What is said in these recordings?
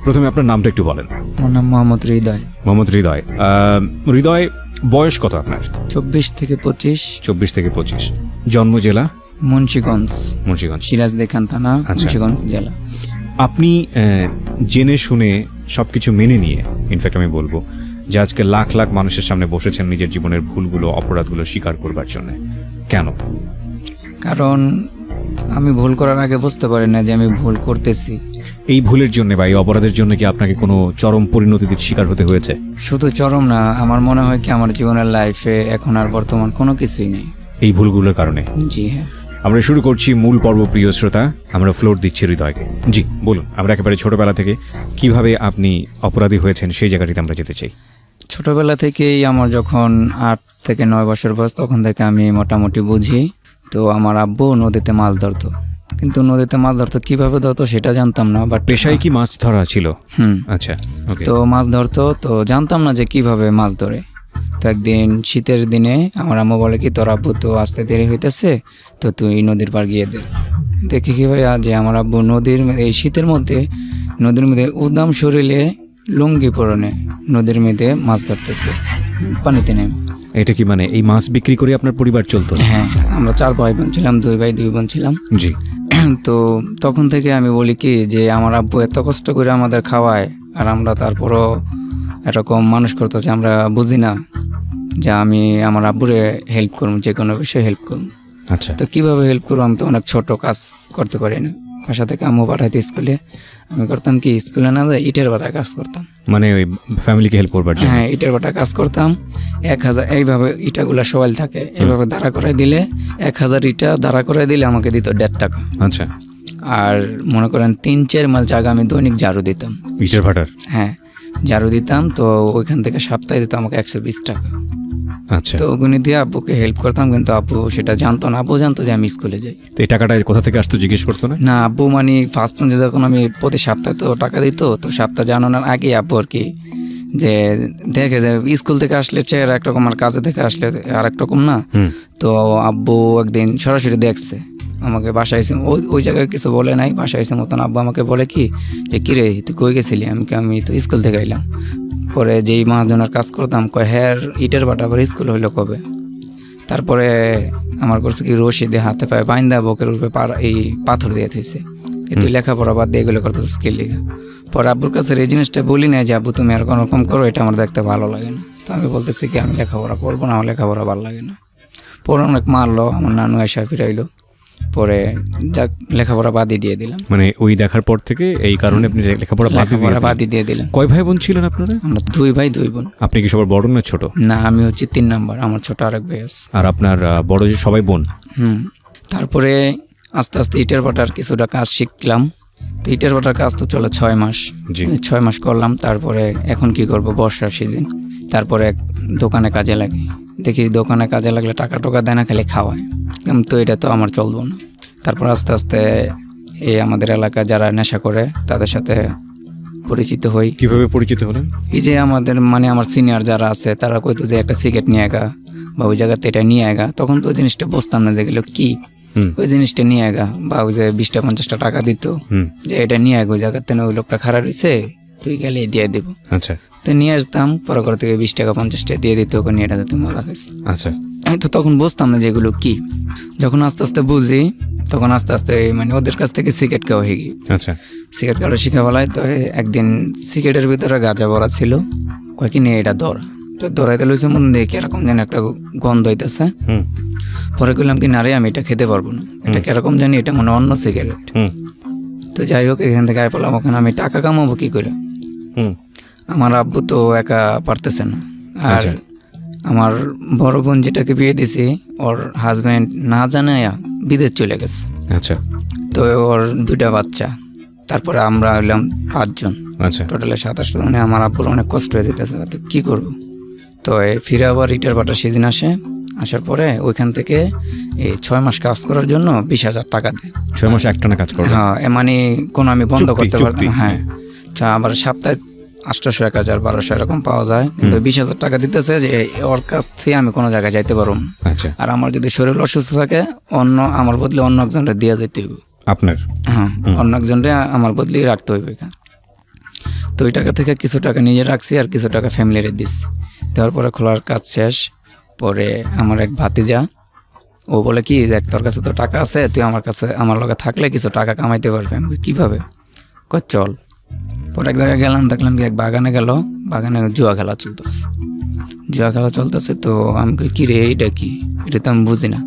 প্রথমে আপনার নামটা একটু বলেন। আমার নাম মোহাম্মদ হৃদয়। মোহাম্মদ হৃদয়। হৃদয়, বয়স কত আপনার? 24 থেকে 25। 24 থেকে 25। জন্ম জেলা? মুন্সিগঞ্জ। মুন্সিগঞ্জ, সিরাজদিখান থানা, মুন্সিগঞ্জ জেলা। আপনি জেনে শুনে সবকিছু মেনে নিয়ে, ইনফ্যাক্ট আমি বলবো যে আজকে লাখ লাখ মানুষের সামনে বসেছেন নিজের জীবনের ভুলগুলো, অপরাধগুলো স্বীকার করবার জন্য, কেন? কারণ আমি ভুল করার আগে বুঝতে পারি না যে আমি ভুল করতেছি। এই ভুলের জন্য বা এই অপরাধের জন্য কি আপনাকে কোনো চরম পরিণতির শিকার হতে হয়েছে? শুধু চরম না, আমার মনে হয় কি আমার জীবনের লাইফে এখন আর বর্তমান কোনো কিছুই নেই এই ভুলগুলোর কারণে। জি হ্যাঁ। আমরা শুরু করছি মূল পর্ব। প্রিয় শ্রোতা, আমরা ফ্লোর দিচ্ছি হৃদয়কে। জি বলুন, আমরা একেবারে ছোটবেলা থেকে কিভাবে আপনি অপরাধী হয়েছেন সেই জায়গাটিতে আমরা যেতে চাই। ছোটবেলা থেকেই আমার যখন 8 থেকে 9 বছর বয়স, তখন থেকে আমি মোটামুটি বুঝি। তো আমার আব্বু নদীতে মাছ ধরতো, কিন্তু নদীতে মাছ ধরতো কিভাবে ধরতো সেটা জানতাম না। বাট পেশায় কি মাছ ধরা ছিল? আচ্ছা, ওকে। তো মাছ ধরতো, তো জানতাম না যে কিভাবে মাছ ধরে। তো একদিন শীতের দিনে আমার আম্মু বলে কি, তোর আব্বু তো আসতে দেরি হইতেছে, তো তুই নদীর পাড় গিয়ে দে। দেখি কি ভাই যে আমার আব্বু এই শীতের মধ্যে নদীর মধ্যে উদাম শরীরে লুঙ্গি পরনে নদীর মধ্যে মাছ ধরতেছে পানিতে নেমে। এটা কি মানে এই মাছ বিক্রি করে আপনার পরিবার চলতো? হ্যাঁ, আমরা 4 ভাই বোন ছিলাম, 2 ভাই 2 বোন ছিলাম। জি। তো তখন থেকে আমি বলি কি যে আমার আব্বু এত কষ্ট করে আমাদের খাওয়ায়, আর আমরা তারপরও এরকম মানুষ করতেছি, আমরা বুঝি না যে আমি আমার আব্বুরে হেল্প করবো, যে কোনো বিষয়ে হেল্প করবো। আচ্ছা, তো কীভাবে হেল্প করবো, আমি তো অনেক ছোট কাজ করতে পারি না। বাসা থেকে আম্মু পাঠাইতো স্কুলে, আমি করতাম কি স্কুলে না যায় ইটের ভাটা কাজ করতাম, মানে ওই ফ্যামিলিকে হেল্প করবার জন্য। হ্যাঁ, ইটের ভাটা কাজ করতাম। 1000 এইভাবে ইটাগুলা সওয়াল থাকে, এইভাবে দাঁড়া করে দিলে 1000 ইটা দাঁড়া করে দিলে আমাকে দিত 1.5 টাকা। আচ্ছা। আর মনে করেন 3-4 মাইল জায়গা আমি দৈনিক ঝাড়ু দিতাম, ইটের ভাটার? হ্যাঁ, ঝাড়ু দিতাম। তো ওইখান থেকে সপ্তাহে দিত আমাকে 120 টাকা। আচ্ছা। তো ওগুনি দিয়ে আব্বুকে হেল্প করতাম, কিন্তু আব্বু সেটা জানতো না। আব্বু জানতো যে আমি স্কুলে যাই। তো এই টাকাটা কোথা থেকে আসতো জিজ্ঞেস করতো না? না, আব্বু মানে ফার্স্ট টাইম যখন আমি প্রতি সপ্তাহে তো টাকা দিত, তো সপ্তাহ জানানোর আগে আব্বু আর কি যে দেখে যে স্কুল থেকে আসলে চেহারা একরকম আর কাজে থেকে আসলে আর একরকম না। তো আব্বু একদিন সরাসরি দেখছে আমাকে, বাসায় এসে ওই জায়গায় কিছু বলে নাই, বাসায় এসে মতন আব্বু আমাকে বলে কি যে কিরে তুই কই গেছিলি? আমি তো স্কুল থেকে এলাম। পরে যেই মাছ ধরার কাজ করতাম কয় হ্যাঁ ইটের বাটা আবার স্কুল হইলো কবে? তারপরে আমার করছে কি রশি দিয়ে হাতে পায়ে বাইন্দা বুকের উপরে এই পাথর দিয়ে থইছে, তুই লেখাপড়া বাদ দিয়ে এগুলো করতেছিস কি লিখা? পরে আব্বুর কাছে এই জিনিসটা বলি না যে আব্বু তুমি আর কোনো রকম করো, এটা আমার দেখতে ভালো লাগে না। তো আমি বলতেছি কি আমি লেখাপড়া করবো না, আমার লেখাপড়া ভালো লাগে না। পরে অনেক মারলো, আমার নানু এসে ফিরাইলো। পরে যাক লেখাপড়া বাদই দিয়ে দিলাম। মানে ওই দেখার পর থেকে এই কারণে আপনি লেখাপড়া বাদই দিয়ে দিলেন? কয় ভাই বোন ছিলেন আপনারা? আমরা 2 ভাই 2 বোন। আপনি কি সবার বড় না ছোট? না, আমি হচ্ছে 3 নাম্বার, আমার ছোট আরেক ভাই আছে। আর আপনার বড় যে সবাই বোন? তারপরে আস্তে আস্তে ইটের ভাটার কিছুটা কাজ শিখলাম। তো ইটের ভাটার কাজ তো চলে 6 মাস। 6 মাস করলাম। তারপরে এখন কি করব, বর্ষার সিজন। তারপরে এক দোকানে কাজে লাগে, দেখি দোকানে কাজে লাগলে টাকা টোকা দেয় না, খালি খাওয়ায়। তো এটা তো আমার চলবো না। তারপর আস্তে আস্তে এই আমাদের এলাকায় যারা নেশা করে তাদের সাথে পরিচিত হই। কিভাবে পরিচিত হলেন? এই যে আমাদের মানে আমার সিনিয়র যারা আছে তারা কইতো যে একটা সিগারেট নিয়ে আগা বা ওই জায়গাতে এটা নিয়ে আগা, তখন তো জিনিসটা বুঝতাম না যেগুলো কি। ওই জিনিসটা নিয়ে আগা বা ওই যে 20-50 টাকা দিত যে এটা নিয়ে আগে ওই জায়গাতে ওই লোকটা খারাপ হয়েছে, তুই গেলে দিয়ে দেবো। আচ্ছা। তো নিয়ে আসতাম, পরে করে থেকে 20 টাকা 50 টাকা দিয়ে দিত, ওকে নিয়ে এটা তুমি মজা খাইছি। আচ্ছা। তো তখন বুঝতাম না যে এগুলো কি। যখন আস্তে আস্তে বুঝি তখন আস্তে আস্তে মানে ওদের কাছ থেকে সিগারেট খাওয়া হয়ে গিয়ে। আচ্ছা। সিগারেট খাওয়া শিখা বলায় তো একদিন সিগারেটের ভিতরে গাঁজা ভরা ছিল, কয়েক নিয়ে এটা ধরা। তো ধরাইতে লইছে মন দেখে এরকম যেন একটা গন্ধ হইতেছে। পরে কইলাম কি না রে আমি এটা খেতে পারবো না, এটা কিরকম জানি, এটা মনে অন্য সিগারেট। তো যাই হোক এখান থেকে আয় পড়লাম, ওখানে আমি টাকা কামাবো কি করে? আমার আব্বু তো একা পারতেছে না। আর আমার বড় বোন যেটাকে বিয়ে দিছি ওর হাজব্যান্ড না জানাইয়া বিদেশ চলে গেছে। আচ্ছা। তো ওর 2টা বাচ্চা। তারপরে আমরা হইলাম 5 জন। আচ্ছা। টোটালে 27 জন। মানে আমার আব্বুর অনেক কষ্ট হয়ে যেতেছে, তো কী করবো? তো ফিরে আবার ইটের ভাটা সেদিন আসার পরে ওইখান থেকে এই 6 মাস কাজ করার জন্য 20,000 টাকা দেয়। 6 মাস একটানা কাজ করবে? হ্যাঁ, মানে কোনো আমি বন্ধ করতে পারতাম। হ্যাঁ, আবার সপ্তাহে 800, 1000, 1200 এরকম পাওয়া যায়, কিন্তু 20,000 টাকা দিতেছে যে ওর কাছ থেকে আমি কোনো জায়গায় যাইতে পারবো না। আচ্ছা। আর আমার যদি শরীর অসুস্থ থাকে আমার বদলে অন্য একজনটা দিয়ে যেতে হইব। আপনার? হ্যাঁ, অন্য একজনটা আমার বদলে রাখতে হইবে। তো ওই টাকা থেকে কিছু টাকা নিজে রাখছি আর কিছু টাকা ফ্যামিলিরে দিচ্ছি। দেওয়ার পরে খোলার কাজ শেষ। পরে আমার এক ভাতিজা, ও বলে কি দেখ তোর কাছে তো টাকা আছে, তুই আমার লগে থাকলে কিছু টাকা কামাইতে পারবে। আমি বলি, কিভাবে? কয় চল। পরে এক জায়গায় গেলাম, দেখলাম কি এক বাগানে গেল, বাগানে জুয়া খেলা চলতেছে। তো আমি কই কি রে এইটা কি, এটা তো আমি বুঝি না।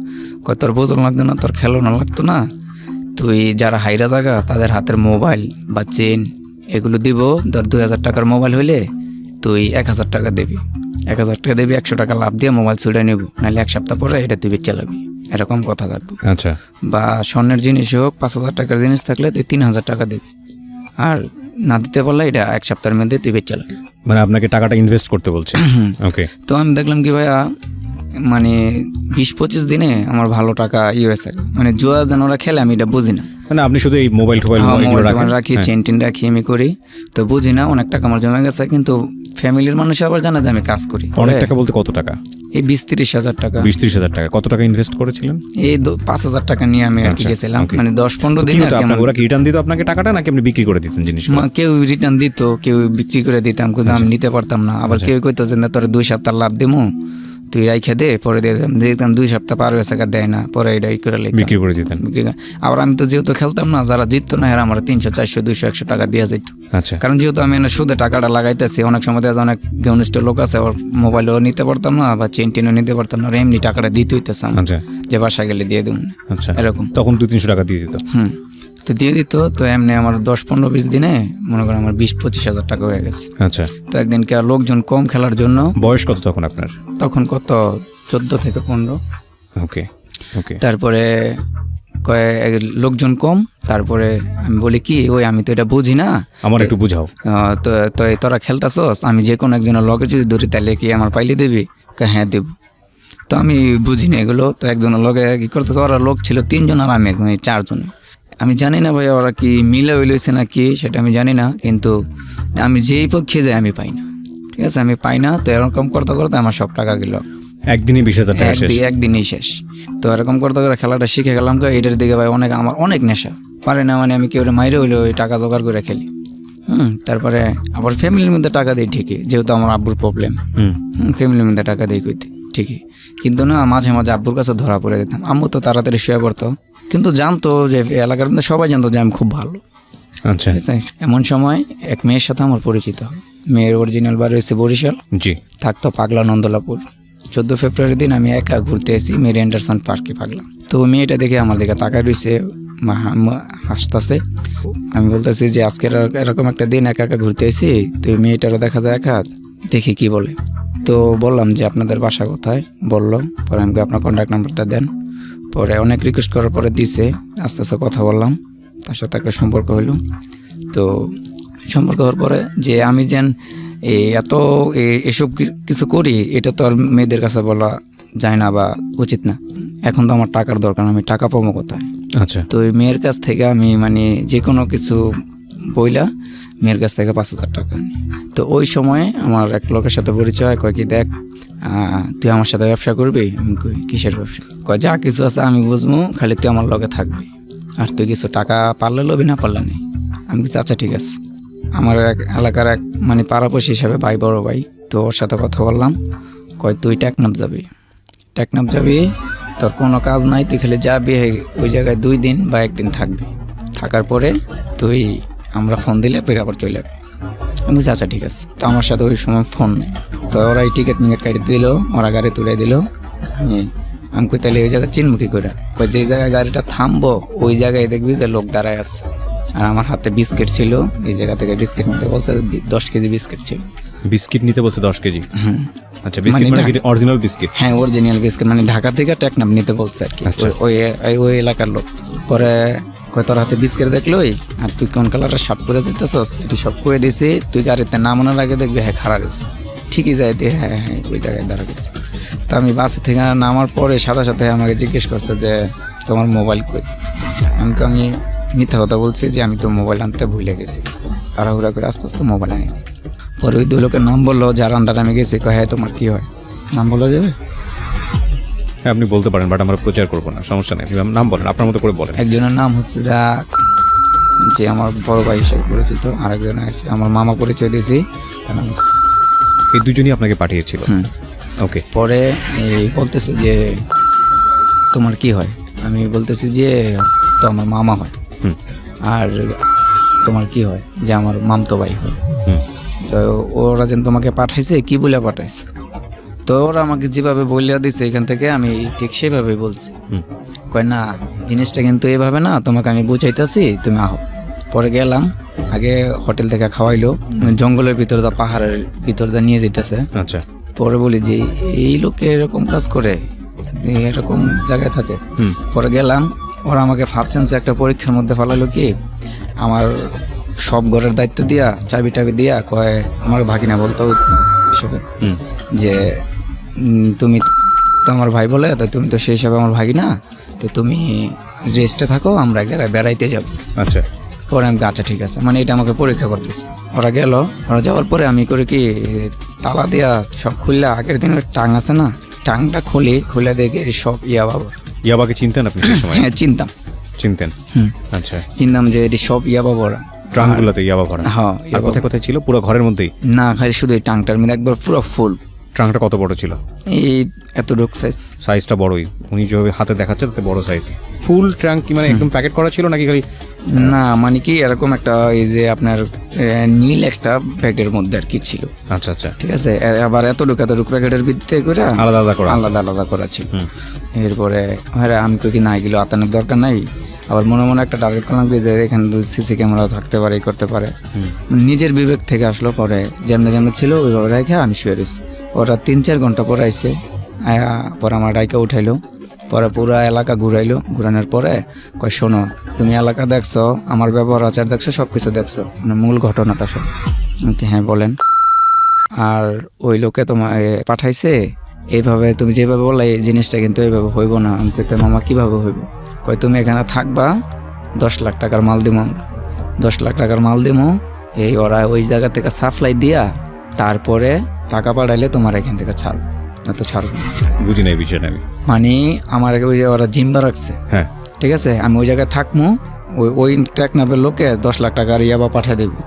কয় তোর বোঝন লাগতো না, তোর খেলানো লাগতো না, তুই যারা হাইরা জায়গা তাদের হাতের মোবাইল বা চেন এগুলো দিব, ধর 2000 টাকার মোবাইল হইলে তুই 1000 টাকা দিবি, 1000 টাকা দিবি, 100 টাকা লাভ দিয়ে মোবাইল ছুড়ে নেব, নাহলে 1 সপ্তাহ পরে এটা তুই চালাবি, এরকম কথা থাকবো। আচ্ছা। বা স্বর্ণের জিনিস হোক, 5000 টাকার জিনিস থাকলে তুই 3000 টাকা দিবি, আর না দিতে পারলে এটা 1 সপ্তাহের মধ্যে তুই চালাবি। মানে আপনাকে টাকাটা ইনভেস্ট করতে বলছে। ওকে। তো আমি দেখলাম কি ভাইয়া, মানে 20-25 দিনে আমার ভালো টাকা হয়েছে। মানে জুয়া যেন ওরা খেলে আমি এটা বুঝি না। মানে আপনি শুধু এই মোবাইল রাখি, চেন টেন রাখি, আমি করি, তো বুঝি না। অনেক টাকা আমার জমে গেছে, কিন্তু ফ্যামিলির মানুষ আবার জানে যে আমি কাজ করি। অনেক টাকা বলতে কত টাকা? এই 20-30 হাজার টাকা। 20-30 হাজার টাকা। কত টাকা ইনভেস্ট করেছিলেন? এই 5,000 টাকা নিয়ে আমি আর কি গেছিলাম, মানে 10-15 দিন। ওরা কি রিটার্ন দিত আপনাকে টাকাটা, নাকি আপনি বিক্রি করে দিতেন জিনিস? কেউ রিটার্ন দিত, কেউ বিক্রি করে দিতাম, কিন্তু আমি নিতে পারতাম না। আবার কেউ কইতো যে না তোর 2 সপ্তাহ লাভ দিমু, তুই রাইখে দে, পরে দিয়ে দিতাম। 2 সপ্তাহ পার হয়ে টাকা দেয় না, পরে এটাই করে বিক্রি করে দিতেন। আবার আমি তো যেহেতু খেলতাম না, যারা জিততো না এরা আমার 300, 400, 200, 100 টাকা দিয়ে যেত। আচ্ছা। কারণ যেহেতু আমি সুদে টাকাটা লাগাইতেছি, অনেক সময় অনেক ঘনিষ্ঠ লোক আছে, ওর মোবাইলও নিতে পারতাম না বা চেন টেনও নিতে পারতাম না, এমনি টাকাটা দিতে হইতেছে যে বাসায় গেলে দিয়ে দেবো। আচ্ছা, এরকম তখন 200-300 টাকা দিয়ে দিত। তো দিয়ে দিত। তো এমনি আমার 10-15-20 দিনে মনে করেন আমার 20-25 হাজার টাকা হয়ে গেছে। আচ্ছা। তো একদিনকে লোকজন কম খেলার জন্য। বয়স কত তখন আপনার? তখন কত 14 থেকে 15। ওকে ওকে। তারপরে লোকজন কম, তারপরে আমি বলি কি ওই আমি তো এটা বুঝি না, আমার একটু বুঝাও। তো তোরা খেলতাছস, আমি যে কোনো একজনের লগে যদি ধরি তাহলে কি আমার পাইলে দিবি? হ্যাঁ দেব। তো আমি বুঝি না এগুলো। তো একজনের লগে কি করতেছে, ওরা লোক ছিল 3 জন আর আমি 4 জন। আমি জানি না ভাই ওরা কি মিলে হইলেছে না কি, সেটা আমি জানি না, কিন্তু আমি যেই পক্ষে যাই আমি পাই না। ঠিক আছে, আমি পাই না। তো এরকম করতে করতে আমার সব টাকা গেল একদিনই 20,000 টাকা শেষ। একদিনই শেষ। তো এরকম করতে করে খেলাটা শিখে গেলাম। এটার দিকে ভাই আমার অনেক নেশা, পারে না মানে আমি কেউ মাইরে হইলে ওই টাকা জোগাড় করে খেলি। তারপরে আবার ফ্যামিলির মধ্যে টাকা দিই ঠিকই, যেহেতু আমার আব্বুর প্রবলেম, ফ্যামিলির মধ্যে টাকা দিই কইতে ঠিকই, কিন্তু না মাঝে মাঝে আব্বুর কাছে ধরা পড়ে দিতাম। আম্মু তো তাড়াতাড়ি শুয়ে পড়তো, কিন্তু জানতো যে এলাকার মধ্যে সবাই জানতো যে আমি খুব ভালো। আচ্ছা। এমন সময় এক মেয়ের সাথে আমার পরিচিত হয়। মেয়ের অরিজিনাল বাড়ি হচ্ছে বরিশাল, জি, থাকতো পাগলা নন্দলাপুর। 14 ফেব্রুয়ারি দিন আমি একা ঘুরতে এসি মেরি অ্যান্ডারসন পার্কে পাগলাম। তো মেয়েটা দেখে আমার দিকে তাকায় রয়েছে, হাসতেছে। আমি বলতেছি যে আজকের এরকম একটা দিন একা একা ঘুরতে এসি, তো মেয়েটারও দেখা যায় একা, দেখি কি বলে। তো বললাম যে আপনাদের বাসা কোথায়, বললো। পরে আমাকে আপনার কন্ট্যাক্ট নাম্বারটা দেন। পরে অনেক রিকোয়েস্ট করার পরে দিছে, আস্তে আস্তে কথা বললাম, তার সাথে একটা সম্পর্ক হইলো। তো সম্পর্ক হওয়ার পরে যে আমি যেন এত এসব কিছু করি, এটা তো আর মেয়েদের কাছে বলা যায় না বা উচিত না। এখন তো আমার টাকার দরকার, আমি টাকা পাবো কোথায়? আচ্ছা। তো ওই মেয়ের কাছ থেকে আমি মানে যে কোনো কিছু বইলা মেয়ের কাছ থেকে 5,000 টাকা নিই। তো ওই সময়ে আমার এক লোকের সাথে পরিচয়, কয় কি দেখ তুই আমার সাথে ব্যবসা করবি? আমি কই কিসের ব্যবসা? কয় যা কিছু আছে আমি বুঝবো, খালি তুই আমার লগে থাকবি, আর তুই কিছু টাকা পারলে লবি, না পারলে নেই। আমি কিছু আচ্ছা ঠিক আছে। আমার এক এলাকার এক মানে পাড়াপড়শি হিসাবে ভাই, বড় ভাই, তো ওর সাথে কথা বললাম। কয় তুই টেকনাফ যাবি, তোর কোনো কাজ নাই, তুই খালি যাবি ওই জায়গায় 2 দিন বা 1 দিন থাকবি, থাকার পরে তুই আমরা ফোন দিলে ফের আবার চলে যাবি। আমি বলছি আচ্ছা ঠিক আছে। তো আমার সাথে ওই সময় ফোন নেই, তো ওরাই টিকিট কাটি দিল, ওরা গাড়ি তুলে দিল। আমি কই তাহলে ওই জায়গায় চিনমুখী করে, কই যে জায়গায় গাড়িটা থামবো ওই জায়গায় দেখবি যে লোক দাঁড়ায় আছে। আর আমার হাতে বিস্কিট ছিল, এই জায়গা থেকে বিস্কিট নিতে বলছে, 10 কেজি বিস্কিট ছিল। বিস্কিট নিতে বলছে 10 কেজি? আচ্ছা, বিস্কিট মানে অরিজিনাল বিস্কিট? হ্যাঁ, অরিজিনাল বিস্কিট, মানে ঢাকা থেকে টেকনাফ নিতে বলছে আর কি, ওই এলাকার লোক। পরে কয় তোর হাতে বিস্কিট দেখলোই, আর তুই কোন কালারের শার্ট পরে যেতেছস, এটি সব করে দিয়েছি। তুই গাড়িতে নামানোর আগে দেখবি হ্যাঁ খাড়া গেছে, ঠিকই যাই দিয়ে হ্যাঁ ওই জায়গায় দাঁড়া গেছে। তো আমি বাসে থেকে নামার পরে সাথে আমাকে জিজ্ঞেস করছে যে তোমার মোবাইল কই? আমি মিথ্যা কথা বলছি যে আমি তো মোবাইল আনতে ভুলে গেছি, তাড়াহুড়া করে আস্তে আস্তে মোবাইল আনি। পরে ওই 2 লোকের নাম বললো, যার আন্ডারে আমি গেছি। হ্যাঁ তোমার কি হয়, নাম বলা যাবে? হ্যাঁ আপনি বলতে পারেন, বাট আমরা প্রচার করবো না, সমস্যা নেই। নাম বলেন, আপনার মতো করে বলেন। একজনের নাম হচ্ছে যে আমার বড় ভাই হিসেবে পরিচিত, আরেকজন আছে আমার মামা পরিচয় দিয়েছি, তার নাম এই দুজনই আপনাকে পাঠিয়েছিল? ওকে। পরে এই বলতেছে যে তোমার কি হয়, আমি বলতেছি যে তো আমার মামা হয়। আর তোমার কি হয়, যে আমার মামতো ভাই হয়। তো ওরা যেন তোমাকে পাঠাইছে, কি বলে পাঠাইছে, তো ওরা আমাকে যেভাবে বলিয়া দিছে এখান থেকে আমি ঠিক সেভাবে বলছি। কয় না জিনিসটা কিন্তু এভাবে না, তোমাকে আমি বুঝাইতেছি, তুমি আহো। পরে গেলাম, আগে হোটেল থেকে খাওয়াইলো, জঙ্গলের ভিতর দা পাহাড়ের ভিতর দা নিয়ে যেতেছে। আচ্ছা। পরে বলি যে এই লোকে এরকম কাজ করে, এরকম জায়গায় থাকে। পরে গেলাম, ওরা আমাকে ফার্স্ট চান্সে একটা পরীক্ষার মধ্যে ফেলালো, কি আমার সব ঘরের দায়িত্ব দিয়া, চাবি টাবি দিয়া, কয় আমার ভাগিনা বলতো হিসেবে যে তুমি তো আমার ভাই বলে, তো তুমি তো সেই হিসাবে আমার ভাগিনা, তো তুমি রেস্টে থাকো, আমরা এক জায়গায় বেড়াইতে যাবো। আচ্ছা। পরে আমি আচ্ছা ঠিক আছে, মানে এটা আমাকে পরীক্ষা করতেছে। ওরা গেল, ওরা যাওয়ার পরে আমি করে কি তালা দিয়া সব খুললা, আগের দিনের টাং আছে না, টাংটা খুলে দেখে সব ইয়াবাকে চিনতেন আপনি সেই সময়? হ্যাঁ চিনতাম। চিনতেন? আচ্ছা। চিনতাম যে এটি সব ইয়াবাবরা, ট্রাঙ্কগুলোতে ইয়াবা ভরা? হ্যাঁ। আর কোথায় কোথায় ছিল? পুরো ঘরের মধ্যেই? না, খালি শুধু এই টাংটার মধ্যে একবার পুরো ফুল। ট্রাঙ্কটা কত বড় ছিল? এই এতটুক সাইজ। সাইজটা বড়ই, উনি যেভাবে হাতে দেখাচ্ছে তাতে বড় সাইজ। ফুল ট্রাঙ্ক কি মানে একদম প্যাকেট করা ছিল নাকি খালি? না, মানে কি এরকম একটা এই যে আপনার নীল একটা ব্যাগের মধ্যে আর কি ছিল। আচ্ছা আচ্ছা, ঠিক আছে। আবার এতটুক প্যাকেটের ভিত্তিতে করে আলাদা আলাদা করা, আলাদা আলাদা করা ছিল। এরপরে হ্যাঁ আমি কই কি না, এগুলো আতানোর দরকার নাই। আবার মনে মনে একটা টার্গেট করলাম যে এখানে সিসি ক্যামেরা থাকতে পারে, করতে পারে। নিজের বিবেক থেকে আসলো। পরে যেমন যেমন ছিল ওইভাবে রেখে আমি শুয়ে রয়েছি। ওরা 3-4 ঘন্টা পরে আইসে, পরে আমার ডাইকা উঠাইলো। পরে পুরো এলাকা ঘুরাইলো। ঘুরানোর পরে কয় শোনো, তুমি এলাকা দেখছো, আমার ব্যবহার আচার দেখছো, সব কিছু দেখছো, মানে মূল ঘটনাটা সব। ওকে হ্যাঁ বলেন। আর ওই লোকে তোমার পাঠাইছে এইভাবে, তুমি যেভাবে বললা এই জিনিসটা কিন্তু এইভাবে হইব না। আমি তো মামা কীভাবে হইব? কয় তুমি এখানে থাকবা, 10 লাখ টাকার মাল দিব আমরা, 10 লাখ টাকার মাল দিব। এই ওরা ওই জায়গা থেকে সাপ্লাই দিয়া তারপরে টাকা পাঠাইলে তোমার এখান থেকে ছাড়বো, না তো ছাড়বো না। বুঝি নাই বিষয়টা আমি। মানে আমার ওই যে ওরা জিম্বা রাখছে, হ্যাঁ ঠিক আছে, আমি ওই জায়গায় থাকবো, ওই ট্যাকনাফের লোকে 10 লাখ টাকার ইয়াবা পাঠিয়ে দেবো।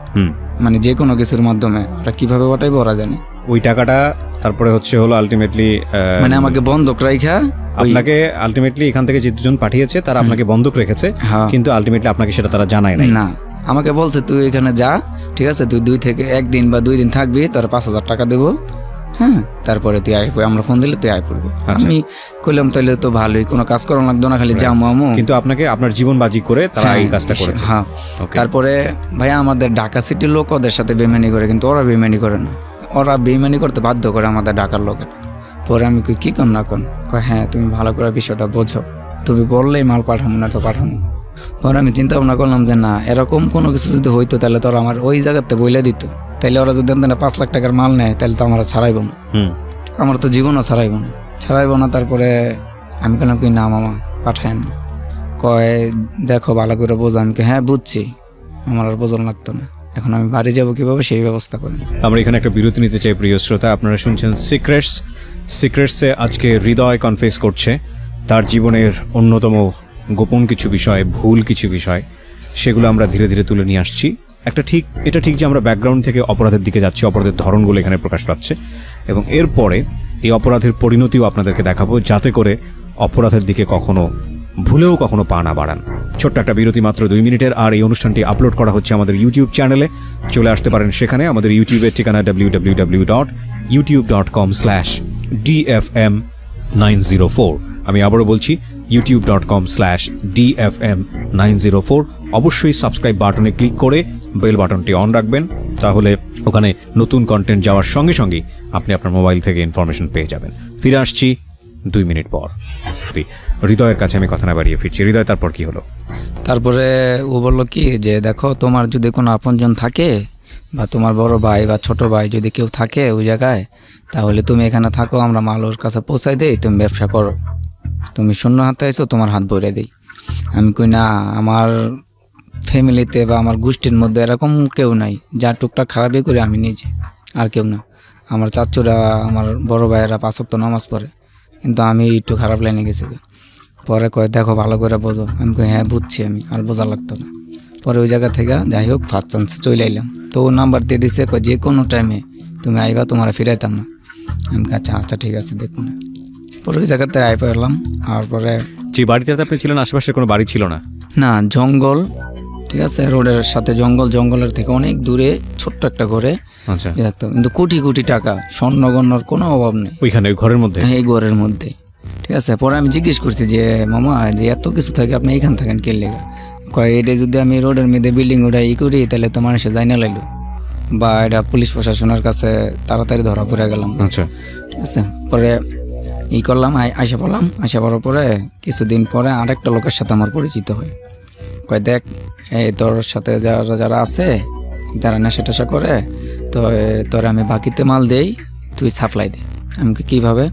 মানে যে কোনো কিছুর মাধ্যমে ওরা কিভাবে পাঠাইবো ওরা জানে। ওই টাকাটা তারপরে হলো আলটিমেটলি মানে আমাকে বন্ধক রাখা, আপনাকে আলটিমেটলি এখান থেকে যে দুজন পাঠিয়েছে তারা আপনাকে বন্ধক রেখেছে, কিন্তু আলটিমেটলি আপনাকে সেটা তারা জানায় নাই। না, আমাকে বলছে তুই এখানে যা, ঠিক আছে, তুই 2 থেকে 1 দিন বা 2 দিন থাকবি, তোর 5,000 টাকা দেবো, হ্যাঁ, তারপরে তুই আয়, আমরা ফোন দিলে তুই আয় পড়বি। আমি কইলাম তাহলে তো ভালোই, কোনো কাজ করা লাগতো না, খালি যাবো আমু। কিন্তু আপনাকে আপনার জীবন বাজি করে তারা এই কাজটা করেছে। হ্যাঁ। তারপরে ভাইয়া আমাদের ঢাকা সিটির লোক ওদের সাথে বেমানি করে, কিন্তু ওরা বেমানি করে না, ওরা বেমানি করতে বাধ্য করে আমাদের ঢাকার লোকের। পরে আমি কি কর না কর, হ্যাঁ তুমি ভালো করে বিষয়টা বোঝো, তুমি বললেই মাল পাঠাবো, না তো পাঠাবো। পরে আমি চিন্তা ভাবনা করলাম যে না, এরকম কোনো কিছু যদি হইতো তাহলে তো আমার ওই জায়গাতে বইলে দিত, তাইলে ওরা যদি 5 লাখ টাকার মাল নেয় তাহলে তো আমরা ছাড়াইব না, আমার তো জীবনও ছাড়াইব না। তারপরে আমি বললাম কি না মামা পাঠায়েন না। কয় দেখো ভালো করে বোঝা। আমি হ্যাঁ বুঝছি, আমার আর বোঝানো লাগতো না, এখন আমি বাড়ি যাবো কিভাবে সেই ব্যবস্থা করি। আমরা এখানে একটা বিরতি নিতে চাই প্রিয় শ্রোতা। আপনারা শুনছেন সিক্রেটসে আজকে হৃদয় কনফেস করছে তার জীবনের অন্যতম গোপন কিছু বিষয়, ভুল কিছু বিষয়, সেগুলো আমরা ধীরে ধীরে তুলে নিয়ে আসছি। এটা ঠিক যে আমরা ব্যাকগ্রাউন্ড থেকে অপরাধের দিকে যাচ্ছি, অপরাধের ধরনগুলো এখানে প্রকাশ পাচ্ছে, এবং এরপরে এই অপরাধের পরিণতিও আপনাদেরকে দেখাবো, যাতে করে অপরাধের দিকে ভুলেও কখনো পা না বাড়ান। ছোট্ট একটা বিরতি, মাত্র 2 মিনিটের। আর এই অনুষ্ঠানটি আপলোড করা হচ্ছে আমাদের ইউটিউব চ্যানেলে, চলে আসতে পারেন সেখানে। আমাদের ইউটিউবের ঠিকানা www.youtube.com/dfm904। আমি আবারও বলছি youtube.com/dfm904। অবশ্যই সাবস্ক্রাইব বাটনে ক্লিক করে বেল বাটনটি অন রাখবেন, তাহলে ওখানে নতুন কন্টেন্ট যাওয়ার সঙ্গে সঙ্গেই আপনি আপনার মোবাইল থেকে ইনফরমেশন পেয়ে যাবেন। ফিরে আসছি 2 মিনিট পর। হৃদয়ের কাছে আমি কথা না বাড়িয়ে ফিরছি। হৃদয়, তারপর কি হলো? তারপরে ও বললো কি যে দেখো, তোমার যদি কোনো আপনজন থাকে বা তোমার বড় ভাই বা ছোট ভাই যদি কেউ থাকে ওই জায়গায়, তাহলে তুমি এখানে থাকো, আমরা মাল ওর কাছে পৌঁছাই দেই, তুমি ব্যবসা করো, তুমি শূন্য হাতে আইছো, তোমার হাত ভরে দেই। আমি কই না, আমার ফ্যামিলিতে বা আমার গোষ্ঠীর মধ্যে এরকম কেউ নাই, যা টুকটাক খারাপই করে আমি নিজে, আর কেউ না। আমার চাচুরা, আমার বড় ভাইয়েরা 5 ওয়াক্ত নামাজ পড়ে, কিন্তু আমি একটু খারাপ লাইনে গেছি। পরে কয় দেখো ভালো করে বোঝো। আমি কই হ্যাঁ বুঝছি, আমি আর বোঝা লাগতো না। পরে ওই জায়গা থেকে যাই হোক ফার্স্ট চান্সে চলে আইলাম। তো ও নাম্বার দিয়ে দিছে, কয় যে কোনো টাইমে তুমি আইবা, তোমার ফিরাইতাম না। আমি আচ্ছা আচ্ছা ঠিক আছে দেখুন। পরে ওই জায়গাতে আই পারলাম। আর পরে যে বাড়িটাতে আপনি ছিলেন আশেপাশে কোনো বাড়ি ছিল না? না, জঙ্গল, ঠিক আছে, রোডের সাথে জঙ্গল, জঙ্গলের থেকে অনেক দূরে ছোট্ট একটা ঘরে আচ্ছা, থাকতো, কিন্তু কোটি কোটি টাকা, স্বর্ণগণ্যর কোনো অভাব নেই ওইখানে ওই ঘরের মধ্যে? এই ঘরের মধ্যে, ঠিক আছে। পরে আমি জিজ্ঞেস করছি যে মামা, যে এত কিছু থাকে আপনি এইখান থাকেন কে লেগা? কয় এটা যদি আমি রোডের মধ্যে বিল্ডিং ওটা করি তাহলে তো মানুষে যাই না লাইলো, বা এটা পুলিশ প্রশাসনের কাছে তাড়াতাড়ি ধরা পড়ে গেলাম। আচ্ছা, ঠিক আছে। পরে করলাম, আইসা পড়লাম। আইসা পড়ার পরে কিছুদিন পরে আরেকটা লোকের সাথে আমার পরিচিত হয়। কয় দেখ, এই তোর সাথে যারা যারা আছে, যারা নেশা টেশা করে, তো তোর আমি বাকিতে মাল দেই, তুই সাপ্লাই দে। আমি কীভাবে?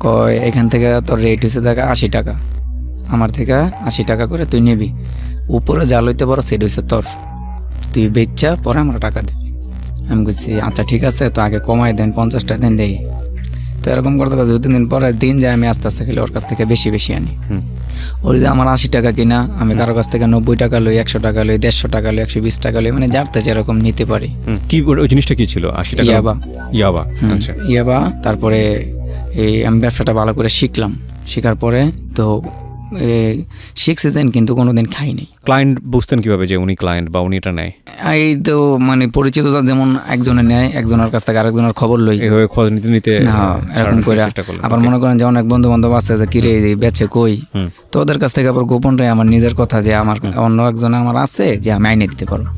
কয় এখান থেকে তোর রেট হচ্ছে দেখা 80 টাকা, আমার থেকে 80 টাকা করে তুই নিবি, উপরে যা লইতে পারো সেটা হচ্ছে তোর, তুই বেচা পরে আমরা টাকা দে। আমি বলছি আচ্ছা ঠিক আছে, তো আগে কমাই দেন, 50টা দেন দেই। তো এরকম করতে করতে 2-3 দিন পরে দিন যায়, আমি আস্তে আস্তে খেলে ওর কাছ থেকে বেশি বেশি আনি। ওর যে আমার 80 টাকা কিনা, আমি কারো কাছ থেকে 90 টাকা লই, 100 টাকা লই, 150 টাকা লই, 120 টাকা লই, মানে যার থেকে যেরকম নিতে পারি। কি ওই জিনিসটা কি ছিল? 80 টাকা ইয়াবা। ইয়াবা, আচ্ছা। ইয়াবা। তারপরে এই আমি ব্যবসাটা ভালো করে শিখলাম। শেখার পরে তো শিখছে দেন, কিন্তু কোনোদিন খাইনি। ক্লায়েন্ট বুঝতেন কিভাবে যে উনি ক্লায়েন্ট বা উনি এটা নেয়? এই তো মানে পরিচিত যেমন একজনের নেয়, একজনের কাছ থেকে আরেকজনের খবর লই, এইভাবে খোঁজ নিতে নিতে এরকম করে। আবার মনে করেন যে অনেক বন্ধু বান্ধব আছে যে কিরে বেচে কই, তো ওদের কাছ থেকে আবার গোপন রে আমার নিজের কথা, যে আমার অন্য একজন আমার আছে যে আমি আইনে দিতে পারবো,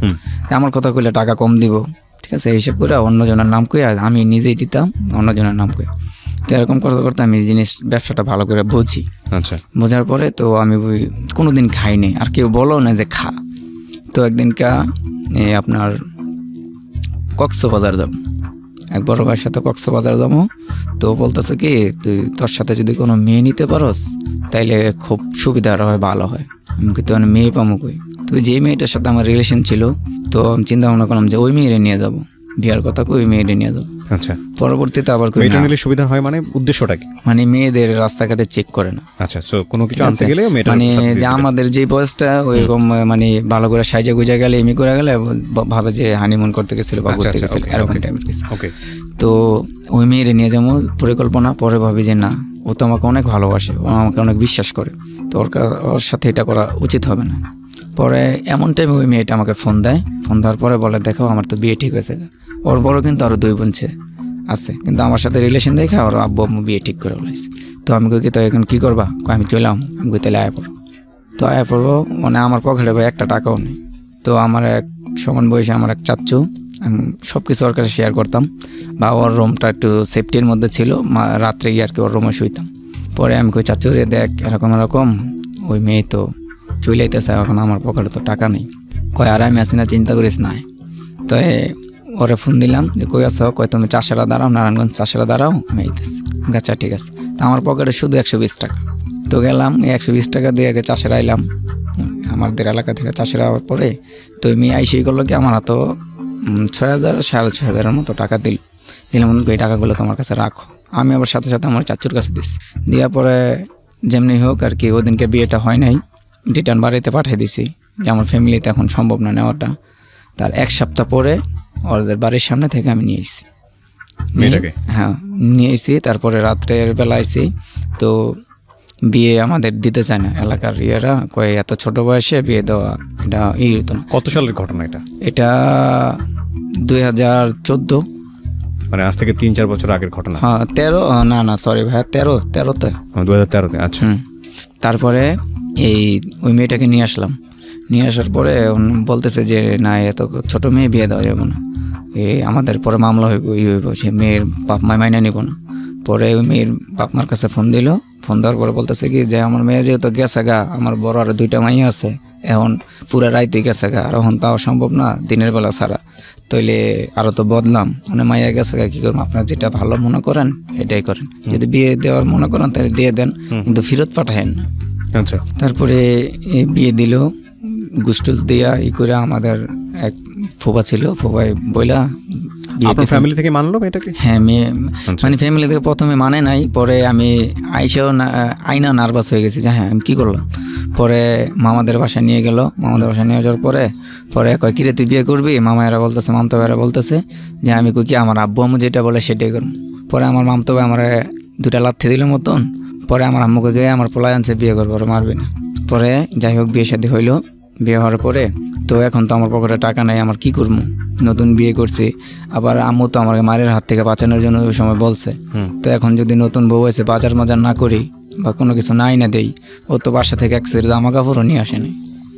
আমার কথা কইলে টাকা কম দিব, ঠিক আছে, এইসব করে অন্যজনের নাম কই আমি নিজেই দিতাম, অন্যজনের নাম কই। তো এরকম করতে করতে আমি ব্যবসাটা ভালো করে বুঝি। আচ্ছা, বোঝার পরে তো আমি কোনোদিন খাইনি, আর কেউ বলো না যে খা। তো একদিনকা আপনার কক্সবাজার যাব, এক বড় ভাইয়ের সাথে কক্সবাজার যাবো। তো বলতেছে কি, তুই তোর সাথে যদি কোনো মেয়ে নিতে পারস তাইলে খুব সুবিধা হয়, ভালো হয়। আমি কিন্তু মেয়ে পামো কই? তুই যে মেয়েটার সাথে আমার রিলেশন ছিল, তো আমি চিন্তা ভাবনা করলাম যে ওই মেয়েরে নিয়ে যাবো, বিয়ার কথা কই, ওই মেয়েরে নিয়ে যাবো। আচ্ছা, পরবর্তীতে আবার মেয়েটা নিলে সুবিধা হয়, মানে উদ্দেশ্যটা কি? মানে মেয়েদের রাস্তাঘাটে চেক করে না। আচ্ছা, তো কোনো কিছু আনতে গেলে মেয়েটা মানে যে আমাদের যে বয়সটা ওইরকম, মানে ভালো করে সাইজা গুজা গেলে, এমনি করে গেলে ভাবে যে হানিমুন করতে গেছিল বা ঘুরতে গেছিল, এরকম টাইপের কিছু। ওকে। তো ওই মেয়েরে নিয়ে যাবো পরিকল্পনা, পরে ভাবি যে না, ও তো আমাকে অনেক ভালোবাসে, ও আমাকে অনেক বিশ্বাস করে, তো ওর সাথে এটা করা উচিত হবে না। পরে এমন টাইমে ওই মেয়েটা আমাকে ফোন দেয়। ফোন দেওয়ার পরে বলে, দেখো আমার তো বিয়ে ঠিক হয়েছে। ওর বড় কিন্তু আরও 2 বোন আছে, কিন্তু আমার সাথে রিলেশন দেখে ওর আব্বু আম্মু বিয়ে ঠিক করে বলেছে। তো আমি কই কি, তো এখন কী করবা? আমি চলাম। আমি কই তাহলে আয়া পড়ো। তো আয়া পড়বো, মানে আমার পকেটে ভাই একটা টাকাও নেই। তো আমার এক সমান বয়সে আমার এক চাচ্চু, আমি সব কিছু ওর কাছে শেয়ার করতাম, বা ওর রুমটা একটু সেফটির মধ্যে ছিল, রাত্রে গিয়ে আর কি ওর রুমে শুইতাম। পরে আমি কই, চাচ্চু রে দেখ, এরকম এরকম ওই মেয়ে তো চইলাইতেছে, এখন আমার পকেটে তো টাকা নেই। কয় আর আমি আছি না, চিন্তা করিস না। তো ওরে ফোন দিলাম যে কই আছো? কয় তুমি চাষেরা দাঁড়াও, নারায়ণগঞ্জ চাষেরা দাঁড়াও, আমি আইতেছি। আচ্ছা ঠিক আছে। তো আমার পকেটে শুধু 120 টাকা। তো গেলাম, 120 টাকা দিয়ে আগে চাষেরা আইলাম, আমাদের এলাকা থেকে চাষেরা হওয়ার পরে। তো আমি আইসেই করলো কি, আমার হাতে 6,000 6,500 মতো টাকা দিলাম। এই টাকাগুলো তোমার কাছে রাখো। আমি আবার সাথে সাথে আমার চাচুর কাছে দিচ্ছি। দেওয়ার পরে যেমনি হোক আর কি, ওদিনকে বিয়েটা হয় নাই, রিটার্ন বাড়িতে পাঠিয়ে দিছি, যে আমার ফ্যামিলিতে এখন সম্ভব না নেওয়াটা। তার 1 সপ্তাহ পরে ওদের বাড়ির সামনে থেকে আমি নিয়ে এসেছি মেয়েটাকে। হ্যাঁ, নিয়ে এসেছি। তারপরে রাত্রের বেলা আইসি, তো বিয়ে আমাদের দিতে চায় না এলাকার ইয়েরা, কয় এত ছোট বয়সে বিয়ে দেওয়া এটা হতো না। কত সালের ঘটনা এটা? এটা 2014, মানে আজ থেকে 3-4 বছর আগের ঘটনা। হ্যাঁ 13, না সরি ভাইয়া, 13তে 2013-তে। আচ্ছা। তারপরে ওই মেয়েটাকে নিয়ে আসলাম। নিয়ে আসার পরে বলতেছে যে না, এত ছোট মেয়ে বিয়ে দেওয়া যাবে না, আমাদের পরে মামলা হইব, হইব, সে মেয়ের বাপ মা মাইনে নিব না। পরে ওই মেয়ের বাপ মার কাছে ফোন দিল। ফোন দেওয়ার পরে বলতেছে কি যে আমার মেয়ে যেহেতু গেছে গা, আমার বড় আর 2টা মাইয়া আছে, এখন পুরা রাইতে গেছে গা, আর এখন তাও সম্ভব না দিনের বেলা ছাড়া, তইলে আরও তো বদলাম, মানে মাইয়া গেছে গা, কী করুন, আপনারা যেটা ভালো মনে করেন এটাই করেন, যদি বিয়ে দেওয়ার মনে করেন তাহলে দিয়ে দেন, কিন্তু ফেরত পাঠায়েন না। আচ্ছা। তারপরে বিয়ে দিল, গুস্টুস দিয়া করে। আমাদের এক ফুফা ছিল, ফুফাই বইলা আপনার ফ্যামিলি থেকে মানলো মেয়েটাকে? হ্যাঁ, মেয়ে মানে ফ্যামিলি থেকে প্রথমে মানে নাই, পরে আমি আইনা নার্ভাস হয়ে গেছি যে হ্যাঁ আমি কী করলাম। পরে মামাদের বাসায় নিয়ে গেল, মামাদের বাসায় নিয়ে যাওয়ার পরে কয় কিরে তুই বিয়ে করবি? মামায়েরা বলতেছে, মামতো ভাইরা বলতেছে যে আমি কই কি আমার আব্বু আম্মু যেটা বলে সেটাই করুন। পরে আমার মামতো ভাই আমার 2টা লাথি দিল মতন। পরে আমার আম্মুকে গিয়ে আমার পোলাই আনছে বিয়ে করবো, ওরা মারবি না। পরে যাই হোক বিয়ে শাদী হইলো। বিয়ে হওয়ার পরে তো এখন তো আমার পকেটে টাকা নাই, আমার কি করবো? নতুন বিয়ে করছি, আবার আম্মু তো আমার মায়ের হাত থেকে বাঁচানোর জন্য ওই সময় বলছে। তো এখন যদি নতুন বউ এসে বাজার মাজার না করি বা কোনো কিছু নাই না দেই, ও তো বাসা থেকে এক সেট জামা কাপড়ও নিয়ে আসেনি।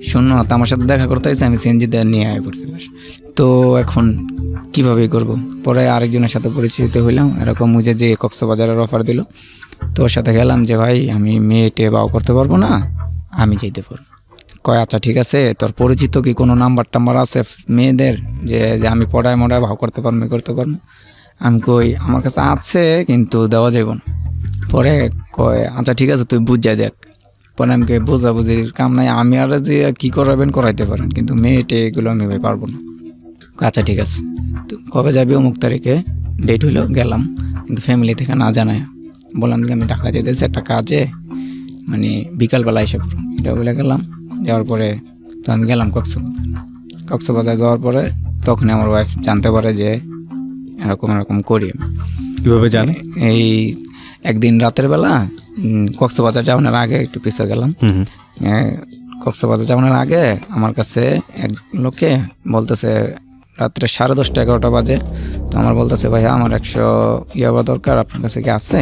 শূন্য হাতে আমার সাথে দেখা করতে এসে আমি সিএনজি দিয়ে নিয়ে আয় পড়ছি বাসা। তো এখন কীভাবেই করব? পরে আরেকজনের সাথে পরিচিত হইলাম, এরকম মুঝে যে কক্সবাজারের অফার দিল। তো ওর সাথে গেলাম যে ভাই আমি মেয়েটে বাও করতে পারবো না, আমি যেতে পারবো। কয় আচ্ছা ঠিক আছে, তোর পরিচিত কি কোনো নাম্বার টাম্বার আছে মেয়েদের যে আমি পড়ায় মড়ায় ভাও করতে পারবো করতে পারবো? আমি কই আমার কাছে আছে কিন্তু দেওয়া যাব না। পরে কয় আচ্ছা ঠিক আছে তুই বুঝাই দেখ। পরে আমাকে বোঝাবুঝির কাম নাই, আমি আর যে কী করাবেন করাইতে পারেন, কিন্তু মেয়েটে এগুলো আমি ভাই পারবো না। আচ্ছা ঠিক আছে, তো কবে যাবি? অমুক তারিখে ডেট হইলো, গেলাম। কিন্তু ফ্যামিলি থেকে না জানায় বললাম যে আমি ঢাকা যেতেছি একটা কাজে, মানে বিকালবেলা এসে পড়ুন, এটা বলে গেলাম। যাওয়ার পরে তো আমি গেলাম কক্সবাজার যাওয়ার পরে তখনই আমার ওয়াইফ জানতে পারে যে এরকম করি আমি। কীভাবে জানে? এই একদিন রাতের বেলা কক্সবাজার যাওয়ার আগে একটু পিছিয়ে গেলাম। কক্সবাজার যাওয়ার আগে আমার কাছে এক লোকে বলতেছে রাত্রে 10:30 11টা বাজে। তো আমার বলতেছে ভাইয়া আমার 100 ইয়াবা দরকার, আপনার কাছে কি আছে?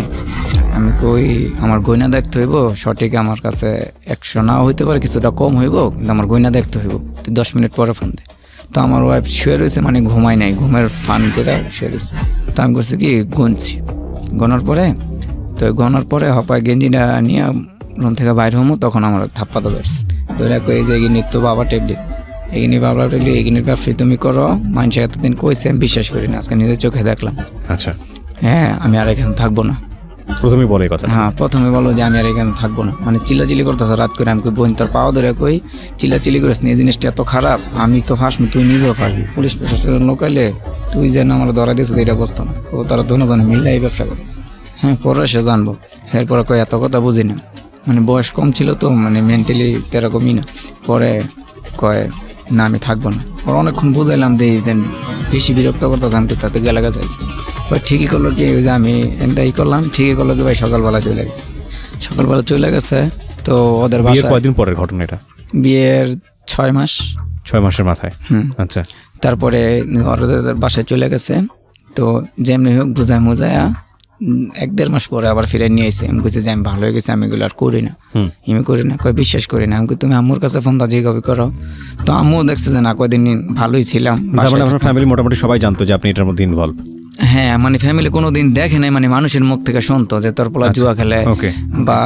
আমি কই আমার গয়না দেখতে হইব, সঠিক আমার কাছে 100 নাও হইতে পারে, কিছুটা কম হইব, কিন্তু আমার গয়না দেখতে হইব, তুই 10 মিনিট পরে ফোন দে। তো আমার ওয়াইফ শুয়ে রয়েছে, মানে ঘুমাই নাই, ঘুমের ফান করে শুয়ে রয়েছে। তো আমি করছি কি গুনছি, গনার পরে হপায় গেঞ্জিটা নিয়ে রুম থেকে বাইর হমো, তখন আমার থাপ্পাতা ধরছে। তো এরা কই যে এগিয়ে নিত্য বাবা টেবলি, এগিনি বাবা টেবলি, এগিনির ব্যবসায়ী তুমি করো, মানুষের এতদিন কইছে আমি বিশ্বাস করি না, আজকে নিজের চোখে দেখলাম। আচ্ছা হ্যাঁ আমি আর এখানে থাকবো না। প্রথমে বলে কথা? হ্যাঁ প্রথমে বলো যে আমি আর এখানে থাকবো না, মানে চিল্লাচিল্লি করতেছে রাত করে। আমি কই বোন তোর পাওয়া ধরে কই চিল্লাচিল্লি করিস না, এই জিনিসটা এত খারাপ, আমি তো ফাঁসবো, তুই নিজেও ফাঁসবি, পুলিশ প্রশাসনের লোকালে তুই যেন আমার ধরা দিয়েছে এটা বসতো না, ও তারা ধনে মিল্লা এই ব্যবসা করিস। হ্যাঁ পরে সে জানবো। এরপরে কই এত কথা বুঝি না, মানে বয়স কম ছিল তো, মানে মেন্টালি এরকমই না। পরে কয় না আমি থাকবো না। পরে অনেকক্ষণ বুঝাইলাম দিয়ে দেন, বেশি বিরক্ত করতেছে, আমি তো তাতে গেলে গেছে। ওই ঠিকই করলো কি যে আমি এটাই করলাম, ঠিকই করলো কি ভাই সকালবেলা চলে গেছে। তো ওদের বিয়ের কয়দিন পরের ঘটনা এটা? বিয়ের 6 মাস। 6 মাসের মাথায়? আচ্ছা। তারপরে ওদের বাসায় চলে গেছে। তো যেমনি হোক মুজায়া 1-1.5 মাস পরে আবার ফিরে নিয়ে এসে আমি বলছি যে আমি ভালো হয়ে গেছি, আমি এগুলো আর করি না, কই বিশ্বাস করি না। আমি তুমি আম্মুর কাছে ফোন দাজি কবি করো। তো আম্মু দেখছে যে না কয়দিন ভালোই ছিলাম। আপনার ফ্যামিলি মোটামুটি সবাই জানতো যে আপনি এটার মধ্যে ইনভলভ? হ্যাঁ মানে ফ্যামিলি কোনোদিন দেখে নাই, মানে মানুষের মুখ থেকে শুনতো যে তোর পোলা জুয়া খেলে বা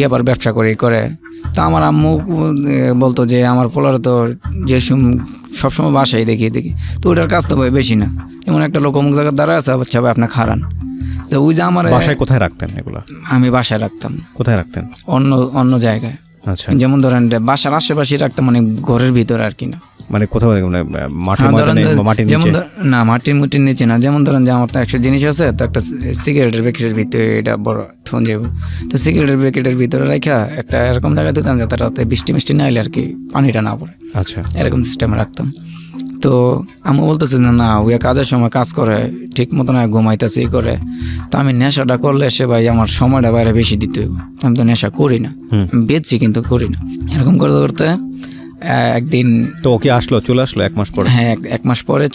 আবার ব্যবসা করে। তো আমার আম্মু বলতো যে আমার পোলার তো যে সবসময় বাসায় দেখি। তো ওটার কাজ তো ভাই বেশি না, এমন একটা লোক অমুক জায়গায় দাঁড়া আছে, আচ্ছা ভাই আপনার খারান। তো ওই যে আমার বাসায় কোথায় রাখতেন এগুলো? আমি বাসায় রাখতাম। কোথায় রাখতেন? অন্য জায়গায়। আচ্ছা। যেমন ধরেন বাসার আশেপাশে রাখতাম, মানে ঘরের ভিতরে আর কি না। মানে কোথাও মাটির না, মাটির নিচে না। যেমন ধরেন যে আমার তো 100 জিনিস আছে, তো একটা সিগারেটের প্যাকেটের ভিতরে এটা বড় থন যাবো, তো সিগারেটের প্যাকেটের ভিতরে রাখা একটা এরকম জায়গায় দিতাম যাতে রাতে বৃষ্টি মিষ্টি না এলে আর কি পানিটা না পড়ে। আচ্ছা, এরকম সিস্টেমে রাখতাম। তো আমি বলতেছি না ওই কাজের সময় কাজ করে ঠিক মতো না, ঘুমাইতেছে এই করে। তো আমি নেশাটা করলে সে ভাই আমার সময়টা বাইরে বেশি দিতে হবে, আমি তো নেশা করি না, বেচছি কিন্তু করি না। এরকম করতে করতে একদিন তো ওকে চলে আসলো 1 মাস পরে? হ্যাঁ 1 মাস পরে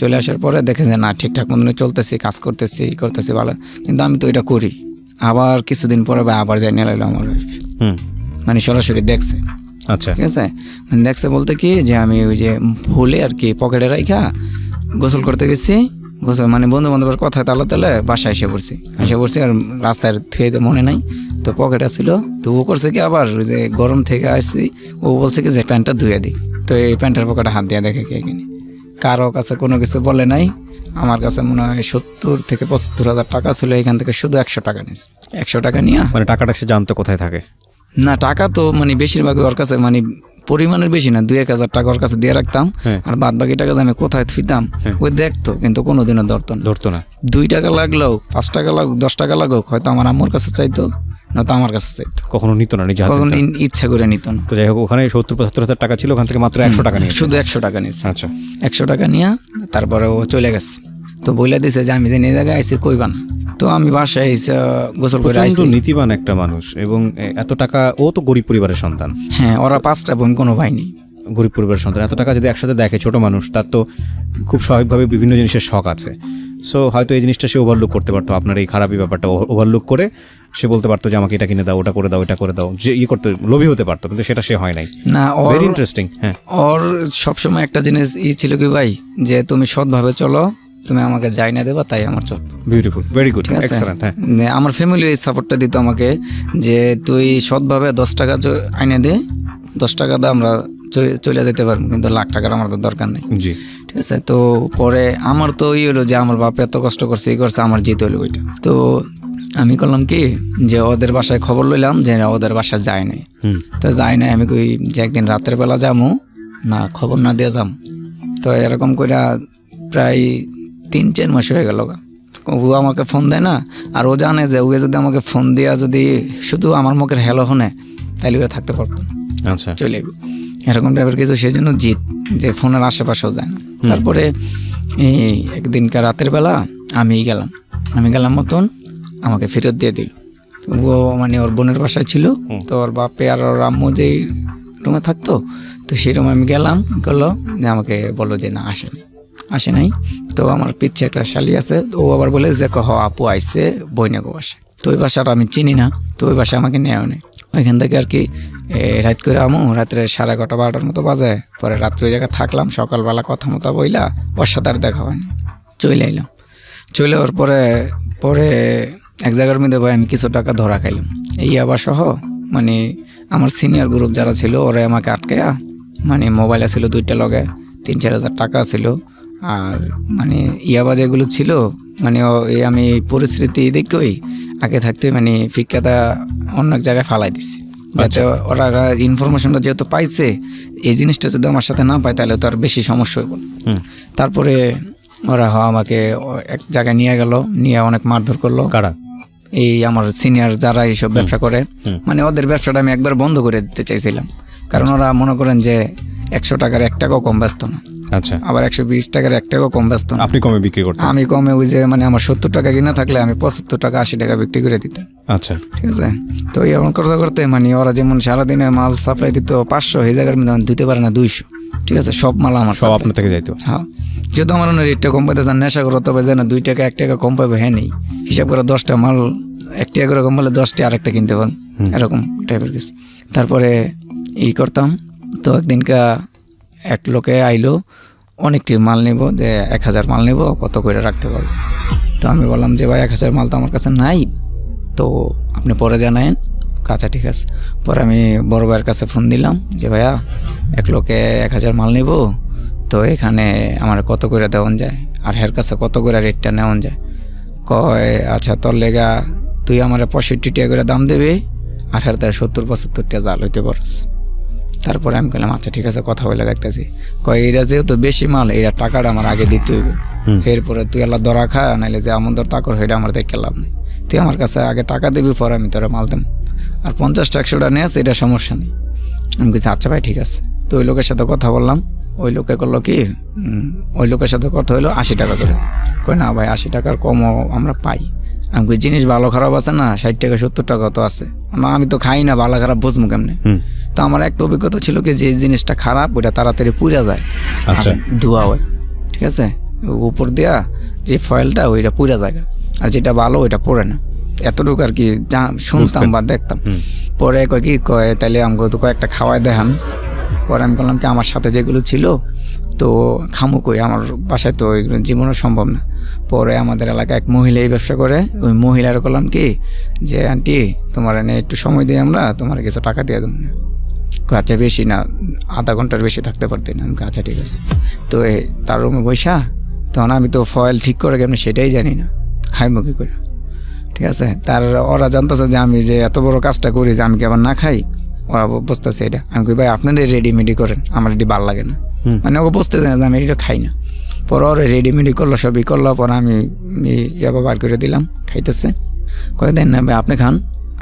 চলে আসার পরে দেখে যে না ঠিকঠাক মতো চলতেছি, কাজ করতেছি ভালো, কিন্তু আমি তো এটা করি। আবার কিছুদিন পরে আবার যাই নিয়ে এলো আমার ওয়াইফ, মানে সরাসরি দেখছে। আচ্ছা, ঠিক আছে, মানে দেখছে বলতে কি যে আমি ওই যে ভুলে আর কি পকেটে রাখা গোসল করতে গেছি, মানে বন্ধু বান্ধবের কথা তালে বাসায় এসে পড়ছি আর রাস্তায় থুয়ে মনে নাই, তো পকেটে ছিল। তো ও করছে কি আবার ওই যে গরম থেকে আসছি, ও বলছে কি যে প্যান্টটা ধুয়ে দিই। তো এই প্যান্টের পকেটে হাত দিয়ে দেখে কে কিনে, কারো কাছে কোনো কিছু বলে নাই। আমার কাছে মনে হয় 70,000 থেকে 75,000 টাকা ছিল, এখান থেকে শুধু 100 টাকা নিয়েছে। 100 টাকা নিয়ে মানে টাকাটা সে জানতো কোথায় থাকে? না টাকা তো মানে বেশিরভাগ ওর কাছে মানে পরিমাণের বেশি না, 2-1 হাজার টাকা ওর কাছে দিয়ে রাখতাম, হ্যাঁ। আর বাদ বাকি টাকা আমি কোথায় থুইতাম ওই দেখতো, কিন্তু কোনোদিনও ধরতো না। 2 টাকা লাগলেও 5 টাকা লাগুক 10 টাকা লাগুক হয়তো আমার আম্মুর কাছে চাইতো, না তো আমার কাছে চাইতো, কখনো নিত না, নিজে হাতে কখন নিত না। ইচ্ছা করে নিত না। তো যাই হোক, ওখানে 70-75 হাজার টাকা ছিল, ওখান থেকে মাত্র 100 টাকা নিয়ে। শুধু 100 টাকা নিয়েছে। আচ্ছা, 100 টাকা নিয়ে তারপরে ও চলে গেছে। তো বলে দিছে যে আমি যে এই জায়গায় আইসি কইবা না। তো আমি বাসায় এসে গোসল করে প্রচন্ড আইসি। নীতিবান একটা মানুষ, এবং এত টাকা, ও তো গরিব পরিবারের সন্তান, হ্যাঁ, ওরা 5টা বোন, কোনো ভাই নেই। গরিব পরিবারের সন্তান, এত টাকা যদি একসাথে দেখে ছোট মানুষ, তার তো খুব স্বাভাবিকভাবে বিভিন্ন জিনিসের শখ আছে। সো হয়তো এই জিনিসটা সে ওভারলুক করতে পারতো, আপনার এই খারাপই ব্যাপারটা ওভারলুক করে সে বলতে পারতো যে আমাকে এটা কিনে দাও, ওটা করে দাও, এটা করে দাও, যে করতে লোভী হতে পারতো, কিন্তু সেটা সে হয় নাই। না, ভেরি ইন্টারেস্টিং। হ্যাঁ, ওর সবসময় একটা জিনিস ছিল কি ভাই, যে তুমি সৎভাবে চলো, তুমি আমাকে যাই না দেবা তাই আমার চল। বিউটিফুল, ভেরি গুড, ঠিক আছে? এক্সেলেন্ট। হ্যাঁ, আমার ফ্যামিলি এই সাপোর্টটা দিত আমাকে, যে তুই সৎভাবে 10 টাকা আইনে দে, 10 টাকা দে, আমরা চলে যেতে পারবো, কিন্তু লাখ টাকার আমার তো দরকার নেই। জি। ঠিক আছে? তো পরে আমার তো হলো যে আমার বাপ এত কষ্ট করছে, এই করছে, আমার জিতে হলো ওইটা। তো আমি করলাম কি, যে ওদের বাসায় খবর লইলাম যে ওদের বাসায় যায় নাই। তো যায় নাই, আমি কই যে একদিন রাতের বেলা যামু, না খবর না দিয়ে যাম। তো এরকম করে প্রায় 3-4 মাস হয়ে গেল। ও আমাকে ফোন দেয় না, আর ও জানে যে ওকে যদি আমাকে ফোন দেওয়া যদি শুধু আমার মুখের হ্যালো হনে, তাহলে ও থাকতে পারতো, আচ্ছা, চলে যাবে, এরকম টাইপের কিছু। সেই জন্য জিত, যে ফোনের আশেপাশেও যায় না। তারপরে এই একদিনকার রাতের বেলা আমি গেলাম মতন আমাকে ফেরত দিয়ে দিল। ও মানে ওর বোনের বাসায় ছিল, তো ওর বাপে আর ওর আম্মু যেই রুমে থাকতো, তো সেই রুমে আমি গেলাম, করলো যে আমাকে বললো যে না আসে নাই। তো আমার পিচ্ছে একটা শালি আছে, তো ও আবার বলে যে আপু আইসে বইনাগো বাসায়। তো ওই বাসাটা আমি চিনি না, তো ওই বাসায় আমাকে নেওয়া নেই। ওইখান থেকে আর কি রাত করে রাত্রে 11:30-12টার মতো বাজে। পরে রাত্রে ওই জায়গায় থাকলাম, সকালবেলা কথা মতো বইলা ওর সাথে আর দেখা হয়নি, চলে এলাম। চলে ওর পরে এক জায়গার মধ্যে ভাই আমি কিছু টাকা ধরা খাইলাম, এই আবার সহ। মানে আমার সিনিয়র গ্রুপ যারা ছিল ওরা আমাকে আটকায়া, মানে মোবাইল ছিল 2টা লগে, 3-4 হাজার টাকা ছিল, আর মানে ইয়াবা যেগুলো ছিল, মানে আমি পরিস্থিতি দেখই আগে থাকতে মানে ফিক্কাটা অন্য এক জায়গায় ফালাই দিছি, যাতে ওরা ইনফরমেশনটা যেহেতু পাইছে, এই জিনিসটা যদি আমার সাথে না পায় তাহলে তো আর বেশি সমস্যা হইব। তারপরে ওরা আমাকে এক জায়গায় নিয়ে অনেক মারধর করলো। কারা? এই আমার সিনিয়র যারা এইসব ব্যবসা করে, মানে ওদের ব্যবসাটা আমি একবার বন্ধ করে দিতে চাইছিলাম, কারণ ওরা মনে করেন যে 100 টাকার 1 টাকাও কম ব্যস্ত না, আচ্ছা, আবার 120 টাকার 1 টাকাও কম ব্যস্ত না। আপনি কমে বিক্রি করতেন? আমি কমে, ওই যে মানে আমার 70 টাকা কিনা থাকলে আমি 75 টাকা 80 টাকা বিক্রি করে দিতাম। আচ্ছা, ঠিক আছে? তো এমন করতে করতে মানে ওরা যেমন সারাদিনে মাল সাপ্লাই দিত 500, এই জায়গার মধ্যে দিতে পারে না 200। ঠিক আছে? সব মাল আমার, সব আপনার থেকে যাইতো? হ্যাঁ, যেহেতু আমার রেটটা কম পাইতে চান, নেশা করতে হবে যে না 2 টাকা 1 টাকা কম পাবে, হ্যাঁ নেই হিসাব করে 10টা মাল 1 টাকা করে কম পালে 10টা আরেকটা কিনতে পারেন, এরকম টাইপের কিছু। তারপরে করতাম। তো একদিনকা এক লোকে আইলো, অনেকটি মাল নেব, যে 1000 মাল নেব, কত করে রাখতে পারবো। তো আমি বললাম যে ভাই 1000 মাল তো আমার কাছে নাই, তো আপনি পরে জানায়েন। আচ্ছা ঠিক আছে। পরে আমি বড় ভাইয়ের কাছে ফোন দিলাম যে ভাইয়া এক লোকে 1000 মাল নেব, তো এখানে আমার কত করে দেওয়ান যায়, আর হের কাছে কত করে রেটটা নেওয়ান যায়। কয় আচ্ছা তোর লেগা তুই আমার 65 টাকা করে দাম দেবে, আর হের তার 70-75 টাকা জাল হইতে পারস। তারপরে আমি বললাম আচ্ছা ঠিক আছে, কথা বলে দেখতেছি। কয় এরা যেহেতু বেশি মাল, এরা টাকাটা আমার আগে দিতে হইবে, এরপরে তুই আল্লাহ দরা খা, নাইলে যে আমন দর তাকর সেটা আমার দেখে লাভ নেই। তুই আমার কাছে আগে টাকা দিবি, পরে আমি তোরা মাল দেব, আর 50-100টা নেস, এটা সমস্যা নেই। আমি বলছি আচ্ছা ভাই ঠিক আছে। তো ওই লোকের সাথে কথা বললাম, ওই লোকে করলো কি, ওই লোকের সাথে কথা হইলো 80 টাকা করে। কই না ভাই 80 টাকার কমও আমরা পাই। আমি কই জিনিস ভালো খারাপ আছে না, 60 টাকা 70 টাকা তো আছে, আমি তো খাই না, ভালো খারাপ বুঝবো কেমনে। তো আমার একটা অভিজ্ঞতা ছিল কি, যে জিনিসটা খারাপ ওইটা তাড়াতাড়ি পুড়ে যায়, আচ্ছা, ধোয়া হয়। ঠিক আছে? উপর দেয়া যে ফয়েলটা ওইটা পুড়ে যায়, আর যেটা ভালো ওইটা পড়ে না। এতটুকু আর কি শুনতাম বা দেখতাম। পরে কয় তাইলে আমাকে তো কয়েকটা খাওয়াই দেখান। পরে আমি বললাম কি আমার সাথে যেগুলো ছিল তো খামু কই, আমার বাসায় তো এগুলো জীবনও সম্ভব না। পরে আমাদের এলাকায় এক মহিলা এই ব্যবসা করে, ওই মহিলার করলাম কি যে আন্টি তোমার এনে একটু সময় দিয়ে আমরা তোমার কিছু টাকা দিয়ে দেবো না। আচ্ছা বেশি না, আধা ঘন্টার বেশি থাকতে পারতি না। আমি আচ্ছা ঠিক আছে। তো তার রুমে বৈশা, তখন আমি তো ফয়েল ঠিক করে কেমন সেটাই জানি না, খাইমো কী করে। ঠিক আছে? ওরা জানতেছে যে আমি যে এত বড় কাজটা করি, যে আমি কি আবার না খাই। ওরা বসতেছে এটা। আমি কই ভাই আপনারা রেডিমেডি করেন, আমার এটি ভালো লাগে না। মানে ওকে বসতে দেয় যে আমি এটা খাই না। পরে ওরা রেডিমেডি করলো, সবই করলো। পরে আমি ইয়াবা বার করে দিলাম, খাইতেছে। কয়ে দেন না ভাই আপনি খান।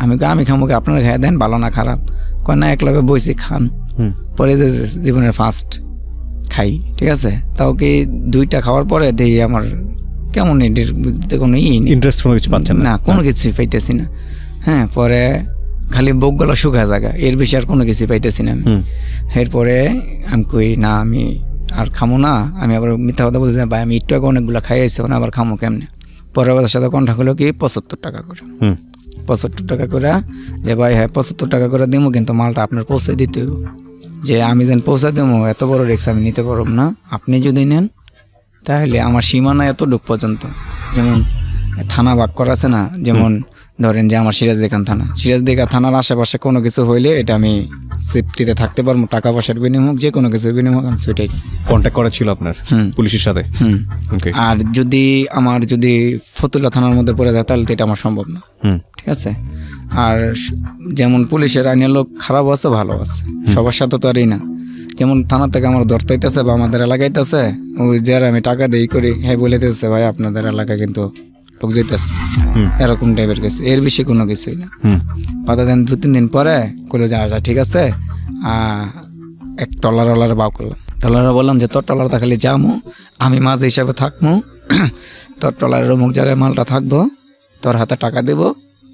আমি খামো কি আপনারা খাই দেন, ভালো না খারাপ? কয় না এক লগে বইছি খান। পরে যে জীবনের ফার্স্ট খাই, ঠিক আছে। তাও কি 2টা খাওয়ার পরে দেখি আমার কেমন এটির কোনো ইন্টারেস্ট কোনো কিছু পাচ্ছেন না, কোনো কিছুই পাইতেছি না। হ্যাঁ, পরে খালি বুকগুলো শুকা জায়গা, এর বেশি আর কোনো কিছুই পাইতেছি না আমি। এরপরে আমি কই না আমি আর খামো না। আমি আবার মিথ্যা কথা বলছি, ভাই আমি একটু আগে অনেকগুলো খাই আইছি, ওনা আবার খামো কেমনে। পরে ওদের সাথে কন্ট্যাক্ট হলো কি 75 টাকা করে। 75 টাকা করে যে ভাই হ্যাঁ 75 টাকা করে দিব, কিন্তু মালটা আপনার পৌঁছে দিতে হবে। যে আমি যেন পৌঁছে দেবো এত বড় রিস্ক আমি নিতে পারব না। আপনি যদি নেন তাহলে আমার সীমানা এতটুক পর্যন্ত। যেমন থানা ভাগ করা আছে না, যেমন ধরেন যে আমার সিরাজদিখান থানা, সিরাজদিঘা থানার আশেপাশে কোনো কিছু হইলে এটা আমি সেফটিতে থাকতে পারবো, টাকা পয়সার বিনিময় হোক, যে কোনো কিছুর বিনিময় হোক, আমি সেটাই। কন্ট্যাক্ট করা ছিল আপনার পুলিশের সাথে? ওকে। আর যদি আমার ফতুল্লা থানার মধ্যে পড়ে যায় তাহলে তো এটা আমার সম্ভব না, ঠিক আছে। আর যেমন পুলিশের আইনের লোক খারাপ আছে ভালো আছে, সবার সাথে তো আরই না। যেমন থানা থেকে আমার ধরতে হইতেছে বা আমাদের এলাকাইতেছে, ওই যারা আমি টাকা দিই করি হ্যাঁ বলে দিতেছে ভাই আপনাদের এলাকায় কিন্তু লোক যেতেছে, এরকম টাইপের কিছু, এর বেশি কোনো কিছুই না। পাতা দেন 2-3 দিন পরে কইলো যে আচ্ছা ঠিক আছে, এক টলার বাউ করলাম। টলারে বললাম যে তোর টলারটা খালি যামু, আমি মাঝে হিসাবে থাকবো, তোর টলারের অমুক জায়গায় মালটা থাকবো, তোর হাতে টাকা দেবো,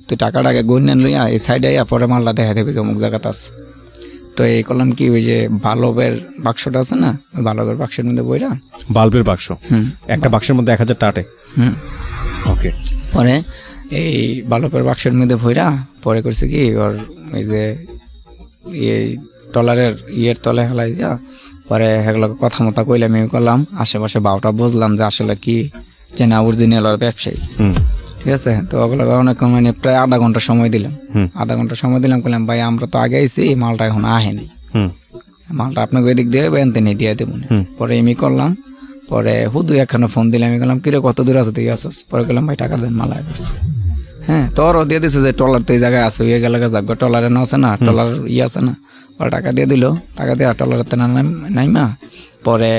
তুই টাকাটাকে গণ্যেন লইয়া এই সাইডে আইয়া পরে মালটা দেখা দেবে যে অমুক জায়গাতে আছে। তো এই করলাম কি, ওই যে বাল্বের বাক্সটা আছে না, ওই বাল্বের বাক্সের মধ্যে বইরা, বাল্বের বাক্স একটা বাক্সের মধ্যে 1000 টাকা। ওকে। পরে এই বাল্বের বাক্সের মধ্যে ভইরা পরে করছে কি ওর ওই যে এই টলারের ইয়ের তলে হেলাই দিয়া পরে সেগুলো কথা মতো কইলে আমি করলাম, আশেপাশে বাউটা বুঝলাম যে আসলে কি যে না অরিজিনাল আর ব্যবসায়ী, ঠিক আছে। তো ওগুলো অনেক মানে প্রায় আধা ঘন্টা সময় দিলাম, করলাম ভাই আমরা তো আগে আইছি, মালটা এখন আহেনি, মালটা আপনাকে ওই দিক দিয়ে বেনতে নিয়ে দিয়ে দেবো। পরে এমনি করলাম। পরে হুদু একখানে ফোন দিলাম, আমি গেলাম কিরে কত দূর আছে তুই আসছিস? পরে গেলাম ভাই টাকা দেন, মালা করছে। হ্যাঁ, তোরও দিয়ে দিছে যে টলার তো এই জায়গায় আছে, ওই গেলে যাক টলারে না আছে না, টলার আছে না, ওরা টাকা দিয়ে দিল। টাকা দিয়ে টলারের না নাইমা পরে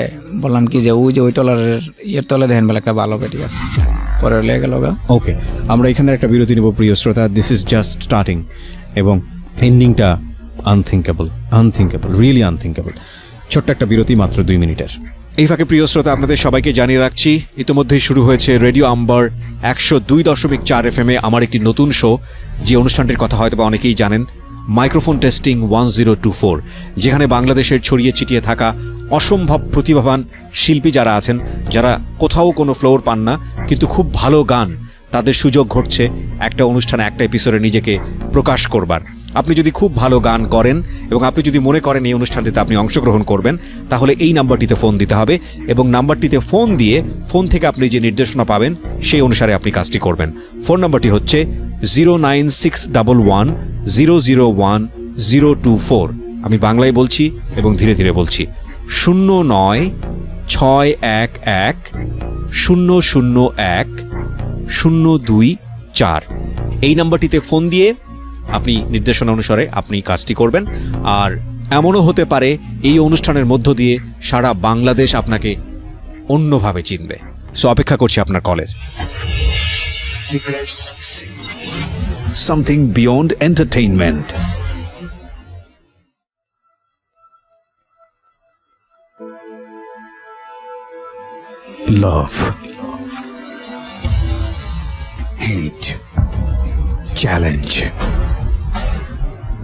বললাম কি যে ওই টলারের ইয়ের তলে দেখেন বলে একটা ভালো পেটি আছে, পরে লেগে গেল। ওকে, আমরা এখানে একটা বিরতি নেব প্রিয় শ্রোতা। দিস ইজ জাস্ট স্টার্টিং এবং এন্ডিংটা আনথিঙ্কেবল, রিয়েলি আনথিঙ্কেবল। ছোট্ট একটা বিরতি, মাত্র 2 মিনিটের। এই ফাঁকে প্রিয় শ্রোতা আপনাদের সবাইকে জানিয়ে রাখছি, ইতিমধ্যেই শুরু হয়েছে রেডিও আম্বার 102.4 FM আমার একটি নতুন শো, যে অনুষ্ঠানটির কথা হয়তো বা অনেকেই জানেন, মাইক্রোফোন টেস্টিং 1024, যেখানে বাংলাদেশের ছড়িয়ে ছিটিয়ে থাকা অসম্ভব প্রতিভাবান শিল্পী যারা আছেন, যারা কোথাও কোনো ফ্লোর পান না কিন্তু খুব ভালো গান, তাদের সুযোগ ঘটছে একটা অনুষ্ঠানে, একটা এপিসোডে নিজেকে প্রকাশ করবার। আপনি যদি খুব ভালো গান করেন এবং আপনি যদি মনে করেন এই অনুষ্ঠানটিতে আপনি অংশগ্রহণ করবেন, তাহলে এই নাম্বারটিতে ফোন দিতে হবে এবং নাম্বারটিতে ফোন দিয়ে ফোন থেকে আপনি যে নির্দেশনা পাবেন সেই অনুসারে আপনি কাজটি করবেন। ফোন নাম্বারটি হচ্ছে 09611001024। আমি বাংলায় বলছি এবং ধীরে ধীরে বলছি, 09611001024। এই নাম্বারটিতে ফোন দিয়ে আপনি নির্দেশনা অনুসারে আপনি কাজটি করবেন। আর এমনও হতে পারে এই অনুষ্ঠানের মধ্য দিয়ে সারা বাংলাদেশ আপনাকে অন্যভাবে চিনবে। সো অপেক্ষা করছি আপনার কলের। Something beyond entertainment. Love, hate, challenge,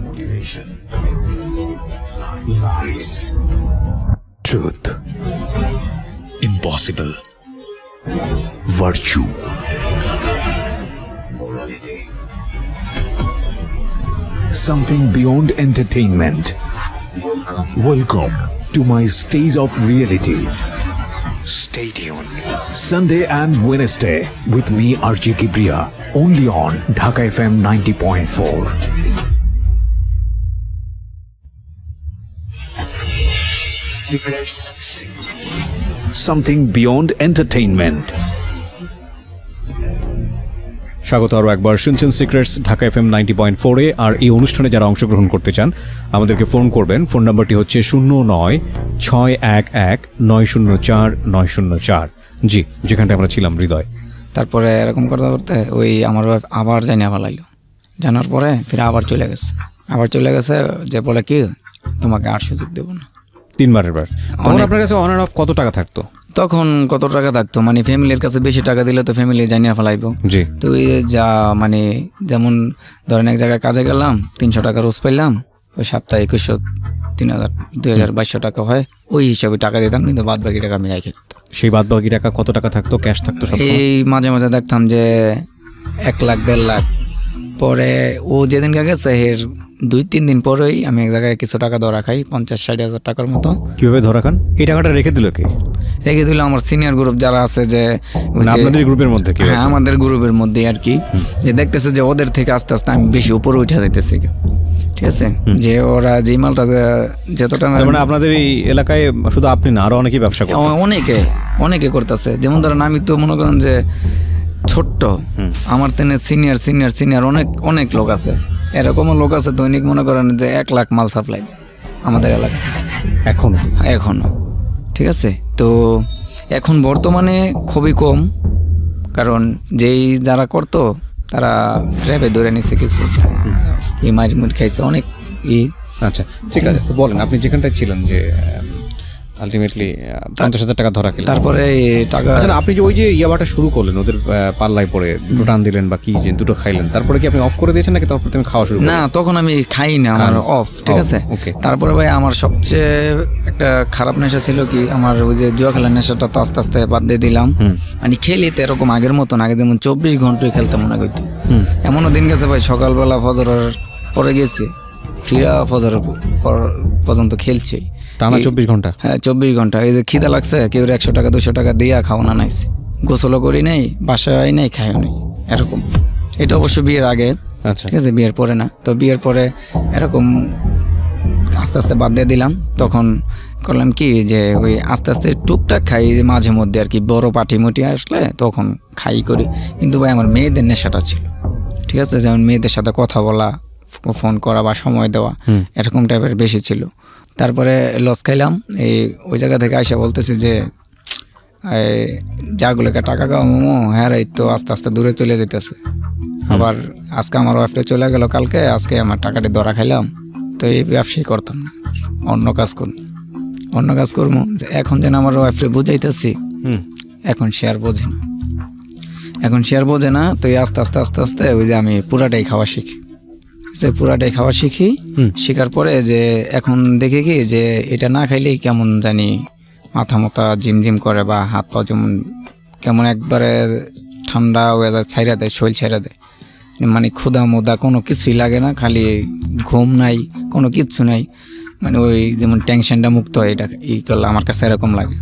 motivation, lies, truth, impossible, virtue, morality. Something beyond entertainment. Welcome to my stage of reality. Stay tuned. Sunday and Wednesday with me RJ Kibriya, only on Dhaka FM 90.4. Secrets. Something beyond entertainment. স্বাগত আরও একবার। শুনছেন secrets Dhaka FM 90.4-এ। আর এই অনুষ্ঠানে যারা অংশগ্রহণ করতে চান আমাদেরকে ফোন করবেন। ফোন নাম্বারটি হচ্ছে 09-611-904-904। জি, যেখানটা আমরা ছিলাম হৃদয়। তারপরে এরকম করতে করতে ওই আমার ওয়াইফ আবার জানিয়ে ফেলাইলো। জানার পরে ফিরে আবার চলে গেছে যে বলে কি তোমাকে আর সুযোগ দেবো না। 3 বারের বার। তখন আপনার কাছে অন অ্যান্ড অফ কত টাকা থাকতো? তখন কত টাকা থাকতো মানে ফ্যামিলির কাছে বেশি টাকা দিলে তো ফ্যামিলি জানিয়ে ফেলাইবো। জি। তো ওই যা মানে যেমন ধরেন এক জায়গায় কাজে গেলাম 300 টাকা রোজ পাইলাম, ওই সপ্তাহে 2100 3000 2200 টাকা হয়, ওই হিসাবে টাকা দিতাম, কিন্তু বাদ বাকি টাকা আমি রাখি দিতাম। সেই বাদ বাকি টাকা কত টাকা থাকতো? ক্যাশ থাকতো সব? এই মাঝে মাঝে দেখতাম যে 1 লাখ 1.5 লাখ। পরে ও যেদিনকে গেছে এর 2-3 দিন পরেই আমি এক জায়গায় কিছু টাকা ধরা খাই 50-60 হাজার টাকার মতো। কিভাবে ধরা খান? এই টাকাটা রেখে দিল কে? রেখে দিল আমার সিনিয়র গ্রুপ যারা আছে, যে মানে আপনাদের গ্রুপের মধ্যে? হ্যাঁ, আমাদের গ্রুপের মধ্যে আর কি, যে দেখতেছে যে ওদের থেকে আস্তে আস্তে আমি বেশি উপরে উঠে যাইতেছি, ঠিক আছে, যে ওরা যে মালটা যতটা মানে আপনাদের এই এলাকায় শুধু আপনি না, আরো অনেকেই ব্যবসা করে? অনেকে করতেছে। যেমন ধরেন আমি তো মনে করেন যে ছোট্ট, আমার তেনে সিনিয়র অনেক লোক আছে, এরকমও লোক আছে দৈনিক মনে করেন যে 1 লাখ মাল সাপ্লাই আমাদের এলাকায় এখনো, ঠিক আছে। তো এখন বর্তমানে খুবই কম, কারণ যেই যারা করতো তারা র্যাবে ধরে নিছে, কিছু এই মারিমুট খাইছে অনেক। আচ্ছা, ঠিক আছে। তো বলেন, আপনি যেখানটায় ছিলেন যে আলটিমেটলি 50,000 টাকা ধরা খেলেন, তারপরে টাকা। আচ্ছা, আপনি যে ওই যে ইয়াবাটা শুরু করলেন ওদের পাল্লায় পরে, দুটো টান দিলেন বা কি, যে দুটো খাইলেন, তারপরে কি আপনি অফ করে দিয়েছেন নাকি তারপর তুমি খাওয়া শুরু? না, তখন আমি খাই না, আমার অফ, ঠিক আছে। তারপরে ভাই আমার সবচেয়ে একটা খারাপ নেশা ছিল কি, আমার ওই যে জুয়া খেলার নেশাটা তো আস্তে আস্তে বাদ দিয়ে দিলাম। মানে খেলি তো এরকম আগের মতন, আগে যেমন 24 ঘন্টায় খেলতাম মনে করতো, এমনও দিন গেছে ভাই সকালবেলা ফজরের পরে গেছি, ফিরা ফজরের পর পর্যন্ত খেলছি টানা 24 ঘন্টা। হ্যাঁ, 24 ঘন্টা। এই যে খিদা লাগছে, কেউ 100 টাকা 200 টাকা দিয়া খাওয়ানো নাইছে, গোসলও করি নাই, বাসায় নাই, খাইও নাই, এরকম। এটা অবশ্য বিয়ের আগে, আচ্ছা, ঠিক আছে, বিয়ের পরে না। তো বিয়ের পরে এরকম আস্তে আস্তে বাদ দিয়ে দিলাম। তখন করলাম কি, যে ওই আস্তে আস্তে টুকটাক খাই মাঝে মধ্যে আর কি, বড় পাটি মুটি আসলে তখন খাই করি। কিন্তু ভাই আমার মেয়েদের নেশাটা ছিল, ঠিক আছে, যেমন মেয়েদের সাথে কথা বলা, ফোন করা বা সময় দেওয়া, এরকম টাইপের বেশি ছিল। তারপরে লস খাইলাম, ওই জায়গা থেকে আইসা বলতেছি যে যাগুলোকে টাকা কামামো, হ্যাঁ এই তো আস্তে আস্তে দূরে চলে যেতেছে। আবার আজকে আমার ওয়াইফটা চলে গেল কালকে, আজকে আমার টাকাটি ধরা খাইলাম। তো এই ব্যবসায়ী করতাম না, অন্য কাজ করবো। এখন যেন আমার ওয়াইফরে বুঝাইতেছি, এখন সে আর বোঝে না। তো এই আস্তে আস্তে ওই যে আমি পুরাটাই খাওয়া শিখি, শেখার পরে যে এখন দেখে কি, যে এটা না খাইলেই কেমন জানি মাথা জিম করে, বা হাত পা যেমন কেমন একবারে ঠান্ডা ওয়েদার ছাইরা দেয়, শরীর ছাইরা দেয়, মানে ক্ষুধা মোদা কোনো কিছুই লাগে না, খালি ঘুম নাই, কোনো কিচ্ছু নাই, মানে ওই যেমন টেনশনটা মুক্ত হয়, এটা করলে আমার কাছে এরকম লাগে।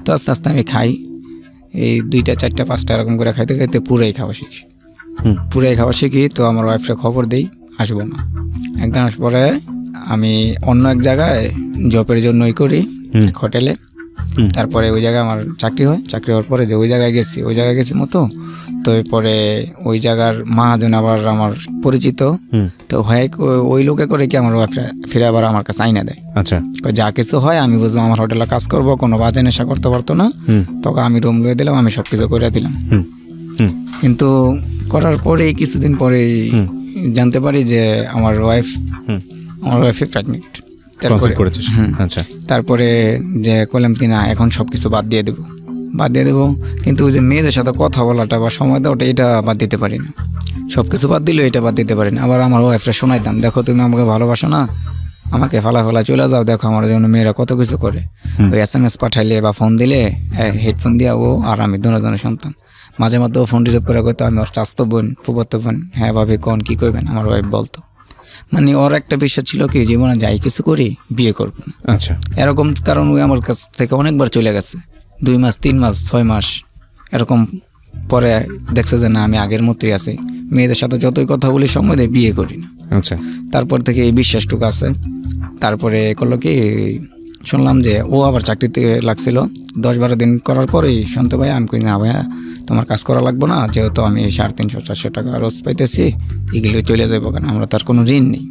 তো আস্তে আস্তে আমি খাই, এই 2টা 4টা 5টা এরকম করে খাইতে পুরাই খাওয়া শিখি। তো আমার ওয়াইফরে খবর দিই আসবো না। একদিন আসার পরে আমি অন্য এক জায়গায় জবের জন্যই করি, হোটেলে। তারপরে ওই জায়গায় আমার চাকরি হওয়ার পরে যে ওই জায়গায় গেছি মতো, তো পরে ওই জায়গার মহাজন আবার আমার পরিচিত, তো হয় ওই লোকে করে কি আমার ওয়াইফরা ফিরে আবার আমার কাছে আইনা দেয়। আচ্ছা, যা কিছু হয় আমি বুঝবো, আমার হোটেলে কাজ করবো, কোনো বাজে নেশা করতে পারতো না, তখন আমি রুম লয়ে দিলাম, আমি সবকিছু করে দিলাম। কিন্তু করার পরে কিছুদিন পরে জানতে পারি যে আমার ওয়াইফ প্রেগনেন্ট। তারপরে যে করলাম কি না, এখন সবকিছু বাদ দিয়ে দেবো, কিন্তু ওই যে মেয়েদের সাথে কথা বলাটা বা সময় দেওয়াটা, এটা বাদ দিতে পারি না। সবকিছু বাদ দিলেও এটা বাদ দিতে পারি না। আবার আমার ওয়াইফরা শোনাইতাম, দেখো তুমি আমাকে ভালোবাসো না, আমাকে ফালা চলে যাও, দেখো আমার জন্য মেয়েরা কত কিছু করে, ওই SMS পাঠাইলে বা ফোন দিলে হেডফোন দিয়া ও আর আমি দুজনে শুনতাম। মাঝে মধ্যে ফোন রিসিভ করে কইতো আমি ওর চাস্তো বোন, ফুফাতো বোন, হ্যাঁ ভাবি কোন কি কইবেন, আমার ওয়াইফ বলতো। মানে ওর একটা বিশ্বাস ছিল কি, জীবনে যাই কিছু করি বিয়ে করবো। আচ্ছা, এরকম, কারণ ওই আমার কাছ থেকে অনেকবার চলে গেছে, 2 মাস 3 মাস 6 মাস এরকম, পরে দেখছে যে না আমি আগের মতোই আছি, মেয়েদের সাথে যতই কথা বলি সময় দেয়, বিয়ে করি না। আচ্ছা, তারপর থেকে এই বিশ্বাসটুকু আছে। তারপরে করলো কি, শুনলাম যে ও আবার চাকরিতে লাগছিল 10-12 দিন করার পরেই শুনতে ভাই আমি কই না ভাইয়া তোমার কাজ করা লাগবে না, যেহেতু আমি 350-400 টাকা রোজ পাইতেছি, এগুলো চলে যাবো কেন, আমরা তার কোনো ঋণ নেই।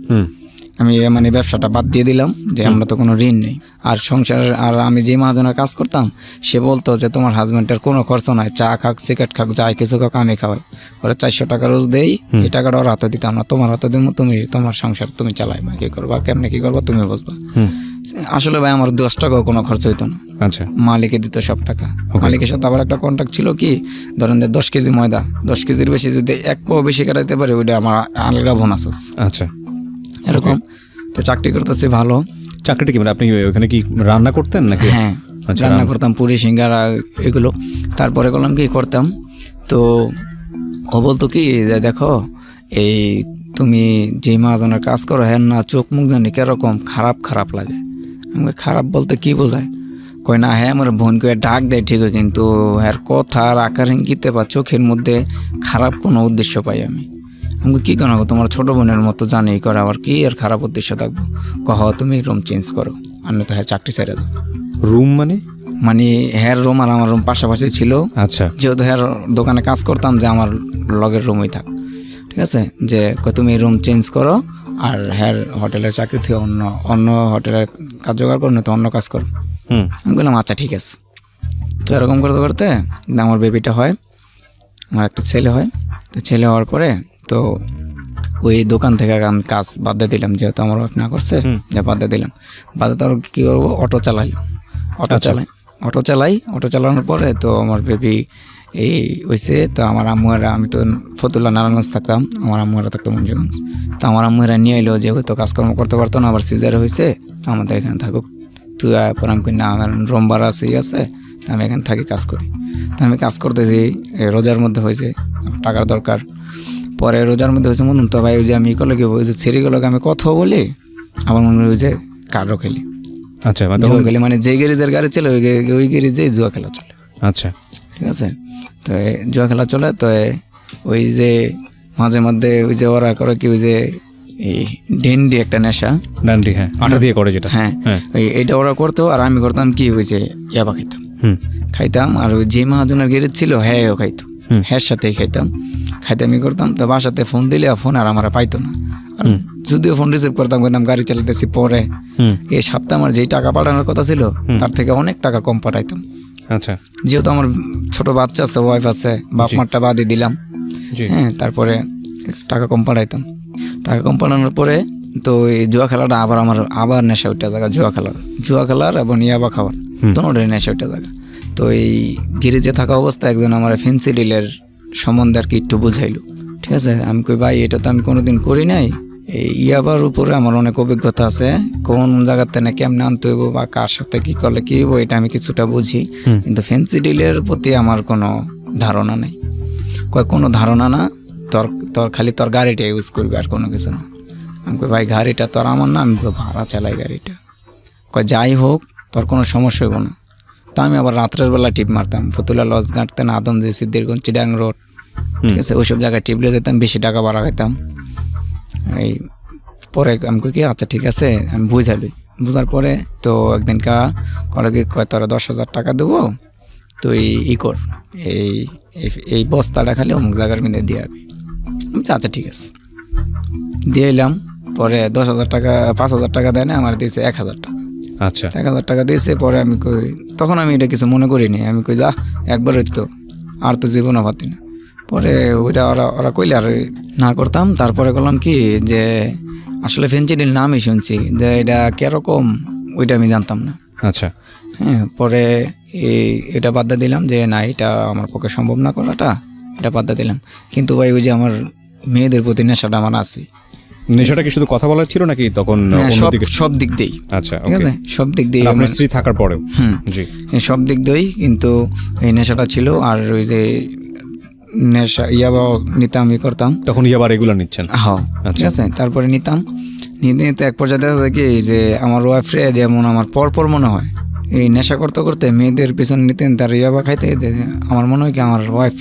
আমি মানে ব্যবসাটা বাদ দিয়ে দিলাম যে আমরা তো কোনো ঋণ নেই। আর সংসার আর আমি যে মহাজনের কাজ করতাম সে বলতো যে তোমার হাজব্যান্ডের কোনো খরচ নাই, চা খাক সিগারেট খাক যাই কিছু খাক আমি খাওয়াই, ওরা 400 টাকা রোজ দেই, এই টাকাটা ওর হাতে দিতাম না, তোমার হাতে দিব, তুমি তোমার সংসার তুমি চালাইবা, কী করবা কেমনে কী করবা তুমি বুঝবা। আসলে ভাই আমার 10 টাকাও কোনো খরচ হইতো না, আচ্ছা মালিকে দিত সব টাকা। মালিকের সাথে আবার একটা কন্ট্যাক্ট ছিল কি, ধরেন যে 10 কেজি ময়দা 10 কেজির বেশি যদি 1 পাও বেশি কাটাইতে পারে ওইটা আমার আলগা বোনাস আছে, আচ্ছা এরকম। তো চাকরি করতেছি ভালো। চাকরিটা কি মানে আপনি ওখানে কি রান্না করতেন নাকি? হ্যাঁ আচ্ছা, রান্না করতাম, পুরি সিঙ্গারা এগুলো। তারপরে করলাম কি করতাম, তো ও বলতো কি যে দেখো এই তুমি যে মহাজনের কাজ করো হ্যাঁ না চোখ মুখ জানি কিরকম খারাপ খারাপ লাগে। আমি খারাপ বলতে কি বোঝায়, কই না হ্যাঁ আমার বোনকে ডাক দেয় ঠিকই, কিন্তু হ্যাঁ কথা আর আকার ইঙ্গিতে বা চোখের মধ্যে খারাপ কোনো উদ্দেশ্য পাই আমি। আমি কী কেন তোমার ছোটো বোনের মতো জানি করে, আবার কি আর খারাপ উদ্দেশ্য থাকবো, কহ তুমি রুম চেঞ্জ করো, আমি তো হ্যাঁ চাকরি ছেড়ে দাও। রুম মানে? মানে হ্যার রুম আর আমার রুম পাশাপাশি ছিল, আচ্ছা যেহেতু হ্যার দোকানে কাজ করতাম যে আমার লগের রুমই থাক, ঠিক আছে, যে তুমি রুম চেঞ্জ করো আর হ্যার হোটেলের চাকরি থেকে অন্য হোটেলের কাজ জোগাড় করো, না তো অন্য কাজ করো। আমি বললাম আচ্ছা ঠিক আছে। তো এরকম করতে করতে আমার বেবিটা হয়, আমার একটা ছেলে হয়। তো ছেলে হওয়ার পরে তো ওই দোকান থেকে আমি কাজ বাদ দিয়ে দিলাম, যেহেতু আমার ওয়াইফ না করছে, যে বাদ দিয়ে দিলাম। বাদ দিয়ে তো কী করবো, অটো চালাইলাম, অটো চালানোর পরে তো আমার বেবি এই হয়েছে। তো আমার আম্মুরা, আমি তো ফতুল্লা নারায়ণগঞ্জ থাকতাম, আমার আম্মুরা থাকতো মুন্সিগঞ্জ। তো আমার আম্মুরা নিয়ে এলো, যেহেতু কাজকর্ম করতে পারতো না, আবার সিজারে হয়েছে, তো আমাদের এখানে থাকুক। তুই পর আমি না আমার রোমবার আছে তো আমি এখানে থাকি কাজ করি। তো আমি কাজ করতেছি, রোজার মধ্যে হয়েছে, টাকার দরকার। পরে রোজার মধ্যে হয়েছে মতন, তো ভাই ওই যে আমি করলে কি ওই যে ছেড়েগুলোকে আমি কথাও বলি, আমার মনে হয় যে কার্ডও খেলি। আচ্ছা জুয়া খেলি মানে যে গ্যারেজের গাড়ি চলে ওই গ্যারেজে জুয়া খেলা চলে। আচ্ছা ঠিক আছে, তো জুয়া খেলা চলে। তো ওই যে মাঝে মধ্যে ওই যে ওরা করে কি ওই যে এই ডেন্ডি একটা নেশা, ডান্ডি, হ্যাঁ আটা দিয়ে করে যেটা, হ্যাঁ এইটা ওরা করতো। আর আমি করতাম কি ওই যে ইয়াবা খাইতাম। আর ওই যে মহাজনের গ্যারেজ ছিল হ্যাঁ খাইতো, হ্যাঁ সাথেই খাইতাম আমি করতাম। তো বাসাতে ফোন দিলে ফোন আর আমার পাইতো না, আর যদিও ফোন রিসিভ করতাম করতাম গাড়ি চালাতেছি। পরে এই সপ্তাহে আমার যেই টাকা পাঠানোর কথা ছিল তার থেকে অনেক টাকা কম পাঠাইতাম। আচ্ছা, যেহেতু আমার ছোট বাচ্চা আছে, ওয়াইফ আছে, বাপ মারটা বাদই দিলাম, হ্যাঁ তারপরে টাকা কম পাঠাইতাম। টাকা কম পাঠানোর পরে তো এই জুয়া খেলাটা আবার নেশা ওইটা জায়গা, জুয়া খেলার এবং ইয়াবা খাওয়ার দুটোটাই নেশা ওইটা জায়গা। তো এই গিরিজে থাকা অবস্থায় একজন আমার ফেন্সি ডিলের সম্বন্ধে আর কি একটু বুঝাইলো। ঠিক আছে, আমি কই ভাই এটা তো আমি কোনোদিন করি নাই, এই ইয়াবার উপরে আমার অনেক অভিজ্ঞতা আছে, কোন জায়গাতে না কেমনে আনতে হইব বা কার সাথে কী করলে কী হইব এটা আমি কিছুটা বুঝি, কিন্তু ফেন্সি ডিলের প্রতি আমার কোনো ধারণা নেই। কোনো ধারণা না, তোর খালি তোর গাড়িটা ইউজ করবি আর কোনো কিছু না। আমি কই ভাই গাড়িটা তোর আমার না, আমি তো ভাড়া চালাই গাড়িটা। যাই হোক তোর কোনো সমস্যা হইব না। তো আমি আবার রাত্রের বেলা টিপ মারতাম, ফতুল্লা লজ গাঁটতেন, আদমজি, সিদ্দিরগঞ্জ, চিটাং রোড, ঠিক আছে, ওইসব জায়গায় টিপলে যেতাম, বেশি টাকা ভাড়া খাইতাম। এই পরে আমি কই কি আচ্ছা ঠিক আছে আমি বুঝার পরে তো একদিন করে কি কয় তোরা 10,000 টাকা দেবো, তুই কর, এই বস্তাটা খালি অমুক জায়গার মধ্যে দিয়ে যাবি। আচ্ছা ঠিক আছে, দিয়ে এলাম। পরে 10,000 টাকা 5,000 টাকা দেয় না, আমার দিয়েছে 1,000 টাকা। আচ্ছা 1,000 টাকা দিয়েছে। পরে আমি কই, তখন আমি এটা কিছু মনে করিনি, আমি কই যা একবারই তো, আর তো জীবনও পাতি না। পরে ওইটা ওরা কইলে আর না করতাম। তারপরে করলাম কি যে আসলে ফেন্সিডিল নামই শুনছি, যে এটা কীরকম ওইটা আমি জানতাম না। আচ্ছা, হ্যাঁ পরে এটা বাদ দিয়ে দিলাম যে না এটা আমার পক্ষে সম্ভব না করাটা, এটা বাদ দিয়ে দিলাম। কিন্তু ভাই ওই যে আমার মেয়েদের প্রতি নেশাটা আমার আছে। নেশাটা কি শুধু কথা বলার ছিল নাকি তখন সব দিক দিয়েই? আচ্ছা, ঠিক আছে, সব দিক দিয়ে আপনার স্ত্রী থাকার পরেও? জি, সব দিক দিয়েই কিন্তু এই নেশাটা ছিল। আর ওই যে নেশা ইয়াবা নিতাম, করতাম। তখন ইয়াবা রেগুলার নিচ্ছেন? হ্যাঁ, ঠিক আছে। তারপরে নিতে এক পর্যায়ে দেখা যায় কি যে আমার ওয়াইফরে যেমন আমার পরপর মনে হয়, এই নেশা করতে করতে মেয়েদের পিছনে নিতেন, তার ইয়াবা খাইতে আমার মনে হয় কি আমার ওয়াইফ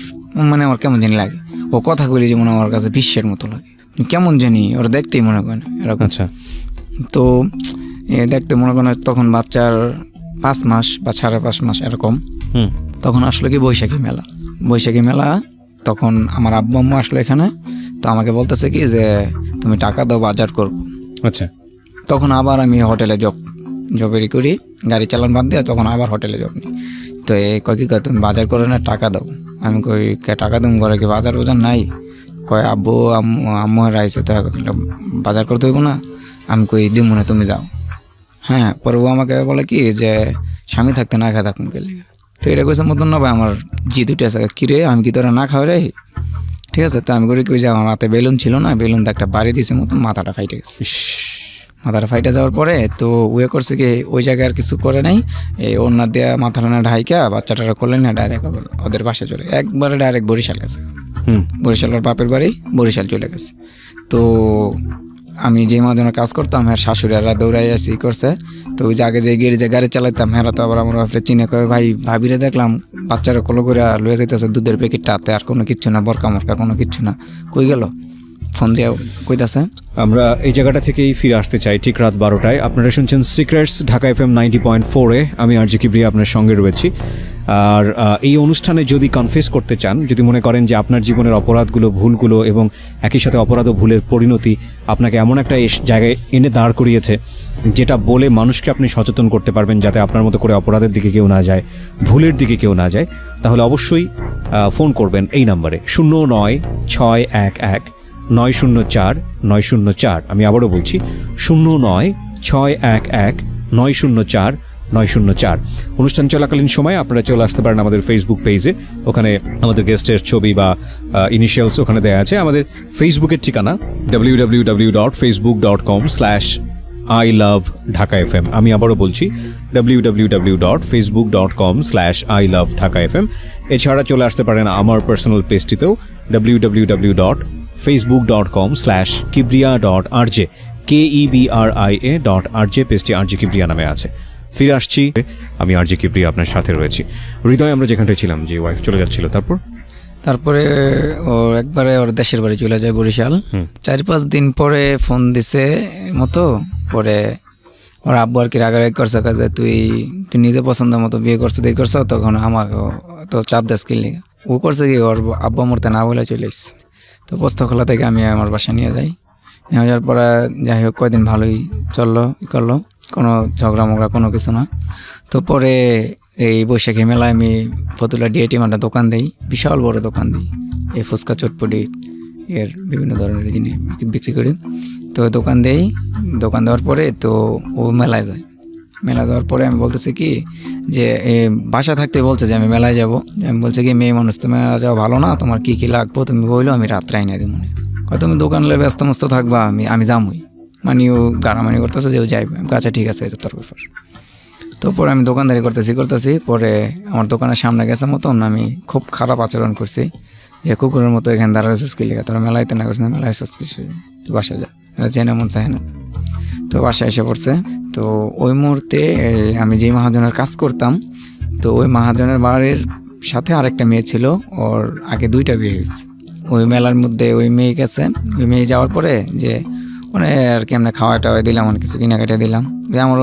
মানে আমার কেমন জানি লাগে, ও কথাগুলি যেমন আমার কাছে বিশ্বের মতো লাগে, কেমন জানি ওরা দেখতেই মনে করে না এরকম। আচ্ছা, তো দেখতে মনে করেন তখন বাচ্চার 5 মাস বা 5.5 মাস এরকম। তখন আসলো কি বৈশাখী মেলা। তখন আমার আব্বু আম্মু আসলো এখানে, তো আমাকে বলতেছে কি যে তুমি টাকা দাও, বাজার করবো। আচ্ছা। তখন আবার আমি হোটেলে জবেরই করি, গাড়ি চালান বাদ দিয়ে তখন আবার হোটেলে জব নিই। তো কয় কি কয় তুমি বাজার করে না টাকা দাও। আমি কই টাকা তুমি ঘরে কি বাজার নাই? কয় আব্বু আম্মু রাইছে, তো বাজার করতে হইব না। আমি কই দিব না, তুমি যাও। হ্যাঁ, পরে ও আমাকে বলে কি যে স্বামী থাকতে না খায় থাকুন গেলে। তো এটা কইছে মতন না ভাই, আমার জিদ উঠে আছে, কিরে আমি কি তোরা না খাওয়া রে? ঠিক আছে, তো আমি করি কি যে আমার হাতে বেলুন ছিল না, বেলুনটা একটা বাড়ি দিয়েছে মতন মাথাটা ফাইটে গেছে। মাথাটা ফাইটে যাওয়ার পরে তো ওয়ে করছে কি ওই জায়গায় আর কিছু করে নাই, এই ওনার দেওয়া মাথাটা না ঢাইকা বাচ্চাটারা করলেন না, ডাইরেক্ট ওদের বাসায় চলে একবারে ডাইরেক্ট বরিশাল গেছে। বরিশালের বাপের বাড়ি বরিশাল চলে গেছে। তো আমি যে মাঝে কাজ করতাম, হ্যাঁ শাশুড়িরা দৌড়াই আসি করছে। তো ওই যে আগে যে গাড়ি চালাইতাম, হ্যাঁ তো আবার আমার বাপরে চিনে কবে ভাই ভাবিরে দেখলাম বাচ্চারা কলো করে লয়ে যাইতেছে দুধের প্যাকেটটা হাতে, আর কোনো কিচ্ছু না, বরকা মরকা কোনো কিচ্ছু না, কই গেল ফোন দিয়ে কইতাছে। আমরা এই জায়গাটা থেকেই ফিরে আসতে চাই ঠিক রাত 12টায়। আপনারা শুনছেন সিক্রেটস ঢাকা FM 90.4-এ। আমি আরজে কিবরিয়া আপনার সঙ্গে রয়েছি। আর এই অনুষ্ঠানে যদি কনফেস করতে চান, যদি মনে করেন যে আপনার জীবনের অপরাধগুলো, ভুলগুলো এবং একই সাথে অপরাধ ও ভুলের পরিণতি আপনাকে এমন একটা জায়গায় এনে দাঁড় করিয়েছে যেটা বলে মানুষকে আপনি সচেতন করতে পারবেন যাতে আপনার মতো করে অপরাধের দিকে কেউ না যায়, ভুলের দিকে কেউ না যায়, তাহলে অবশ্যই ফোন করবেন এই নাম্বারে 09611904 আমি আবারও বলছি 09611904 অনুষ্ঠান চলাকালীন সময় আপনারা চলে আসতে পারেন আমাদের ফেসবুক পেজে। ওখানে আমাদের গেস্টের ছবি বা ইনিশিয়ালস ওখানে দেওয়া আছে। আমাদের ফেসবুকের ঠিকানা www.facebook.com/ilovedhakafm। আমি আবারও বলছি www.facebook.com/ilovedhakafm। এছাড়া চলে আসতে পারেন আমার পার্সোনাল পেজটিতেও www.facebook.com/kibria.rj KEBRIA.RJ পেজটি আরজে কিবরিয়া নামে আছে। ফিরে আসছি, আমি আরজে কিবরিয়া আপনার সাথে রয়েছি। হৃদয়, আমরা যেখানটায় ছিলাম যে ওয়াইফ চলে যাচ্ছিল, তারপরে ও একবারে ওর দেশের বাড়ি চলে যায় বরিশাল। 4-5 দিন পরে ফোন দিছে মতো, পরে ওর আব্বু আর কি রাগারাগি করছে কাজে তুই নিজে পছন্দ মতো বিয়ে করছো দিয়ে করছো, তখন আমাকে তো চাপ দাস কিনলি। ও করছে কি ওর আব্বু মরতে না বলে চলে এসছে। তো পোস্তখোলা থেকে আমি আমার বাসায় নিয়ে যাই। নিয়ে যাওয়ার পরে যাই হোক কয়দিন ভালোই চললো, করলো, কোনো ঝগড়া মগড়া কোনো কিছু না। তো পরে এই বৈশাখী মেলায় আমি ফতুল্লা ডিআইটি একটা দোকান দিই, বিশাল বড় দোকান দিই, এই ফুচকা চটপটি এর বিভিন্ন ধরনের জিনিস বিক্রি করি। তো দোকান দেওয়ার পরে তো ও মেলায় যায়। মেলায় যাওয়ার পরে আমি বলতেছি কি যে বাসা থাকতে বলছে যে আমি মেলায় যাবো। আমি বলছি কি মেয়ে মানুষ তো মেলা যাওয়া ভালো না, তোমার কী কী লাগবো তুমি বললো, আমি রাত্রে আইনা দিই মনে হয় তুমি দোকানে ব্যস্ত মস্ত থাকবা, আমি যামই। মানে ও গাড়ামানি করতেছে যে ও যাইবে। আচ্ছা ঠিক আছে, এটা তোর ব্যাপার। তো পরে আমি দোকানদারি করতেছি। পরে আমার দোকানের সামনে গেছে মতন আমি খুব খারাপ আচরণ করছি, যে কুকুরের মতো এখানে দাঁড়ায় সুস্কি লেগে, তোরা মেলাইতে না করছিস, মেলায় সুস্কি তুই বাসায় যা, জেনে মন চায় না। তো বাসায় এসে পড়ছে। তো ওই মুহূর্তে আমি যেই মহাজনের কাজ করতাম, তো ওই মহাজনের বাড়ির সাথে আরেকটা মেয়ে ছিল, ওর আগে 2টা বিয়ে হয়েছে। ওই মেলার মধ্যে ওই মেয়ে গেছে। ওই মেয়ে যাওয়ার পরে যে মানে আর কি আমরা খাওয়া টাওয়াই দিলাম, অনেক কিছু কেনাকাটা দিলাম, যে আমার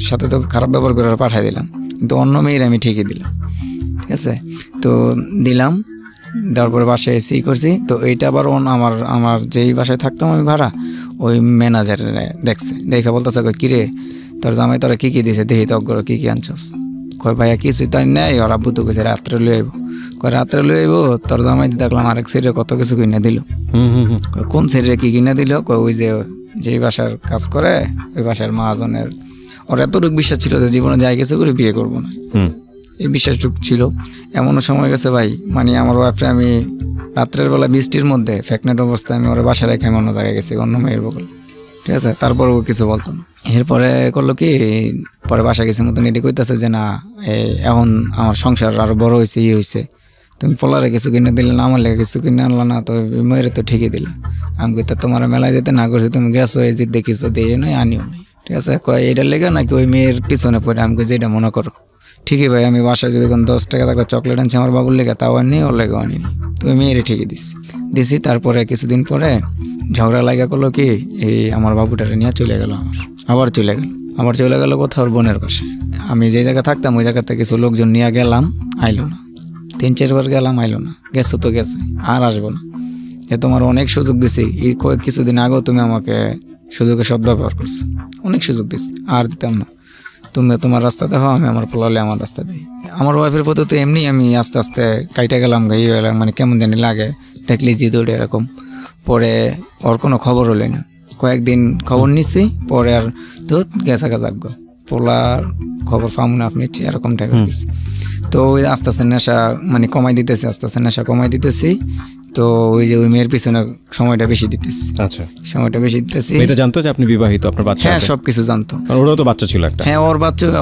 সাথে তো খারাপ ব্যবহার করে পাঠাই দিলাম, কিন্তু অন্য মেয়ের আমি ঠিকই দিলাম। ঠিক আছে, তো দিলাম, দেওয়ার পরে বাসায় এসি করছি। তো এইটা আবার আমার যেই বাসায় থাকতাম আমি ভাড়া, ওই ম্যানেজার দেখছে, দেখে বলতেছে কিরে তোর জামাই তোরা কী কী দিছে দেখি তো কী কী আনছস। কয় ভাইয়া কিছুই তো নেই, ওর আব্বু তো কেছে রাত্রে লুয়ে আইব। কয় রাত্রে লুয়ে আইব, তোর জামাই দেখলাম আরেক সাইডে কত কিছু কিনে দিল। কোন সাইডে কী কিনে দিল? কয় ওই যেই বাসার কাজ করে ওই বাসার মহাজনের, ওর এতটুকু বিশ্বাস ছিল যে জীবনে যাই কিছু করে বিয়ে করবো না, এই বিশ্বাসটুকু ছিল। এমনও সময় গেছে ভাই, মানে আমার ওয়াইফরে আমি রাত্রের বেলা বৃষ্টির মধ্যে ফ্যাকনেট অবস্থায় আমি ওর বাসায় রেখে অন্য জায়গায় গেছি, অন্য মেয়ের বগল। ঠিক আছে, তারপরেও কিছু বলতো না। এরপরে করলো কি, পরে বাসা গেছে মতন এটি কইতেছে যে না এখন আমার সংসার আরো বড় হয়েছে, হয়েছে, তুমি পোলারে কিছু কিনে দিলে না, আমার লেগে কিছু কিনে আনলো না, তো মেয়েরে তো ঠিকই দিলা। আমি কইতে তোমার মেলায় যেতে না করছি, তুমি গেছো এই যে দেখিছো দিয়ে নয় আনিও নাই। ঠিক আছে, কয় এইটার লেগে নাকি ওই মেয়ের পিছনে পড়ে? আমি কই যেটা মনে করো। ঠিকই ভাই, আমি বাসায় যদি কোনো 10 টাকা থাকলে চকলেট আনছি আমার বাবুর লেগে, তাও আনি, ওর লেগেও আনিনি। তো ওই মেয়েরে ঠিকই দিছি। তারপরে কিছুদিন পরে ঝগড়া লাগা করলো কি, এই আমার বাবুটারে নিয়ে চলে গেল, আবার চলে গেল। আবার চলে গেল কোথাও ওর বোনের পাশে। আমি যে জায়গায় থাকতাম ওই জায়গাতে কিছু লোকজন নিয়ে গেলাম, আইলো না। 3-4 বার গেলাম, আইলো না। গেছো তো গেছে, আর আসবো না। যে তোমার অনেক সুযোগ দিছি, এই কিছুদিন আগেও তুমি আমাকে সুযোগের সদ্ব্যবহার করছো, অনেক সুযোগ দিছি, আর দিতাম না। তুমি তোমার রাস্তা দেখো, আমি আমার পোলালে আমার রাস্তা দিই। আমার ওয়াইফের প্রতি তো এমনি আমি আস্তে আস্তে কাইটা গেলাম, গাইয়ে গেলাম, মানে কেমন জানি লাগে, দেখলি জিদ ওঠে এরকম। পরে ওর কোনো খবর হলো না, কয়েকদিন খবর নিচ্ছি, পরে আর তো গেছে যাক পোলার খবর পাবো না আপনি, এরকম টাইপের কিছু। তো ওই আস্তে আস্তে নেশা মানে কমাই দিতেছি, আস্তে আস্তে নেশা কমাই দিতেছি। তো ওই যে ওই মেয়ের পিছনে সময়টা বেশি দিতেছি, আচ্ছা, সময়টা বেশি দিতেছি। এটা জানতো যে আপনি বিবাহিত, আপনার বাচ্চা হ্যাঁ, আছে? সবকিছু জানতো। আর ওরাও তো বাচ্চা ছিল একটা। হ্যাঁ,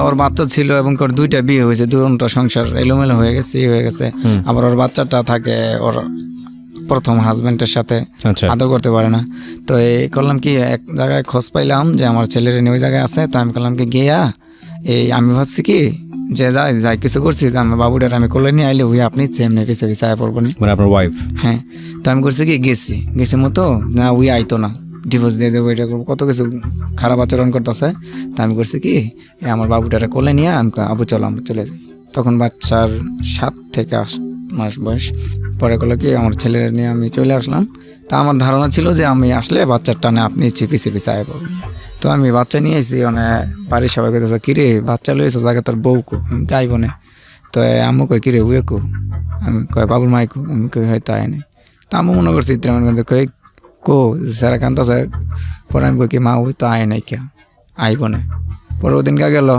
ওর বাচ্চা ছিল এবং ওর 2টা বিয়ে হয়েছে, দুটো সংসার এলোমেলো হয়ে গেছে, হয়ে গেছে। আবার ওর বাচ্চাটা থাকে ওর প্রথম হাজবেন্ডের সাথে, আচ্ছা, আদর করতে পারে না। তো এই করলাম কি, এক জায়গায় খোঁজ পাইলাম যে আমার ছেলের ওই জায়গায় আছে। তো আমি করলাম কি গিয়া, এই আমি ভাবছি কি যে যাই কিছু করছি, যে আমার বাবুটার আমি কোলে নিয়ে আইলে ওই আপনি এমনি পিছিয়ে পিছিয়ে আয় পড়বো না। মানে আপনার ওয়াইফ? হ্যাঁ। তো আমি করছি কি, গেছি মতো না, ওই আইতো না, ডিভোর্স দিয়ে দেবো, এটা করবো, কত কিছু খারাপ আচরণ করতেছে। তো আমি করছি কি, আমার বাবুটারে কোলে নিয়ে আমি আবু চলো আমরা চলে যাই। তখন বাচ্চার 7 থেকে 8 মাস বয়স। পরে করলো কি, আমার ছেলের নিয়ে আমি চলে আসলাম। তা আমার ধারণা ছিল যে আমি আসলে বাচ্চার টানে আপনি পিছিয়ে পিছিয়ে আয় পড়বেন। তো আমি বাচ্চা নিয়ে এসেছি, মানে বাড়ির সবাই কেছে কিরে বাচ্চা লইয়েছো, যাকে তোর বউ কো, আমি গাইব না। তো আম্মু কই কিরে উয়ে কো, আমি কয় বাবুর মাই কো, আমি কই হয়তো আয় নাই। তা আম্মু মনে করছি কই কো স্যারা কান্তাছে। পরে আমি কই কি মা ওই তো আয় নাই, কে আইব না। পরে ওদিন কা গেল,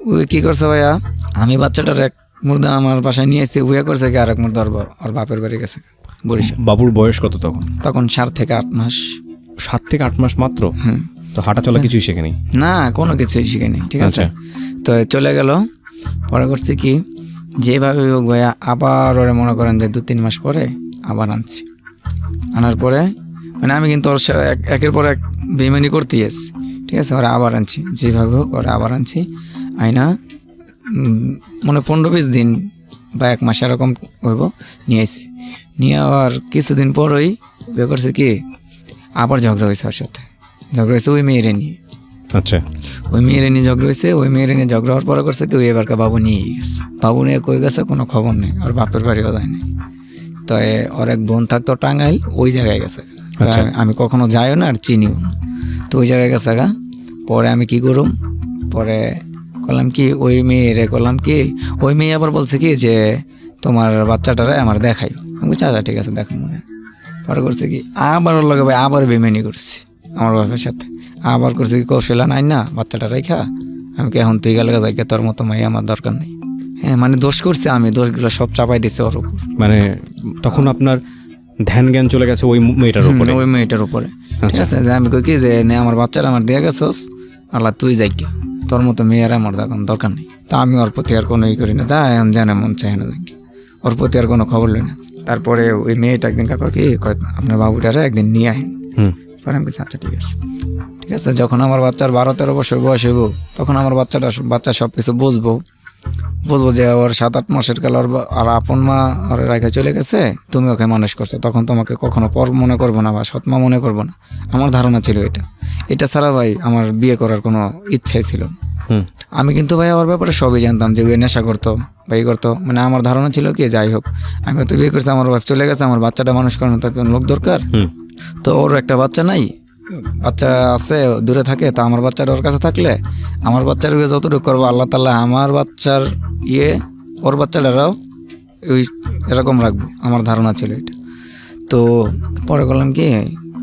ওই কী করছে ভাইয়া, আমি বাচ্চাটার এক মুর্দা আমার বাসায় নিয়ে এসেছি, উয়ে করছে কি, আর এক মুর্দা ওর বাপের বাড়ি গেছে বরিশাল। বাবুর বয়স কত তখন? তখন 7 থেকে 8 মাস। 7 থেকে 8 মাস মাত্র? তো হাঁটা চলা কিছুই শেখেনি? না, কোনো কিছুই শিখেনি। ঠিক আছে। আচ্ছা। তো চলে গেল। পরে করছি কি, যেভাবে হোক ভাইয়া, আবার ওরা মনে করেন যে 2-3 মাস পরে আবার আনছি। আনার পরে মানে আমি কিন্তু ওর একের পর এক বেইমানি করতেই আসছি। ঠিক আছে। ওরা আবার আনছি, যেভাবে হোক ওরা আবার আনছি। আইনা মনে 15-20 দিন বা 1 মাস এরকম হইব, নিয়ে আসছি। নিয়ে আবার কিছুদিন পরই বিয়ে করছে কি, আবার ঝগড়া হয়েছে ওর সাথে। ঝগড়া হয়েছে ওই মেয়েরে নিয়ে। আচ্ছা, ওই মেয়েরে নিয়ে ঝগড়া হয়েছে। ওই মেয়েরে নিয়ে ঝগড়া হওয়ার পরে করছে কি, ওই এবারকার বাবু নিয়ে গেছে। বাবু নিয়ে কই গেছে কোনো খবর নেই, ওর বাপের বাড়িও যায় নেই। তো ওর এক বোন থাকতো টাঙ্গাইল, ওই জায়গায় গেছে। আমি কখনো যাইও না আর চিনিও না। তো ওই জায়গায় গেছে গা। পরে আমি কি করুম, পরে করলাম কি, ওই মেয়েরে করলাম কি, ওই মেয়ে আবার বলছে কি যে তোমার বাচ্চাটারে আমার দেখাই। আমি বলছি আচ্ছা ঠিক আছে দেখো মনে। পরে করছে কি, আবার ওর লগে ভাই আবার বেমেনি করছি আমার বাপের সাথে। আবার করছে কি, কৌশলা নাই না বাচ্চাটা রেখা, আমি কি এখন তুই গেলে যাই, তোর মতো মাই আমার দরকার নেই। হ্যাঁ, মানে দোষ করছে, আমি দোষগুলো সব চাপাই দিছি ওর উপর। মানে তখন আপনার ধ্যান জ্ঞান চলে গেছে ওই মেয়েটার উপরে? ওই মেয়েটার উপরে। ঠিক আছে। যে আমি কই কি, যে নে আমার বাচ্চারা আমার দিয়ে গেছস, আল্লাহ তুই যাই, তোর মতো মেয়ের আমার দরকার নেই। তা আমি ওর প্রতি আর কোনো করি না, যা এখন জানে মন চায় না, ওর প্রতি আর কোনো খবর লই না। তারপরে ওই মেয়েটা একদিন কাকা কি কয়, আপনার বাবুটারে একদিন নিয়ে আসেন। পরে আমি বলছি আচ্ছা ঠিক আছে। ঠিক আছে। যখন আমার বাচ্চার 12-13 বছর বয়স হইব, তখন আমার বাচ্চা সব কিছু বুঝবো যে ওর 7-8 মাসের কাল আর আপন মা ওর রেখে চলে গেছে, তুমি ওকে মানুষ করছো, তখন তোমাকে কখনো পর মনে করবো না বা সৎমা মনে করবো না। আমার ধারণা ছিল এটা ছাড়া ভাই আমার বিয়ে করার কোনো ইচ্ছাই ছিল না। আমি কিন্তু ভাই আমার ব্যাপারে সবই জানতাম, যে ওই নেশা করতো বা ই করতো। মানে আমার ধারণা ছিল কি, যাই হোক আমি তো বিয়ে করছি, আমার ওয়াইফ চলে গেছে, আমার বাচ্চাটা মানুষ করানো তো লোক দরকার। তো ওর একটা বাচ্চা নাই, বাচ্চা আছে দূরে থাকে, তা আমার বাচ্চাটা ওর কাছে থাকলে আমার বাচ্চার যতটুকু করবো আল্লাহ তাআলা আমার বাচ্চার ওর বাচ্চাটারাও ওই এরকম রাখবো, আমার ধারণা ছিল এটা। তো পরে করলাম কি,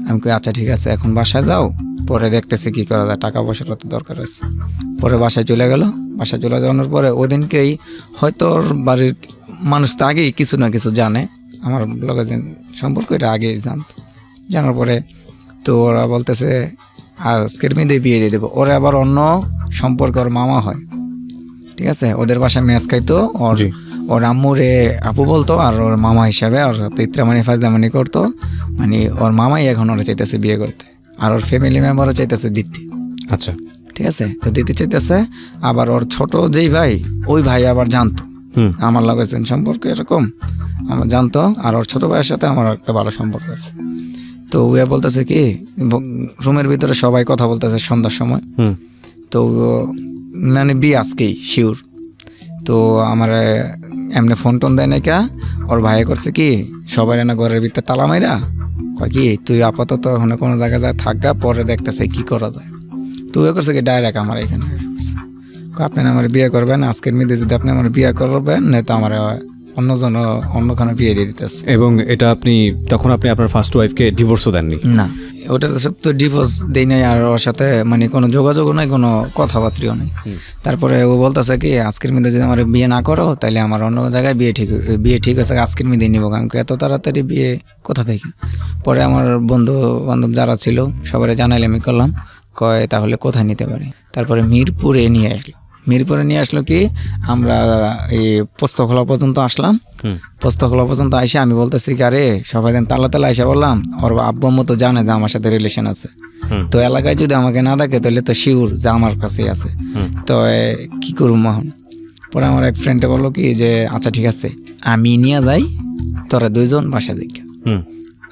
আমি কই আচ্ছা ঠিক আছে এখন বাসায় যাও, পরে দেখতেছি কি করা যায়, টাকা পয়সার তো দরকার আছে। পরে বাসায় চলে গেল। বাসায় চলে যাওয়ার পরে ওদিনকেই হয়তো ওর বাড়ির মানুষ তো আগেই কিছু না কিছু জানে, আমার লগে যে সম্পর্ক এটা আগেই জানতো। জানার পরে তো ওরা বলতেছে আজকের মেয়েদের বিয়ে দিয়ে দেবো। ওরা আবার অন্য সম্পর্কে ওর মামা হয়। ঠিক আছে। ওদের বাসায় ম্যাচ খাইতো, ওর আম্মুরে আপু বলতো, আর ওর মামা হিসাবে ওর ইত্রামানি ফাজলামানি করতো। মানে ওর মামাই এখন ওরা চাইতেছে বিয়ে করতে, আর ওর ফ্যামিলি মেম্বারও চাইতেছে দিতে। আচ্ছা, ঠিক আছে। তো দিতে চাইতেছে। আবার ওর ছোট যেই ভাই, ওই ভাই আবার জানতো আমার লাগে সম্পর্ক এরকম, আমার জানতো। আর ওর ছোট ভাইয়ের সাথে আমার একটা ভালো সম্পর্ক আছে। তো ওয়া বলতেছে কি, রুমের ভিতরে সবাই কথা বলতেছে সন্ধ্যার সময়। তো মানে বিয়ে আজকেই শিওর। তো আমার এমনি ফোন টোন দেয় নাকি, ওর ভাই করছে কি সবাই না ঘরের ভিতরে তালা মাইরা কয় কি তুই আপাতত ওখানে কোনো জায়গায় যায় থাকগা, পরে দেখতেছে কি করা যায়। তো ও করছে কি ডাইরেক্ট আমার এখানে আপনি আমার বিয়ে করবেন, আজকের মধ্যে যদি আপনি আমার বিয়ে করবেন না তো আমার অন্যজন অন্যখানে বিয়ে দিয়ে দিতেছে। এবং এটা তখন আপনি আপনার ফার্স্ট ওয়াইফকে ডিভোর্সও দেননি? না, ওটার তো ডিভোর্স দেই নাই, আর ওর সাথে মানে কোনো যোগাযোগও নাই, কোনো কথাবার্তাও নেই। তারপরে ও বলতেছে কি আজকের মধ্যে যদি আমার বিয়ে না করো তাহলে আমার অন্য জায়গায় বিয়ে ঠিক আছে, আজকের মধ্যে নিবো। আমি এত তাড়াতাড়ি বিয়ে কোথা থেকে? পরে আমার বন্ধু বান্ধব যারা ছিল সবাই জানাইলে আমি করলাম, কয় তাহলে কোথায় নিতে পারি? তারপরে মিরপুরে নিয়ে আসলো। মিরপুরে নিয়ে আসলো কি আমরা এই পোস্তখোলা পর্যন্ত আসলাম। পোস্তখোলা পর্যন্ত আইসে আমি বলতেছি কি আরে সবাই তালা তালা আইসা বললাম, ওর আব্বু মতো জানে যে আমার সাথে রিলেশন আছে, তো এলাকায় যদি আমাকে না দেখে তাহলে তো শিওর যে আমার কাছেই আছে। তো কি করুম এখন? পরে আমার এক ফ্রেন্ডে বললো কি যে আচ্ছা ঠিক আছে আমি নিয়ে যাই, তোরা দুইজন বাসা দেখে।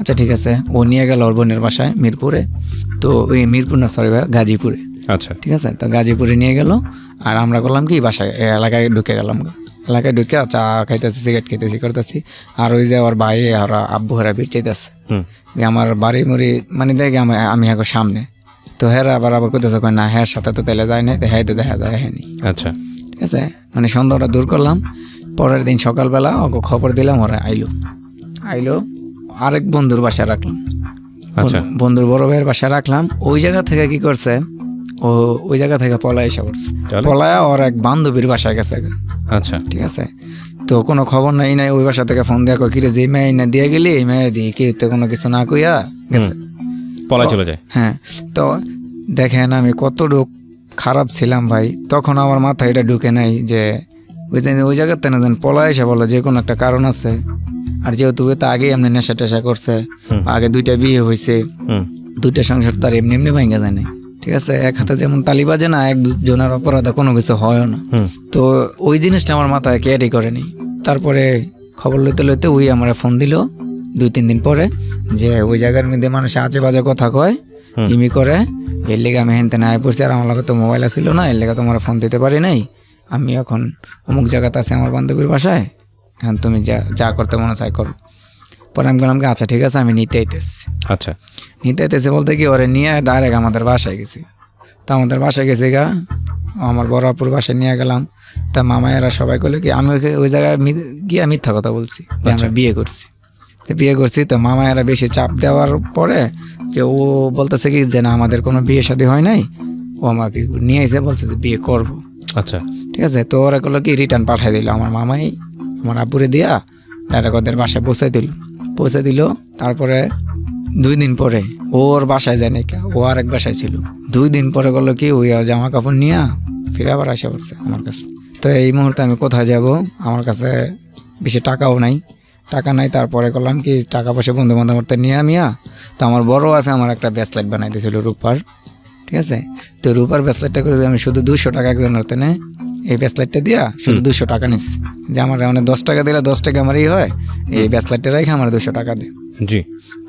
আচ্ছা ঠিক আছে, ও নিয়ে গেল ওর বোনের বাসায় মিরপুরে। তো ওই মিরপুর না সরি ভাই গাজীপুরে। আচ্ছা ঠিক আছে, তো গাজীপুরে নিয়ে গেল। আর আমরা করলাম কি বাসায় এলাকায় ঢুকে গেলাম, এলাকায় ঢুকে চা খাইতেছি, সিগারেট খাইতেছি করতেছি। আর ওই যে ওর ভাই আর আব্বু হেরা ভিড় চাইতেছে আমার বাড়ি মুড়ি মানে দেখে আমি এখন সামনে। তো হেরা আবার করতেছে না হ্যাঁ সাথে তো তাহলে যায় না, হ্যাঁ তো দেখা যায় হ্যাঁ নি। আচ্ছা ঠিক আছে, মানে সন্ধ্যাটা দূর করলাম। পরের দিন সকালবেলা ওকে খবর দিলাম, ওরা আইলো আরেক বন্ধুর বাসায় রাখলাম। আচ্ছা বন্ধুর বড় ভাইয়ের বাসায় রাখলাম। ওই জায়গা থেকে কি করছে, ও ওই জায়গা থেকে পলায় এসে করছে, পলায়া ওর এক বান্ধবীর বাসায় গেছে। আচ্ছা ঠিক আছে, তো কোনো খবর নাই ওই বাসা থেকে ফোন দেওয়া কিরে যে মেয়ে না দিয়ে গেলি, এই মেয়ে দিয়ে কি কোনো কিছু না কইয়া গেছে, পলায় চলে যায়। হ্যাঁ, তো দেখেন আমি কতটুক খারাপ ছিলাম ভাই। তখন আমার মাথায় এটা ঢুকে নাই যে ওই জায়গাতে না যেন পলায় এসে বলো যে কোনো একটা কারণ আছে। আর যেহেতু তো আগে এমনি নেশা টেশা করছে, আগে 2টা বিয়ে হয়েছে, 2টা সংসার তার এমনি এমনি ভাঙা যায় না। ঠিক আছে, এক হাতে যেমন তালি বাজে না, একজনের অপরাধে কোনো কিছু হয় না। তো ওই জিনিসটা আমার মাথায় ক্যারি করেনি। তারপরে খবর লইতে লইতে ওই আমার ফোন দিল 2-3 দিন পরে যে ওই জায়গার মধ্যে মানুষ আজে বাজে কথা কয়, ইমি করে, এর লেগে আমি হেনতে না পড়ছি। আর আমার লগে তো মোবাইল ছিল না, এর লেগে তোমার ফোন দিতে পারি নাই। আমি এখন অমুক জায়গাতে আছে আমার বান্ধবীর বাসায়, এখন তুমি যা করতে মনে চাই করো। পরে আমি বললাম আচ্ছা ঠিক আছে আমি নিতে আইতেছি। আচ্ছা নিতে আইতেছি বলতে কি ওরে নিয়ে ডাইরেক্ট আমাদের বাসায় গেছি। তো আমাদের বাসায় গেছি আমার বড় আপুর বাসায় নিয়ে গেলাম। তা মামায়েরা সবাই করলো কি আমি ওই জায়গায় গিয়ে মিথ্যা কথা বলছি যে আমরা বিয়ে করছি। তো বিয়ে করছি, তো মামায়েরা বেশি চাপ দেওয়ার পরে যে ও বলতেছে কি যে না আমাদের কোনো বিয়ে শাদী হয় নাই, ও আমাকে নিয়ে এসে বলছে যে বিয়ে করবো। আচ্ছা ঠিক আছে, তো ওরা করলো কি রিটার্ন পাঠিয়ে দিল আমার মামাই আমার আব্বুরে দিয়া ডাইরেক্ট ওদের বাসায় পৌঁছে দিল। তারপরে 2 দিন পরে ওর বাসায় যায় নাকি, ও আরেক বাসায় ছিল। 2 দিন পরে করলো কি ওই জামা কাপড় নিয়ে ফিরে আবার আসে পড়ছে আমার কাছে। তো এই মুহূর্তে আমি কোথায় যাব, আমার কাছে বেশি টাকাও নাই। তারপরে করলাম কি টাকা পয়সা বন্ধু বান্ধব নিয়ে আমিয়া। তো আমার বড় ওয়াইফে আমার একটা ব্রেসলেট বানাই দিয়েছিল রূপার। ঠিক আছে, তো রূপার ব্রেসলেটটা করে আমি শুধু 200 টাকা একজনের হাতে নেই, এই ব্রেসলেটটা দিয়া শুধু 200 টাকা নিস, যে আমার মানে 10 টাকা দিলে 10 টাকা আমারই হয়, এই ব্রেসলেটটা রেখে আমার 200 টাকা দে। জি,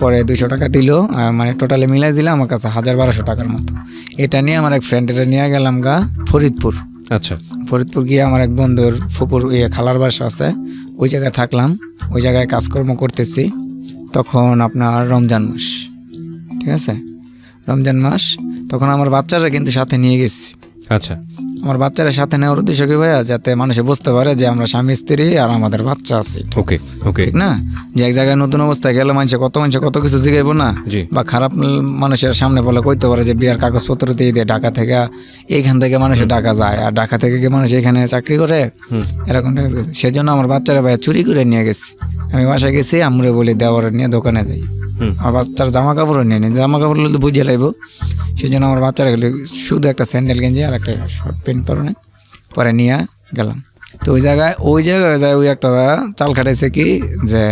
পরে 200 টাকা দিল, মানে টোটালি মিলাই দিলে আমার কাছে 1200 টাকার মতো। এটা নিয়ে আমার এক ফ্রেন্ডের নিয়ে গেলাম ফরিদপুর। আচ্ছা, ফরিদপুর গিয়ে আমার এক বন্ধুর ফুপুর খালার বাসা আছে, ওই জায়গায় থাকলাম। ওই জায়গায় কাজকর্ম করতেছি। তখন আপনার রমজান মাস, ঠিক আছে, রমজান মাস। তখন আমার বাচ্চারা কিন্তু সাথে নিয়ে গেছি। আচ্ছা, আমার বাচ্চারা সাথে নেওয়ার উদ্দেশ্য কি ভাইয়া, যাতে মানুষে বুঝতে পারে যে আমরা স্বামী স্ত্রী আর আমাদের বাচ্চা আছে। ওকে ওকে, ঠিক না, যে এক জায়গায় নতুন অবস্থায় গেলে মানুষ কত কিছু জিগাইবো না, বা খারাপ মানুষের সামনে বলে কইতে পারে যে বিয়ার কাগজপত্র দিয়ে দিয়ে ঢাকা থেকে এইখান থেকে মানুষের ঢাকা যায়, আর ঢাকা থেকে গিয়ে মানুষ এখানে চাকরি করে, এরকম। সেজন্য আমার বাচ্চারা ভাইয়া চুরি করে নিয়ে গেছি। আমি বাসায় গেছি, আমরে বলি দেওয়ার নিয়ে দোকানে যাই, আমার বাচ্চার জামা কাপড়ও নিয়ে নিই, জামা কাপড় তো বুঝিয়ে লাগবো। সেই জন্য আমার বাচ্চারা গেলে শুধু একটা স্যান্ডেল গেঞ্জি আর একটা শর্ট প্যান্ট পরে নিয়ে গেলাম। তো ওই জায়গায় ওই একটা চাল খাটাইছে কি, যে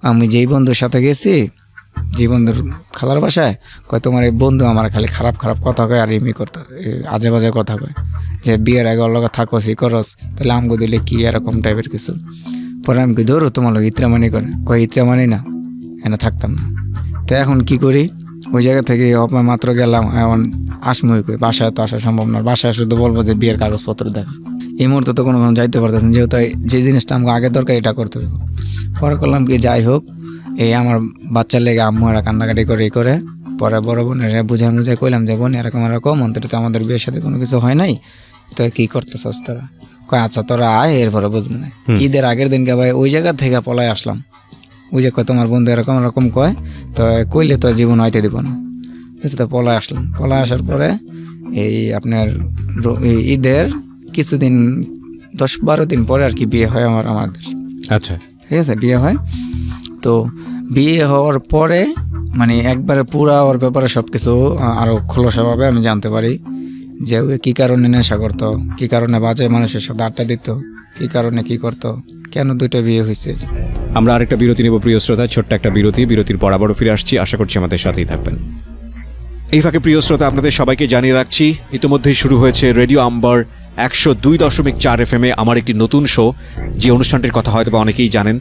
আমি যেই বন্ধুর সাথে গেছি, যে বন্ধুর খালার বাসায়, কয় তোমার এই বন্ধু আমার খালি খারাপ কথা কয় আর এমনি করতে আজে বাজে কথা কয়, যে বিয়ের আগে ওর লগে থাকো সি করস, তাহলে আমগো দিলে কি এরকম টাইপের কিছু। পরে আমি কি ধরো তোমার লোক ইত্রামানি করে, কয় ইত্রামানি না, এনে থাকতাম না। তো এখন কি করি, ওই জায়গা থেকে মাত্র গেলাম, এখন আসমই কই, বাসায় তো আসা সম্ভব না, বাসায় আসলে তো বলবো যে বিয়ের কাগজপত্র দেখা। এই মুহূর্তে তো কোনো যাইতে পারতেছেন, যেহেতু যে জিনিসটা আমাকে আগে দরকার এটা করতে হবে। পরে করলাম কি, যাই হোক, এই আমার বাচ্চার লেগে আম্মু এরা কান্নাকাটি করে এই করে, পরে বড় বোনের বুঝাই কইলাম যে বোন এরকম অন্তত আমাদের বিয়ের সাথে কোনো কিছু হয় নাই, তো কি করতেছস তোরা? কয় আচ্ছা তোরা আয়, এরপরে বুঝবো না। ঈদের আগের দিনকে ভাই ওই জায়গা থেকে পলাই আসলাম। ওই যে কয় তোমার বন্ধু এরকম কয়, তো কইলে তো জীবন হইতে দিব না, বুঝছি। তো পলাই আসলাম, পলাই আসার পরে এই আপনার ঈদের কিছুদিন 10-12 দিন পরে আর কি বিয়ে হয় আমাদের। আচ্ছা, ঠিক আছে, বিয়ে হয়। তো বিয়ে হওয়ার পরে মানে একবারে পুরা ওর ব্যাপারে সব কিছু আরও খোলসাভাবে আমি জানতে পারি, যে ও কী কারণে নেশা করতো, কী কারণে বাজে মানুষের সাথে আড্ডা দিত, কী কারণে কী করতো, কেন দুইটা বিয়ে হয়েছে। আমরা আরেকটা বিরতি নেব প্রিয় শ্রোতা, ছোট্ট একটা বিরতির পর আবারও ফিরে আসছি। আশা করছি আমাদের সাথেই থাকবেন। এই ফাঁকে প্রিয় শ্রোতা, আপনাদের সবাইকে জানিয়ে রাখছি ইতিমধ্যেই শুরু হয়েছে রেডিও আম্বার 102.4 FM আমার একটি নতুন শো, যে অনুষ্ঠানটির কথা হয়তো বা অনেকেই জানেন,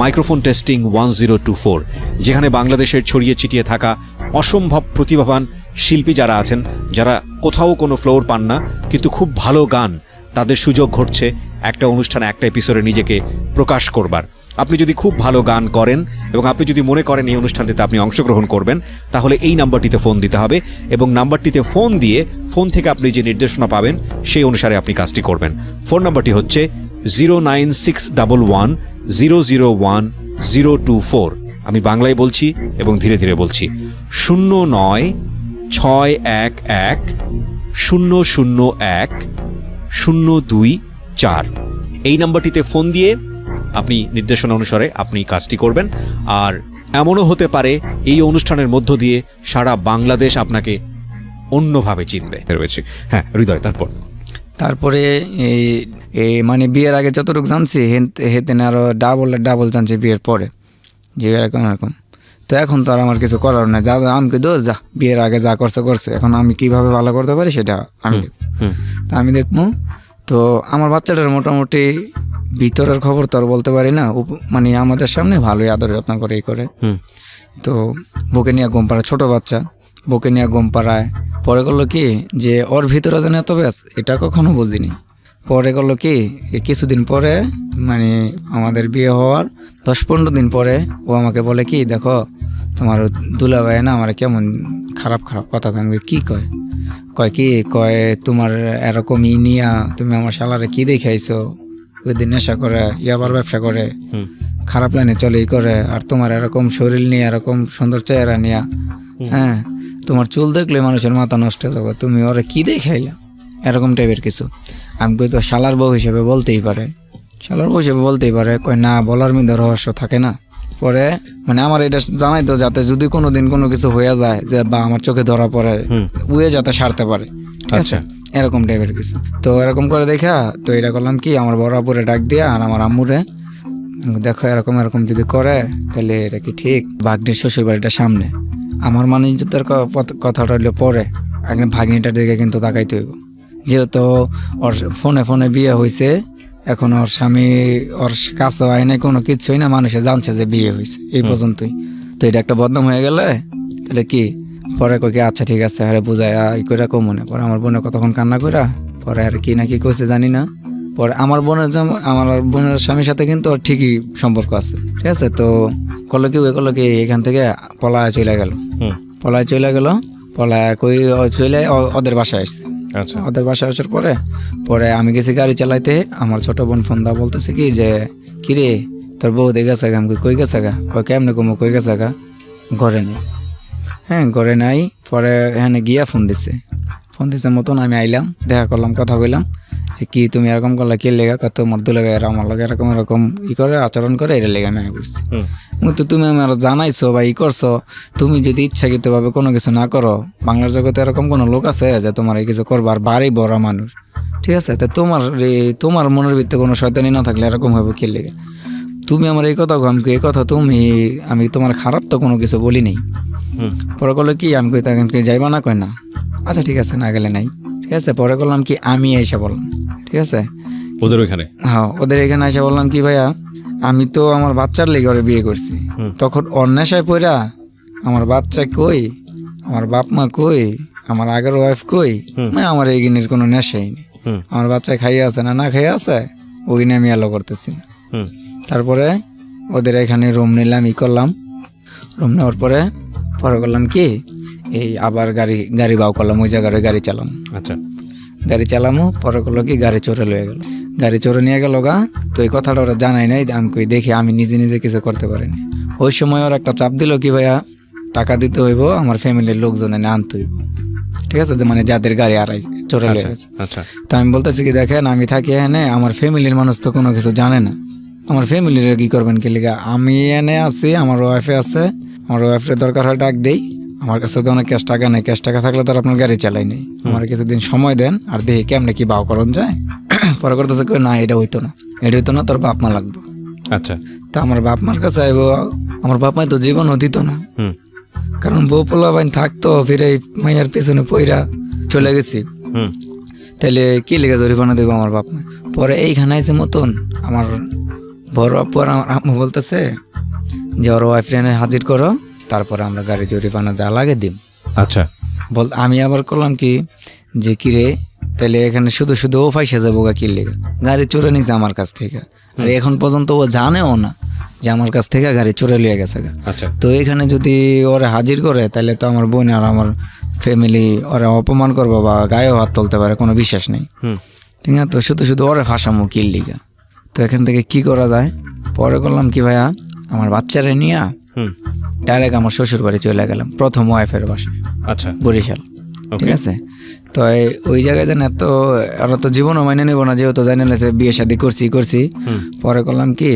মাইক্রোফোন টেস্টিং 1024, যেখানে বাংলাদেশের ছড়িয়ে ছিটিয়ে থাকা অসম্ভব প্রতিভাবান শিল্পী যারা আছেন, যারা কোথাও কোনো ফ্লোর পান না কিন্তু খুব ভালো গান, তাদের সুযোগ ঘটছে একটা অনুষ্ঠানে একটা এপিসোডে নিজেকে প্রকাশ করবার। আপনি যদি খুব ভালো গান করেন এবং আপনি যদি মনে করেন এই অনুষ্ঠানটিতে আপনি অংশগ্রহণ করবেন, তাহলে এই নাম্বারটিতে ফোন দিতে হবে এবং নাম্বারটিতে ফোন দিয়ে ফোন থেকে আপনি যে নির্দেশনা পাবেন সেই অনুসারে আপনি কাজটি করবেন। ফোন নাম্বারটি হচ্ছে 09611001024। আমি বাংলায় বলছি এবং ধীরে ধীরে বলছি, 0961001024। এই নাম্বারটিতে ফোন দিয়ে আপনি নির্দেশনা অনুসারে আপনি কাজটি করবেন। আর এমনও হতে পারে এই অনুষ্ঠানের মধ্য দিয়ে সারা বাংলাদেশ আপনাকে অন্যভাবে চিনবে। রয়েছে হ্যাঁ হৃদয়, তারপরে এই মানে বিয়ের আগে যতটুকু জানছি হেতে আরো ডাবল জানছি বিয়ের পরে, যে এরকম। তো এখন তো আর আমার কিছু করার নাই, যা আমাকে দোষ যা, বিয়ের আগে যা করছে, এখন আমি কিভাবে ভালো করতে পারি সেটা আমি দেখব। তা আমি দেখবো। তো আমার বাচ্চাটার মোটামুটি ভিতরের খবর তো আর বলতে পারি না, মানে আমাদের সামনে ভালোই আদর যত্ন করে করে। তো বুকে নিয়ে ঘুম পাড়ায়, ছোট বাচ্চা, বুকে নিয়ে ঘুম পাড়ায়। পরে করলো কি, যে ওর ভিতরে যেন এত ব্যাস, এটা কখনো বুঝিনি। পরে করলো কি, কিছুদিন পরে মানে আমাদের বিয়ে হওয়ার 10-15 দিন পরে ও আমাকে বলে কি, দেখো তোমার দুলাভাই না আমার কেমন খারাপ কথা কয়। কি কয় কয় তোমার এরকম নিয়া তুমি আমার শালারে কি দেখাইছো, ওই দিন নেশা করে, ইয়াবার ব্যবসা করে, খারাপ লাইনে চলে করে, আর তোমার এরকম শরীর নিয়ে, এরকম সুন্দর চেহারা নিয়া, হ্যাঁ তোমার চুল দেখলে মানুষের মাথা নষ্ট হয়ে যাবে, তুমি ওরা কি দেখাইলা, এরকম টাইপের কিছু। আমি কই তো শালার বউ হিসেবে বলতেই পারে, কয় না, বলার মধ্যে রহস্য থাকে না। পরে মানে আমার এটা জানাই তো, যাতে যদি কোনোদিন কোনো কিছু হয়ে যায়, যে বা আমার চোখে ধরা পড়ে, উয়ে যাতে সারতে পারে, আচ্ছা এরকম টাইপের কিছু। তো এরকম করে দেখা, তো এটা করলাম কি, আমার বড় আপুরে ডাক দিয়া আর আমার আম্মুরে, দেখো এরকম যদি করে তাহলে এটা কি ঠিক? ভাগ্নির শ্বশুর বাড়িটার সামনে, আমার মানিজ্যতার কথাটা হইলে পরে, একদম ভাগ্নিটার দিকে কিন্তু তাকাইতে হইব, যেহেতু ওর ফোনে বিয়ে হয়েছে, এখন ওর স্বামী ওর কাছে হয় না, কোনো কিছুই না, মানুষে জানছে যে বিয়ে হয়েছে, এই পর্যন্তই। তো এটা একটা বদনাম হয়ে গেলে তাহলে কি? পরে কই আচ্ছা ঠিক আছে, আরে বুঝায় ই করে মনে। পরে আমার বোনের কতক্ষণ কান্না কইরা, পরে আর কি না কি কইছে জানি না। পরে আমার বোনের স্বামীর সাথে কিন্তু ওর ঠিকই সম্পর্ক আছে, ঠিক আছে। তো করলো কি এখান থেকে পলায় চলে গেল, পলায় কই চলে ওদের বাসায় আসছে। আচ্ছা, ওদের বাসায় আসার পরে আমি গেছি গাড়ি চালাইতে, আমার ছোট বোন ফোন দা বলতেছে কি যে, কিরে তোর বউ দেখে গেছে গা? আমি কই গেছে গা? কয় কেমনে কই গেছে গা? ঘরে নেই। হ্যাঁ ঘরে নাই। পরে এখানে গিয়া ফোন দিছে মতন আমি আইলাম, দেখা করলাম, কথা কইলাম যে কি তুমি এরকম করলা, কি লেগা? কত তোমার দুলাভাই আমার লগে এরকম করে আচরণ করে, এটা লেগে আমি করছি। তো তুমি আমার জানাইছো বা করছো, তুমি যদি ইচ্ছাকৃত ভাবে কোনো কিছু না করো, বাংলার জগতে এরকম কোনো লোক আছে যে তোমার এই কিছু করবার, বাড়ি বড় মানুষ, ঠিক আছে। তা তোমার মনের ভিতরে কোনো শয়তানি না থাকলে এরকম হবে কি লেগে? তুমি আমার এই কথা এই কথা আমি তোমার খারাপ তো কোনো কিছু বলি নাই। পরে করলো কি, আমি কই তখন যাইবা না? কয় না। আচ্ছা ঠিক আছে, না গেলে নাই, ঠিক আছে। পরে করলাম কি, আমি এসে বললাম, ঠিক আছে, ওদের এখানে এসে বললাম কি, ভাইয়া আমি তো আমার বাচ্চার লেগে ওরে বিয়ে করছি, তখন অন্যাশায় পড়া আমার বাচ্চা কই আমার বাপ মা কই, আমার আগের ওয়াইফ কই, মানে আমার এই গিনের কোনো নেশাই নেই। আমার বাচ্চা খাইয়ে আছে না খাইয়ে আছে, ওই নিয়ে আমি এলো করতেছি না। তারপরে ওদের এখানে রুম নিলাম, করলাম। রুম নেওয়ার পরে করলাম কি, এই আবার গাড়ি বাউ করলাম, ওই জায়গায় গাড়ি চালাম। আচ্ছা, গাড়ি চালামো, পরে করলো কি গাড়ি চোরে লয়ে গেল, গাড়ি চোরে নিয়ে গেল গা। তো এই কথাটা ওরা জানাই নাই, আমি কই দেখি আমি নিজে কিছু করতে পারিনি। ওই সময় ওর একটা চাপ দিল কি ভাইয়া টাকা দিতে হইব, আমার ফ্যামিলির লোকজন এনে আনতে হইব, ঠিক আছে, যে মানে যাদের গাড়ি আড়াই চোরে লয়ে গেছে। আচ্ছা, তো আমি বলতেছি কি দেখেন আমি থাকি এনে, আমার ফ্যামিলির মানুষ তো কোনো কিছু জানে না, আমার ফ্যামিলির কি করবেন কি লিগা, আমি এনে আছি, আমার ওয়াইফে আছে, আমার ওয়াইফের দরকার হয় ডাক দেই, আমার কাছে তো অনেক ক্যাশ টাকা নেই, ক্যাশ টাকা থাকলে তো আর আপনার গাড়ি চালাই নেই, আমার কিছুদিন সময় দেন আর দেখি কেমনে কি বাউ করণ যায়। পরে করতেছে না এটা হইতো না, তোর বাপ মা লাগবো। আচ্ছা, তা আমার বাপ মার কাছে আইব, আমার বাপ মাই তো জীবনও দিত না, কারণ বউ পোলা বাইন থাকতো, ফিরে মাইয়ার পেছনে পইরা চলে গেছি, তাহলে কি লেগে জরিমানা দেবো আমার বাপ মা। পরে এইখানে আছে মতন আমার বড় আপু আর আমার আম্মু বলতেছে যে ওর ওয়াইফ এনে হাজির করো, তারপরে আমরা গাড়ি জরিমানা যা লাগে দিম। আচ্ছা, আমি আবার করলাম কি যে কিরে তাহলে এখানে শুধু ও ফাইসা যাবো গা, কি লেগে গাড়ি চোরে নিছে আমার কাছ থেকে, আর এখন পর্যন্ত ও জানেও না যে আমার কাছ থেকে গাড়ি চোরে লিয়ে গেছে গা। আচ্ছা, তো এখানে যদি ওরা হাজির করে তাহলে তো আমার বোন আর আমার ফ্যামিলি ওরা অপমান করবো বা গায়েও হাত তুলতে পারে, কোনো বিশ্বাস নেই, ঠিক আছে। তো শুধু ওরা ফাঁসামো কিল লিগা। তো এখান থেকে কি করা যায়, পরে করলাম কি ভাইয়া আমার বাচ্চারে নিয়ে ডাইরেক্ট আমার শ্বশুর বাড়ি চলে গেলাম, প্রথম ওয়াইফের বাসায়। আচ্ছা, বরিশাল, ঠিক আছে। তো ওই জায়গায় জানে তো ওরা তো জীবনও মাইনে নেবো না, যেহেতু জানে না বিয়ে শাদী করছি। পরে করলাম কি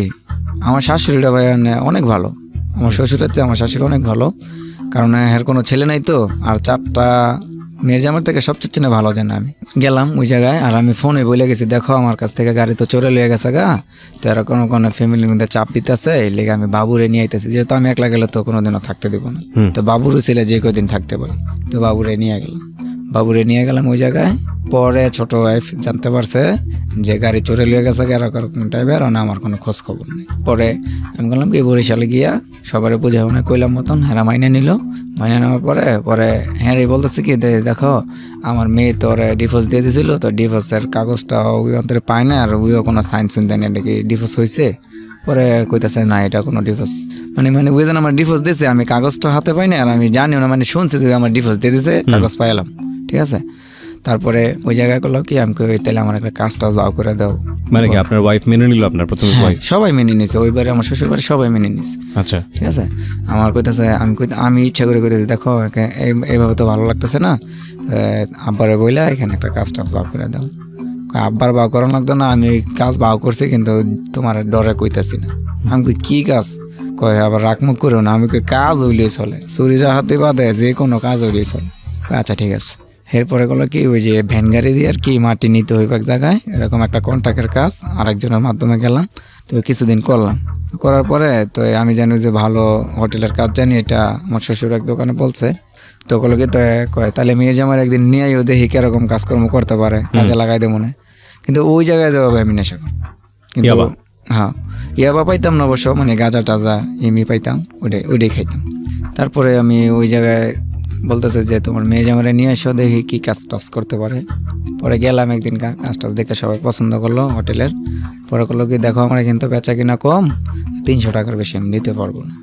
আমার শাশুড়িটা ভাই অনেক ভালো, আমার শ্বশুরের চেয়ে আমার শাশুড়ি অনেক ভালো, কারণ এর কোনো ছেলে নাই তো, আর 4টা মেয়ের জামার থেকে সবচেয়ে চেনে ভালো জানে। আমি গেলাম ওই জায়গায়, আর আমি ফোনে বলে গেছি দেখো আমার কাছ থেকে গাড়ি তো চোরে লয়ে গেছে গা, তো এরা কোনো ফ্যামিলির মধ্যে চাপ দিতেছে, এই লেগে আমি বাবুরে নিয়ে আইতেছি, যেহেতু আমি একলা গেলে তো কোনোদিনও থাকতে দেবো না, তো বাবুরও ছেলে যে কদিন থাকতে পারি, তো বাবুরে নিয়ে গেলাম ওই জায়গায়। পরে ছোট ওয়াইফ জানতে পারছে যে গাড়ি চোরে লিয়ে গেছে এরকম টাইপের, না আমার কোনো খোঁজ খবর নেই। পরে আমি বললাম কি বরিশালে গিয়া সবারে বুঝে শুনে কইলাম মতন, হ্যাঁ মাইনে নেওয়ার পরে হ্যাঁ বলতেছে কি দেখো আমার মেয়ে তোর ডিভোর্স দিয়ে দিয়েছিল, তো ডিভোর্সের কাগজটা ওই অন্তরে পায় না, আর ওইও কোনো সাইন শুন দেয় না, এটা কি ডিভোর্স হয়েছে। পরে কইতেছে না এটা কোনো ডিভোর্স মানে বুঝেন আমার ডিভোর্স দিয়েছে, আমি কাগজটা হাতে পাই না, আর আমি জানিও না, মানে শুনছি যে আমার ডিভোর্স দিয়ে দিয়েছে, কাগজ পাইলাম, ঠিক আছে। তারপরে ওই জায়গায় করলো কি আমি কই তাহলে আমার একটা কাজটা যাও করে দাও, মানে কি আপনার ওয়াইফ মেনে নিল, আপনার প্রথম ওয়াইফ? সবাই মেনে নিছে, ওইবারে আমার শ্বশুর বাড়ি সবাই মেনে নিছে। আচ্ছা, ঠিক আছে। আমার কইতেছে আমি ইচ্ছা করে কইতেছি দেখো এইভাবে তো ভালো লাগতেছে না, আব্বারে বইলা এখানে একটা কাজ টাজ বাউ করে দাও। আব্বার বাউ করানো লাগতো না, আমি ওই কাজ বাউ করছি কিন্তু তোমার ডরে কইতাছি না। আমি কই কি কাজ, কয় আবার রাগমুখ করো না, আমি কই কাজ হইলেই চলে, শরীরের হাতে বাদে যে কোনো কাজ হইলেই চলে। আচ্ছা ঠিক আছে। এরপরে গেলো কি ওই যে ভ্যান গাড়ি দিয়ে আর কি মাটি নিতে হইব এক জায়গায়, এরকম একটা কন্ট্রাক্টের কাজ আরেকজনের মাধ্যমে গেলাম, তো কিছুদিন করলাম। করার পরে তো আমি জানি যে ভালো হোটেলের কাজ জানি, এটা আমার শ্বশুর এক দোকানে বলছে, তো ওগুলো কি তো কয় তাহলে মেয়ে জামার একদিন নিয়েও দেখি কিরকম কাজকর্ম করতে পারে, কাজে লাগাই দেবো না। কিন্তু ওই জায়গায় যাবে আমি নেশা করি, কিন্তু হ্যাঁ ইয়াবা পাইতাম না অবশ্য, মানে গাঁজা টাজা এমনি পাইতাম, ওইটাই খাইতাম। তারপরে আমি ওই জায়গায় বলতেছে যে তোমার মেয়ে জামারে নিয়ে এসো দেখি কি কাজ টাজ করতে পারে। পরে গেলাম একদিন, কাজ টাজ দেখে সবাই পছন্দ করলো হোটেলের। পরে করলো কি দেখো আমার কিন্তু বেচা কিনা কম, 300 টাকার বেশি আমি দিতে পারবো না,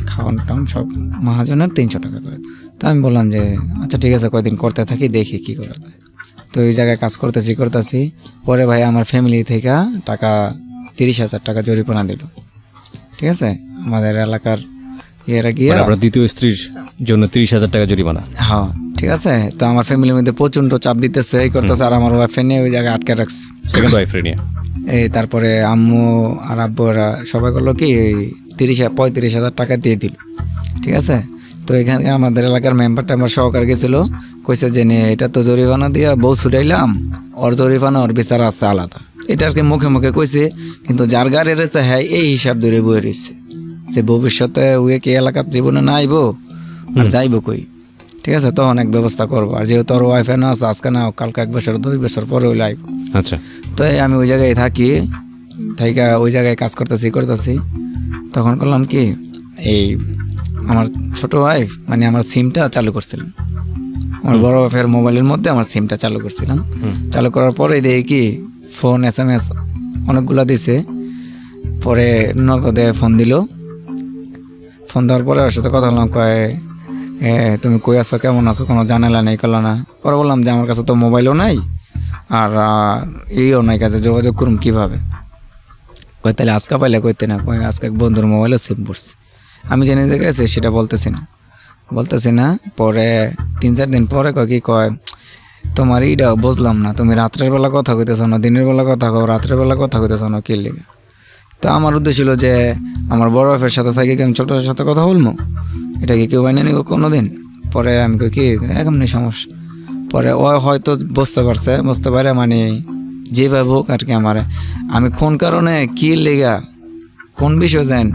খাওয়ান টাউন সব মহাজনের 300 টাকা করে। তো আমি বললাম যে আচ্ছা ঠিক আছে কয়দিন করতে থাকি দেখি কি করা যায়। তো ওই জায়গায় কাজ করতেছি। পরে ভাই আমার ফ্যামিলি থেকে টাকা 30,000 টাকা জরিমানা দিল, ঠিক আছে। আমাদের এলাকার এরা গিয়ে আপনার দ্বিতীয় স্ত্রীর জন্য 30,000 টাকা জরিমানা। হ্যাঁ ঠিক আছে। তো আমার ফ্যামিলির মধ্যে প্রচন্ড চাপ দিতেছে, এই করতেছে, আর আমার ওয়াইফ নিয়ে ওই জায়গায় আটকে রাখছে, সেকেন্ড ওয়াইফ নিয়ে। এই তারপরে আম্মু আর আব্বুরা সবাই করলো কি 35,000 টাকা দিয়ে দিল, ঠিক আছে। তো এখানে আমাদের এলাকার মেম্বারটা আমার সহকার গেছিল, কইছে যে এটা তো জরিমানা দিয়া বউ ছুটাইলাম, ওর জরিমানা ওর বিচার আছে আলাদা, এটা আর কি মুখে মুখে কইছে, কিন্তু যার গাড়ি রয়েছে হ্যাঁ এই হিসাব ধরে বয়ে রয়েছে যে ভবিষ্যতে উয়ে কি এলাকার জীবনে না আইবো আর যাইবো কই, ঠিক আছে। তখন এক ব্যবস্থা করবো, আর যেহেতু ওর ওয়াইফে না আছে আজকে না কালকে 1 বছর 2 বছর পরে হইলে আইবো। আচ্ছা। তো আমি ওই জায়গায় থাকি ওই জায়গায় কাজ করতেছি। তখন করলাম কি এই আমার ছোট ভাই মানে আমার সিমটা চালু করছিলাম, আমার বড় ভাইয়ের মোবাইলের মধ্যে আমার সিমটা চালু করছিলাম। চালু করার পরে দেখি কি ফোন SMS অনেকগুলো দিছে। পরে নগদে ফোন দিল, ফোন দেওয়ার পরে ওর সাথে কথা বললাম, কয় তুমি কই আছো, কেমন আছো, কোনো জানালা নেই, করলো না। পরে বললাম যে আমার কাছে তো মোবাইলও নাই আর এইও নাই, কাছে যোগাযোগ করুম কীভাবে। কয় তাহলে আজকে পাইলে কইতে না, কয় আজকে এক বন্ধুর মোবাইলও সিম পড়ছে। আমি জেনে যে গেছি সেটা বলতেছি না। পরে 3-4 দিন পরে কয় কি কয় তোমার এইটা বুঝলাম না, তুমি রাত্রের বেলা কথা কইতেছ না, দিনের বেলা কথা কও, রাত্রের বেলা কথা কইতেছ না, কি লেগে? তো আমার উদ্দেশ্য ছিল যে আমার বড় ভাইয়ের সাথে থাকি কি আমি ছোটোর সাথে কথা বলবো, এটা কি কেউ বাইনে নিব কোনো দিন? পরে আমি কই কি এমনি সমস্যা। পরে ও হয়তো বুঝতে পারে মানে যেভাবে হোক আর কি আমার আমি কোন কারণে কি লেগা কোন বিষয় যান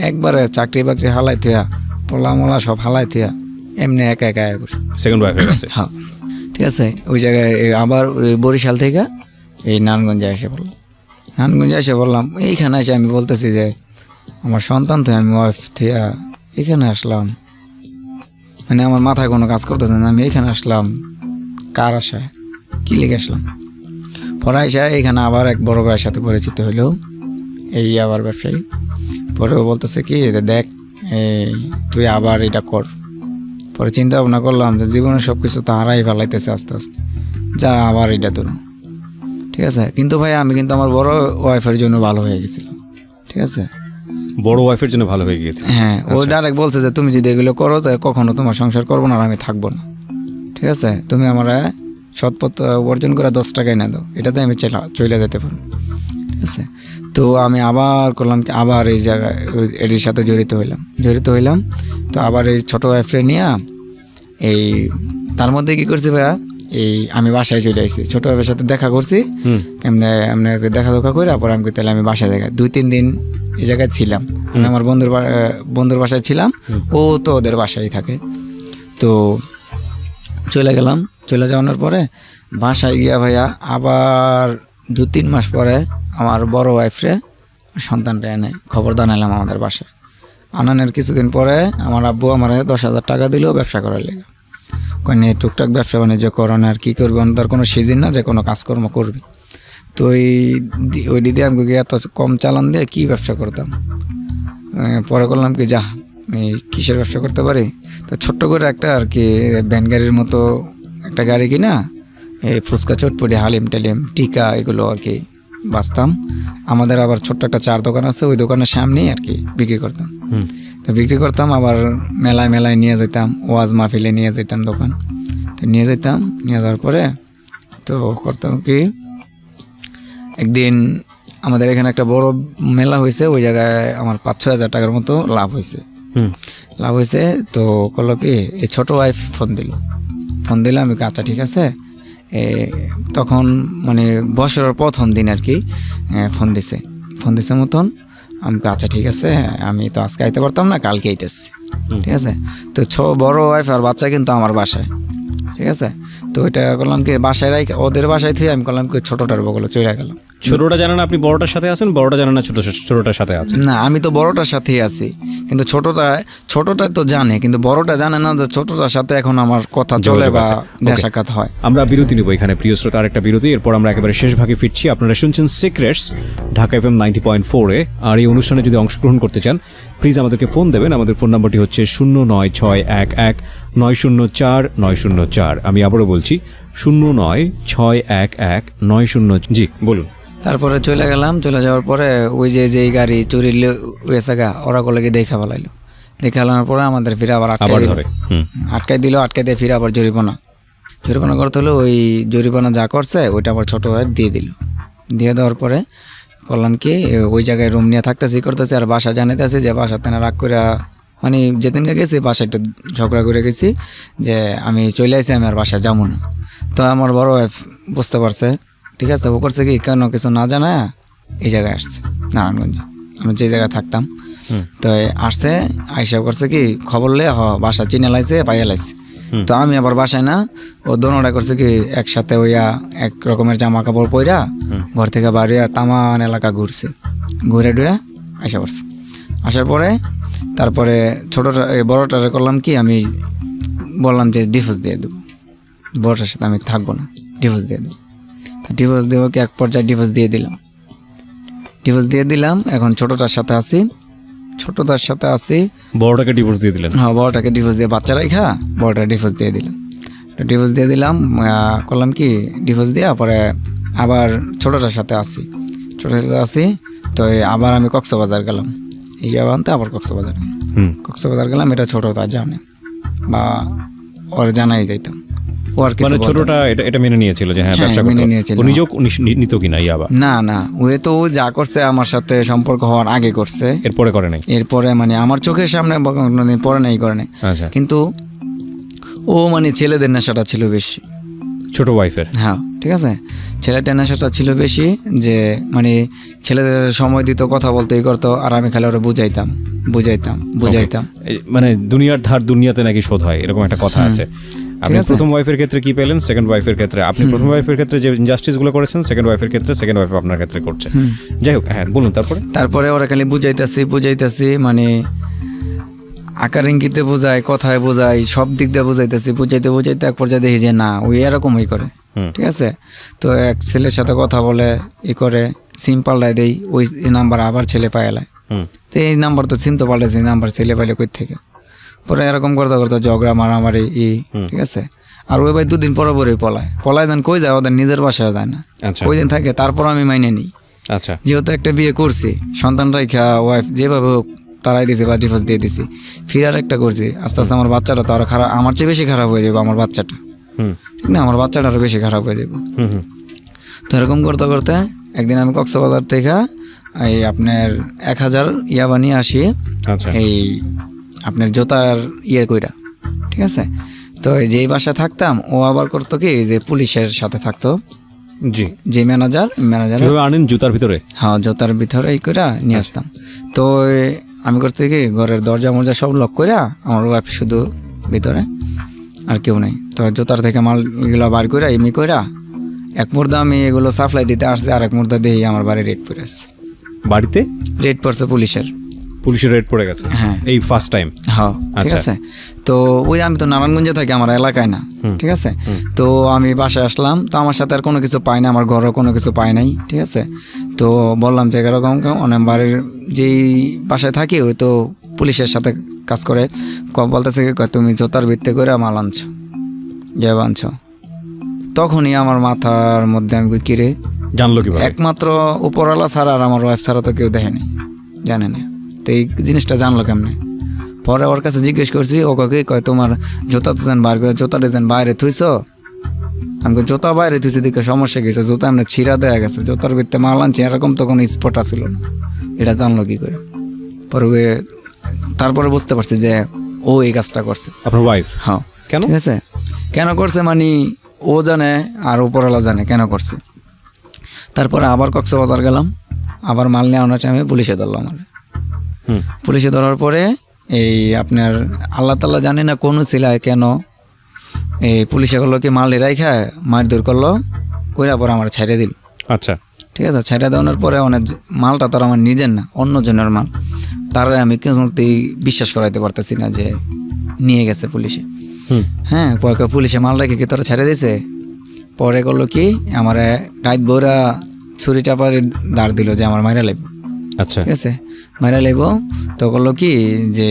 একবারে চাকরি বাকরি হালাই থিয়া পোলা মোলা সব হালাই থিয়া এমনি একা করছি সেকেন্ড ওয়াইফের কাছে। হ্যাঁ ঠিক আছে। ওই জায়গায় আবার বরিশাল থেকে এই নারায়ণগঞ্জে এসে বললাম এইখানে এসে আমি বলতেছি যে আমার সন্তান তো আমি ওয়াইফ থিয়া এখানে আসলাম, মানে আমার মাথায় কোনো কাজ করতেছে না, আমি এখানে আসলাম কার আশায়, কি লিখে আসলাম। পরে এসে এখানে আবার এক বড় ভাইয়ের সাথে পরিচিত হইলো, এই আবার ব্যবসায়ী। পরে ও বলতেছে কি দেখ তুই আবার এটা কর। পরে চিন্তা ভাবনা করলাম যে জীবনে সব কিছু তো হারাই ফেলাইতেছে আস্তে আস্তে, যা আবার এটা ধরুন। ঠিক আছে, কিন্তু ভাই আমি কিন্তু আমার বড় ওয়াইফের জন্য ভালো হয়ে গেছিলাম। ঠিক আছে, বড় ওয়াইফের জন্য ভালো হয়ে গিয়েছে। হ্যাঁ, ও ডাইরেক্ট বলছে যে তুমি যদি এগুলো করো তাহলে কখনো তোমার সংসার করবো না আর আমি থাকবো না। ঠিক আছে, তুমি আমার সৎপথ অর্জন করে 10 টাকায় না দাও, এটাতে আমি চলে যেতে পারবো। ঠিক আছে, তো আমি আবার করলাম কি আবার এই জায়গায় এটির সাথে জড়িত হইলাম। তো আবার এই ছোটো ওয়াইফরে নিয়ে এই তার মধ্যে কি করছি ভাইয়া, এই আমি বাসায় চলে আসছি, ছোটো ওয়াইফের সাথে দেখা করছি, এমনি আপনার দেখা করে তারপর আমি তাহলে আমি বাসায় জায়গায় 2-3 দিন এই জায়গায় ছিলাম। আমি আমার বন্ধুর বাসায় ছিলাম, ও তো ওদের বাসায় থাকে। তো চলে গেলাম, চলে যাওয়ানোর পরে বাসায় গিয়া ভাইয়া আবার 2-3 মাস পরে আমার বড় ওয়াইফরে সন্তানটা এনে খবর জানালাম আমাদের বাসায়। আনানের কিছুদিন পরে আমার আব্বু আমার 10,000 টাকা দিল ব্যবসা করার লেগে। কনে টুকটাক ব্যবসা বাণিজ্য করোন আর কী করবি, তার কোনো সিজন না যে কোনো কাজকর্ম করবি। তো ওই দিদি আমি এত কম চালান দিয়ে কী ব্যবসা করতাম। পরে করলাম কি যা কিসের ব্যবসা করতে পারি, তো ছোট্ট করে একটা আর কি ভ্যান গাড়ির মতো একটা গাড়ি কিনা এই ফুচকা চটপটি হালিম টালিম টিকা এগুলো আর কি বাঁচতাম। আমাদের আবার ছোট্ট একটা চার দোকান আছে, ওই দোকানের সামনেই আর কি বিক্রি করতাম। তো বিক্রি করতাম, আবার মেলায় নিয়ে যেতাম, ওয়াজ মাহফিলে নিয়ে যেতাম দোকান। তো নিয়ে যাওয়ার পরে তো করতাম কি একদিন আমাদের এখানে একটা বড় মেলা হয়েছে, ওই জায়গায় আমার 5-6 হাজার টাকার মতো লাভ হয়েছে। তো করলো কি এই ছোটো ওয়াইফ ফোন দিল, আমি আচ্ছা ঠিক আছে। তখন মানে বছরের প্রথম দিন আর কি ফোন দিছে মতন আমি আচ্ছা ঠিক আছে, আমি তো আজকে আইতে পারতাম না, কালকে আইতেছি। ঠিক আছে, তো বড় ওয়াইফ আর বাচ্চা কিন্তু আমার বাসায়। ঠিক আছে, তো ওইটা করলাম কি বাসায় ওদের বাসায় থেকে আমি করলাম কি ছোটোটার বগলে চলে গেলাম। ছোটটা জানেন আপনি বড়টার সাথে আছেন, বড়টা জানেন না ছোটটার সাথে আছেন? না, আমি তো বড়টার সাথেই আছি, কিন্তু ছোটটা তো জানে, কিন্তু বড়টা জানে না যে ছোটটার সাথে এখন আমার কথা চলে বা দেখা সাক্ষাৎ হয়। আমরা বিরতি নেব এখানে, প্রিয় শ্রোতা, আরেকটা বিরতি, এরপর আমরা একেবারে শেষ ভাগে ফিরছি। আপনারা শুনছেন সিক্রেটস ঢাকা FM 90.4-এ। আর এই অনুষ্ঠানে যদি অংশগ্রহণ করতে চান প্লিজ আমাদেরকে ফোন দেবেন। আমাদের ফোন নাম্বারটি হচ্ছে 09611904904। আমি আবারও বলছি 0961190। জি বলুন। তারপরে চলে যাওয়ার পরে ওই যে গাড়ি চুরি হয়েছে ওরা গুলোকে দেখা ফেলানোর পরে আমাদের ফিরে আবার আটকাই দিল, আটকাই দিয়ে ফিরে আবার জরিমানা করতে হলো। ওই জরিমানা যা করছে ওইটা আবার ছোটো ভাই দিয়ে দেওয়ার পরে করলাম কি ওই জায়গায় রুম নিয়ে করতেছি আর বাসা জানাইতেছি যে বাসা তেনা রাগ করে মানে যেদিনকে গেছি বাসায় একটু ঝগড়া করে গেছি যে আমি চলে আসি, আমি আর বাসায় যাবো না। তো আমার বড় ওয়াইফ বুঝতে পারছে। ঠিক আছে, ও করছে কি কেন কিছু না জানা এই জায়গায় আসছে নারায়ণগঞ্জে, আমি যে জায়গায় থাকতাম। তো আসছে আইসা করছে কি খবর লে বাসা চিনে লাইছে পাইয়া লাইছে। তো আমি আবার বাসায় না, ও দোনোটা করছে কি একসাথে ওইয়া এক রকমের জামা কাপড় পইরা ঘর থেকে বাড়িয়া তামান এলাকা ঘুরে আইসা পড়ছে। আসার পরে তারপরে ছোটোটা বড়োটারে করলাম কি, আমি বললাম যে ডিভোর্স দিয়ে দেবো, বড়োটার সাথে আমি থাকবো না, ডিভোর্স দিয়ে দেবো। ডিভোর্স দেবো কি, এক পর্যায়ে ডিভোর্স দিয়ে দিলাম। এখন ছোটোটার সাথে আছি। বড়টাকে ডিভোর্স দিয়ে দিলেন? হ্যাঁ, বড়টাকে ডিভোর্স দিয়ে, বাচ্চারাই বড়টা ডিভোর্স দিয়ে দিলাম। করলাম কি, ডিভোর্স দিয়ে পরে আবার ছোটোটার সাথে আছি। তো আবার আমি কক্সবাজার গেলাম, এই আনতে আবার কক্সবাজার গেলাম। এটা ছোটোটা জানে বা ওর জানাই যাইতাম, ও আর কিছু মানে ছোটটা এটা মেনে নিয়েছিল যে হ্যাঁ ব্যবসা মেনে করতে, নিয়েছিল। ও নিজেও নিত কিনা ইয়াবা? না, ও তো যা করছে আমার সাথে সম্পর্ক হওয়ার আগে করছে, এরপরে করে নাই? এরপরে মানে আমার চোখের সামনে পরে নাই, আচ্ছা। কিন্তু ও মানে ছেলেদের নেশাটা ছিল বেশি, ছোট ওয়াইফের? হ্যাঁ, ঠিক আছে, ছেলেটার নেশাটা ছিল বেশি, যে মানে ছেলেদের সময় দিত, কথা বলতে করতো, আর আমি খালি ওরা বুঝাইতাম। মানে দুনিয়ার ধার দুনিয়াতে নাকি শোধ হয়, এরকম একটা কথা আছে। আপনি প্রথম ওয়াইফের ক্ষেত্রে কি পেলেন, সেকেন্ড ওয়াইফের ক্ষেত্রে? আপনি প্রথম ওয়াইফের ক্ষেত্রে যে ইনজাস্টিস গুলো করেছেন, সেকেন্ড ওয়াইফের ক্ষেত্রে সেকেন্ড ওয়াইফ আপনার ক্ষেত্রে করছে। যাই হোক, হ্যাঁ বলুন। তারপরে ওরা খালি বুঝাইতেছি, মানে আকার ইঙ্গিতে বোঝায়, কথায় বোঝায়, সব দিক দিয়ে বুঝাইতে এক পর্যায়ে দেখি যে না, ওই এরকমই করে, ঠিক আছে। তো এক ছেলের সাথে কথা বলে করে, সিম পাল্টাই দেই, ওই নাম্বার আবার ছেলে পাইলায়, তো এই নাম্বার তো সিম তো পাল্টাইছে, নাম্বার ছেলে পাইলে কই থেকে। পরে এরকম করতে ঝগড়া মারামারি, ঠিক আছে। আর ওই ভাই দুদিন পরে পলায় যান, কই যায়, ওদের নিজের বাসায় যায় না, ওই দিন থাকে। তারপর আমি মাইনে নিই, আচ্ছা, যেহেতু একটা বিয়ে করছি, সন্তান রাইখা ওয়াইফ যেভাবে হোক তারাই দিছে বা ডিভোর্স দিয়ে দিছি, ফির আর একটা করছি। আস্তে আস্তে আমার বাচ্চাটা তো আরো খারাপ, আমার চেয়ে বেশি খারাপ হয়ে যাবে আমার বাচ্চাটা, ঠিক না, আমার বাচ্চাটা আরো বেশি খারাপ হয়ে যাবে। তো এরকম করতে একদিন আমি কক্সবাজার থেকে এই আপনার 1000 ইয়াবা নিয়ে আসি, এই আপনার জোতার কইরা, ঠিক আছে। তো যেই বাসায় থাকতাম, ও আবার করতো কি, যে পুলিশের সাথে থাকতো, জি, যে ম্যানেজার আনেন জুতার ভিতরে, হ্যাঁ জুতার ভিতরে এই কইরা নিয়ে আসতাম। তো আমি করতে কি, ঘরের দরজা মরজা সব লক কইরা, আমার ওয়াইফ শুধু ভিতরে, আর কেউ নেই। তো জুতার থেকে মালগুলো বার কইরা এমনি কইরা, এক মুর্দা আমি এগুলো সাপ্লাই দিতে আসছি, আর এক মুর্দা দেখি আমার বাড়ি রেড পড়ে আছে। বাড়িতে রেড পড়ছে, পুলিশের রেড পড়ে গেছে? হ্যাঁ, এই ফার্স্ট টাইম? হ্যাঁ, ঠিক আছে। তো ওই আমি তো নারায়ণগঞ্জে থাকি, আমার এলাকায় না, ঠিক আছে। তো আমি বাসায় আসলাম, তো আমার সাথে আর কোনো কিছু পাই না, আমার ঘরেও কোনো কিছু পাই নাই, ঠিক আছে। তো বললাম যে এরকম অনেক বাড়ির যেই বাসায় থাকি, ওই তো পুলিশের সাথে কাজ করে, বলতেছে তুমি জোতার ভিত্তি করে মাল আনছো, আনছো। তখনই আমার মাথার মধ্যে আমি কিরে জানলো কি, একমাত্র উপরওয়ালা ছাড়া আর আমার ওয়াইফ ছাড়া তো কেউ দেখেনি, জানে না। তো এই জিনিসটা জানলো কেমনে? পরে ওর কাছে জিজ্ঞেস করছি, ও কয় তোমার জুতা তো যেন বার করে, জুতাটা যেন বাইরে থুইছ। আমি জুতা বাইরে থুইছি দেখে সমস্যা গেছে, জুতা এমনি ছিঁড়া দেওয়া গেছে, জুতার ভিত্তে মাল আনছি, এরকম তো কোনো স্পট আসছিল না। এটা জানলো কি করে? পরে তারপরে বুঝতে পারছি যে ও এই কাজটা করছে। আপনার ওয়াইফ? হ্যাঁ। কেন? ঠিক আছে, কেন করছে মানে ও জানে আর উপরওয়ালা জানে কেন করছে। তারপরে আবার কক্সবাজার গেলাম, আবার মাল নিয়ে আনার টাইমে পুলিশে ধরলাম। পুলিশে ধরার পরে এই আপনার আল্লাহ তাল্লাহ জানি না কোন ছিলায় কেন এই পুলিশে করলো কি, মাল রাইখা মারধর করলো, কইরা পরে আমার ছাইড়ে দিল। আচ্ছা, ঠিক আছে। ছাইড়ে দেওয়ার পরে অনেক মালটা তার আমার নিজের না, অন্যজনের মাল, তারা আমি কিছুতেই বিশ্বাস করাইতে পারতেছি না যে নিয়ে গেছে পুলিশে। হ্যাঁ, পরে পুলিশে মাল রেখে কি তোরা ছেড়ে দিছে। পরে করলো কি, আমার রাত বউরা ছুরি চাপারে দাঁড় দিল যে আমার মাইরা লাগবে। আচ্ছা, ঠিক আছে, মাইরা লাগবো। তো করলো কি যে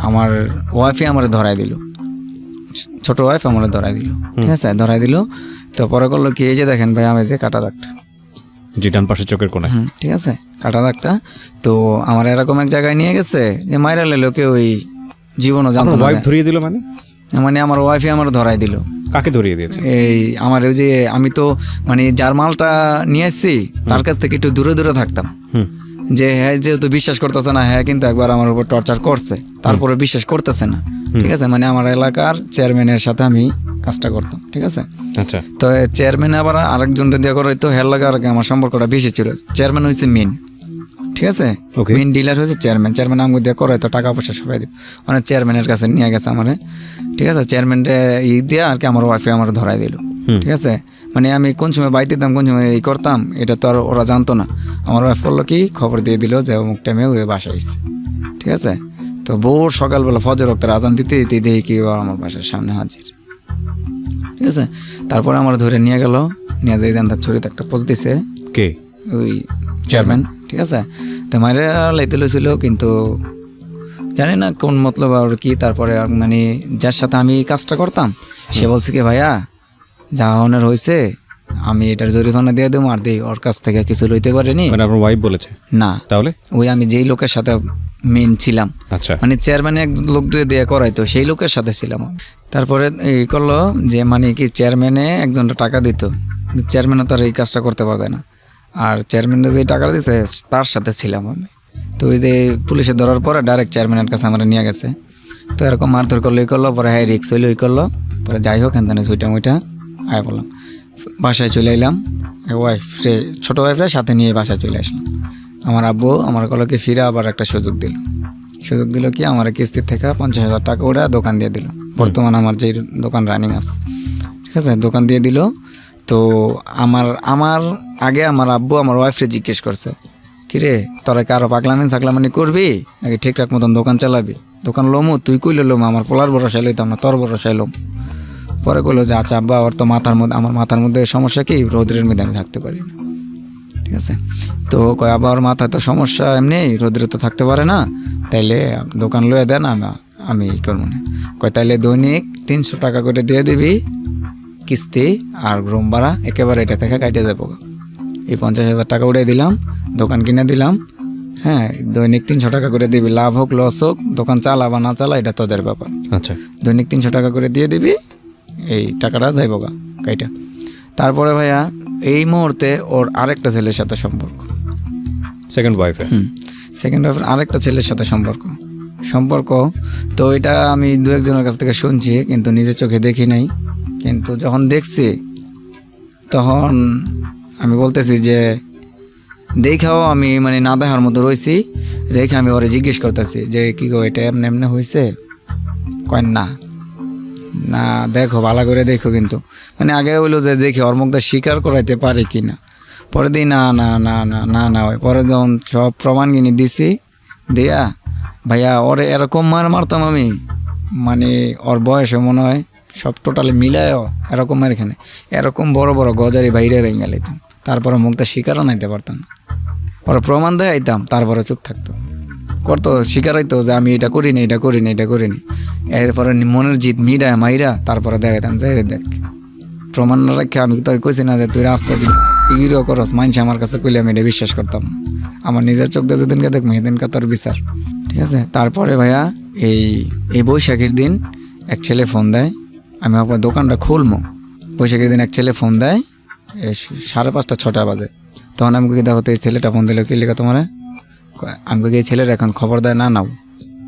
আমার ওয়াইফে আমার ধরাই দিল, ছোট ওয়াইফ আমার ধরাই দিল। ঠিক আছে, ধরাই দিল। তো পরে করলো কি, এই যে দেখেন ভাই আমি যে কাটা দাগটা, জি ডান পাশের চোখের কোণে, ঠিক আছে, কাটা দাগটা। তো আমার এরকম এক জায়গায় নিয়ে গেছে যে মাইরা লেলো, কেউ ওই জীবনও জানতো না। ওয়াইফ ধরিয়ে দিল মানে? মানে আমার ওয়াইফে আমার ধরাই দিল। কাকে ধরিয়ে দিয়েছে? এই আমার ওই যে আমি তো মানে যার মালটা নিয়ে আসছি তার কাছ থেকে একটু দূরে দূরে থাকতাম, যে হ্যাঁ যেহেতু বিশ্বাস করতেছে না, হ্যাঁ কিন্তু একবার আমার উপর টর্চার করছে, তারপরে বিশ্বাস করতেছে না। ঠিক আছে, মানে আমার এলাকার চেয়ারম্যানের সাথে আমি কাজটা করতাম। ঠিক আছে, আচ্ছা। তো চেয়ারম্যান আবার আরেকজনটা দিয়ে করে, তো হের লাগে আর আমার সম্পর্কটা বেশি ছিল। চেয়ারম্যান হয়েছে মেন, ঠিক আছে, মেন ডিলার হয়েছে চেয়ারম্যান। চেয়ারম্যান আমাকে দিয়ে করে, তো টাকা পয়সা সবাই দিব, অনেক চেয়ারম্যানের কাছে নিয়ে গেছে আমারে। ঠিক আছে, চেয়ারম্যানটা দিয়ে আর কি আমার ওয়াইফে আমার ধরাই দিল। ঠিক আছে, মানে আমি কোন সময় বাইতে দিতাম, কোন সময় এই করতাম, এটা তো আর ওরা জানতো না। আমার ওয়াইফ করলো কি, খবর দিয়ে দিল যে অমুক টাইমে ওই বাসায় আসছে। ঠিক আছে, তো ভোর সকালবেলা ফজর ওয়াক্তের আজান দিতে দিতে দেখি কি ও আমার বাসার সামনে হাজির, ঠিক আছে। তারপরে আমার ধরে নিয়ে গেল, নিয়ে যাই তার ছুরিতে একটা পোজ দিছে কে? ওই চেয়ারম্যান, ঠিক আছে। তো মায়ের লাইতে লইছিল, কিন্তু জানি না কোন মতলব আর কি। তারপরে মানে যার সাথে আমি এই কাজটা করতাম সে বলছে কি ভাইয়া যা হনের হয়েছে আমি এটার জরিমানা দিয়ে দেবো, আর দিই ওর কাছ থেকে কিছু লইতে পারিনি। মানে আপনার ওয়াইফ বলেছে? না, তাহলে ওই আমি যেই লোকের সাথে মেন ছিলাম, আচ্ছা, মানে চেয়ারম্যান এক লোক দিয়ে করাইতো, সেই লোকের সাথে ছিলাম আমি। তারপরে এই করলো যে মানে কি চেয়ারম্যানে একজনটা টাকা দিত, চেয়ারম্যানও তার এই কাজটা করতে পারবে না, আর চেয়ারম্যানে যে টাকা দিছে তার সাথে ছিলাম আমি। তো ওই যে পুলিশে ধরার পরে ডাইরেক্ট চেয়ারম্যানের কাছে আমরা নিয়ে গেছে। তো এরকম মারধর করলো, এই করলো, পরে হ্যাঁ রিক্স হইলো, ওই করলো, পরে যাই হোক এখানে সুইটা মুইটা আয় বললাম, বাসায় চলে এলাম। ওয়াইফে ছোটো ওয়াইফরা সাথে নিয়ে বাসায় চলে আসলাম। আমার আব্বু আমার কলকে ফিরে আবার একটা সুযোগ দিল কি আমার কিস্তির থেকে 50,000 টাকা ওরা দোকান দিয়ে দিল। বর্তমান আমার যে দোকান রানিং আছে, ঠিক আছে, দোকান দিয়ে দিল। তো আমার আগে আমার আব্বু আমার ওয়াইফরে জিজ্ঞেস করছে, কিরে তোরা কি আরো পাগলামি করবি নাকি ঠিকঠাক মতন দোকান চালাবি? দোকান লোমো তুই কইলে লোম, আমার পোলার ভরসায় লইতাম না, তোর ভরসায় লোম। পরে কইলো যে আচ্ছা আব্বা ওর তো আমার মাথার মধ্যে সমস্যা কি, রোদ্রের মধ্যে আমি থাকতে পারি না, ঠিক আছে। তো কয় আবার ওর মাথায় তো সমস্যা এমনি, রোদ্রে তো থাকতে পারে না, তাইলে দোকান লয়ে দেন, আমি করবো না। কয় তাইলে দৈনিক 300 টাকা করে দিয়ে দিবি কিস্তি, আর রুম ভাড়া একেবারে এটা থেকে কাটে যাবো। এই 50,000 টাকা উড়াই দিলাম, দোকান কিনে দিলাম। হ্যাঁ, দৈনিক 300 টাকা করে দিবি, লাভ হোক লস হোক, দোকান চালা বা না চালা এটা তোদের ব্যাপার। আচ্ছা, দৈনিক 300 টাকা করে দিয়ে দিবি, এই টাকাটা যাইব গা কাইটা। তারপরে ভাইয়া এই মুহূর্তে ওর আরেকটা ছেলের সাথে সেকেন্ড ওয়াইফে, সেকেন্ড ওয়াইফের আরেকটা ছেলের সাথে সম্পর্ক। তো এটা আমি 2-1 জনের কাছ থেকে শুনছি, কিন্তু নিজের চোখে দেখি নাই। কিন্তু যখন দেখছি তখন আমি বলতেছি যে দেখাও আমি মানে না দেখার মতো রয়েছি। রেখে আমি ওরে জিজ্ঞেস করতেছি যে কি গো এটা এমনি হয়েছে? কয় না দেখো ভালো করে দেখো। কিন্তু মানে আগে হইলো যে দেখি ওর মুখটা স্বীকার করাইতে পারে কি না। পরে দিই না হয়। পরে যখন সব প্রমাণ কিনে দিছি, দিয়া ভাইয়া ওরে এরকম মারতাম আমি, মানে ওর বয়সে মনে হয় সব টোটালি মিলায়ও এরকম এখানে এরকম বড় বড় গজারি বাইরে ভেঙে লাইতাম। তারপরে মুখটা স্বীকারও নাইতে পারতাম না। ওরা প্রমাণ দেখাইতাম, তারপরে চুপ থাকতো, করতো স্বীকার হইতো যে আমি এটা করিনি। এরপরে মনের জিত মাইরা তারপরে দেখাইতাম যে দেখ প্রমাণ না রাখে আমি তোর কইছি না যে তুই রাস্তা ইগিরও করস, মানুষ আমার কাছে কইলে আমি এটা বিশ্বাস করতাম না। আমার নিজের চোখ দিয়ে যেদিনকে দেখবো সেদিনকে তোর বিচার, ঠিক আছে। তারপরে ভাইয়া এই বৈশাখীর দিন এক ছেলে ফোন দেয়, আমি আপনার দোকানটা খুলবো। বৈশাখীর দিন এক ছেলে ফোন দেয় 5:30-6টা বাজে। তখন আমি কি দেখো তো এই ছেলেটা ফোন দিল, কি লেখা তোমার? আমি এই ছেলের এখন খবর দেয় না নাও,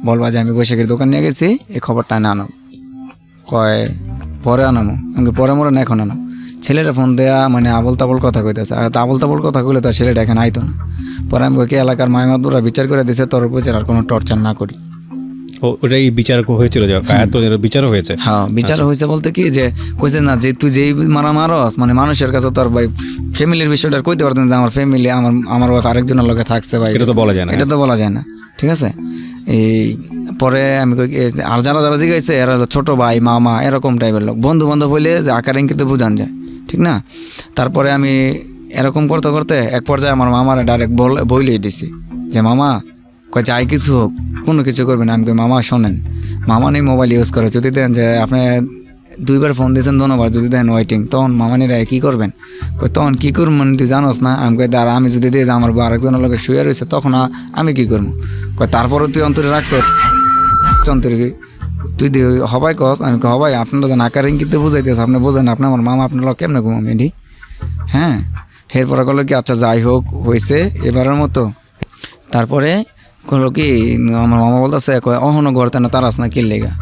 বলবা যে আমি বৈশাখীর দোকান নিয়ে গেছি, এই খবরটা না নাও। কয় পরে আনানো, আমাকে পরে মরে না এখন আনো। ছেলেটা ফোন দেয়া মানে আবল তাবল কথা কইতেছে, আর আবল তাবল কথা কইলে তার ছেলেটা এখানে আইতো না। পরে আমি কি এলাকার মাইমাদুরা বিচার করে দিছে, তোর উপর আর কোনো টর্চার না করি। ওটাই বিচার হয়েছিল, বিচারও হয়েছে। হ্যাঁ, বিচার হয়েছে বলতে কি যে কইছে না যে তুই যেই মারস মানে মানুষের কাছে তোর ভাই ফ্যামিলির বিষয়টা কইতে পারতেন যে আমার ফ্যামিলি আমার ওয়াইফ আরেকজনের লগে থাকছে ভাই, এটা তো বলা যায় না, ঠিক আছে। এই পরে আমি আর যারা জিগাইছে এরা ছোট ভাই মামা এরকম টাইপের লোক, বন্ধু বান্ধব হইলে যে আকার ইঙ্গিতে বোঝান যায়, ঠিক না। তারপরে আমি এরকম করতে করতে এক পর্যায়ে আমার মামারা ডাইরেক্ট বইলেই দিছি যে মামা কয় যাই কিছু হোক কোনো কিছু করবেন। আমি কই মামা শোনেন, মামা নেই মোবাইল ইউজ করে, যদি দেন যে আপনি 2বার ফোন দিয়েছেন 2বার যদি দেন ওয়েটিং, তখন মামানিরা কী করবেন? কই তখন কী করবো মানে তুই জানোস না? আমি কই দাঁড়া, আমি যদি দিয়ে যে আমার আরেকজনের লোকের শুয়ে রয়েছে তখন আমি কী করবো? কয় তারপরে তুই অন্তরে রাখছ অন্তরে তুই দিয়ে হবাই কস। আমি কই হবাই আপনারা যেন আকার ইঙ্গিতে বুঝাইতেছে, আপনি বোঝেন আপনি আমার মামা আপনার লোক কেমনে ঘুমো মেডি। হ্যাঁ, এরপরে করলো কি আচ্ছা যাই হোক হয়েছে এবারের মতো। তারপরে করলো কি আমার মামা বলতেছে অহনো ঘরতে না তারাস না কি লেগা।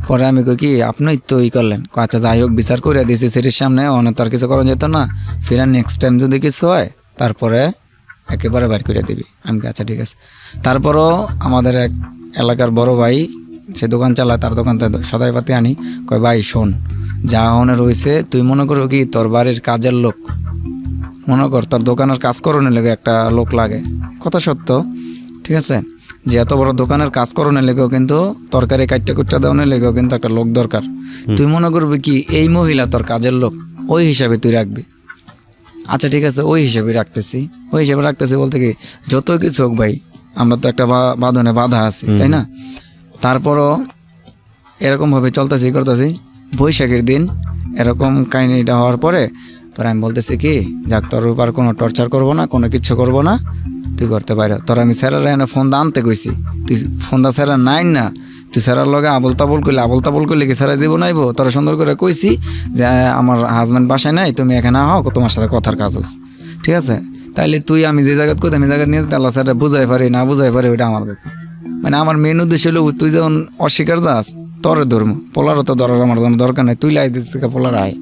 পরে আমি কই কি আপনি তো করলেন, আচ্ছা যাই হোক বিচার করে দিয়েছি সিটির সামনে, অনেক তার কিছু করা যেত না, ফিরে নেক্সট টাইম যদি কিছু হয় তারপরে একেবারে বাইর করে দিবি। আমি আচ্ছা ঠিক আছে। তারপরও আমাদের এক এলাকার বড় ভাই সে দোকান চালায়, তার দোকানতে সদাই পাতি আনি। কয় ভাই শোন, যা হনে রয়েছে তুই মনে করো কি তোর বাড়ির কাজের লোক, মনে কর তোর দোকানের কাজ করানোর লেগে একটা লোক লাগে, কথা সত্য, ঠিক আছে। যে এত বড় দোকানের কাজ করানোর লেগেও কিন্তু তরকারি কাটটা কুটটা দেওয়ানোর লেগেও কিন্তু একটা লোক দরকার। তুই মনে করবি কি এই মহিলা তোর কাজের লোক, ওই হিসাবে তুই রাখবি। আচ্ছা ঠিক আছে, ওই হিসাবে রাখতেছি বলতে কি যত কিছু হোক ভাই, আমরা তো একটা বাঁধনে বাধা আছি, তাই না? তারপরও এরকমভাবে চলতেছি করতেছি। বৈশাখের দিন এরকম কাহিনিটা হওয়ার পরে আমি বলতেছি কি, যাক তোর উপর কোনো টর্চার করবো না, কোনো কিচ্ছু করবো না, তুই করতে পারো। তোর আমি স্যারের এনে ফোনটা আনতে কইছি, তুই ফোনটা স্যারের নাই না, তুই স্যারের লগে আবল তাবল করলে কি স্যারের জীবন আইব? তোরা সুন্দর করে কইছি যে আমার হাজব্যান্ড বাসায় নাই, তুমি এখানে আহ, তোমার সাথে কথার কাজ আছে, ঠিক আছে? তাইলে তুই আমি যে জায়গায় কই আমি জায়গায় নিয়ে আল্লাহ স্যার বুঝাই পারি না বুঝাই পারি, ওইটা আমার ব্যাপার। মানে আমার মেন উদ্দেশ্য হলো তুই যখন অস্বীকার দাস তোর ধর্ম, পোলারও তো ধরার আমার জন্য দরকার নেই। তুই লাই দিস থেকে পোলার আয়,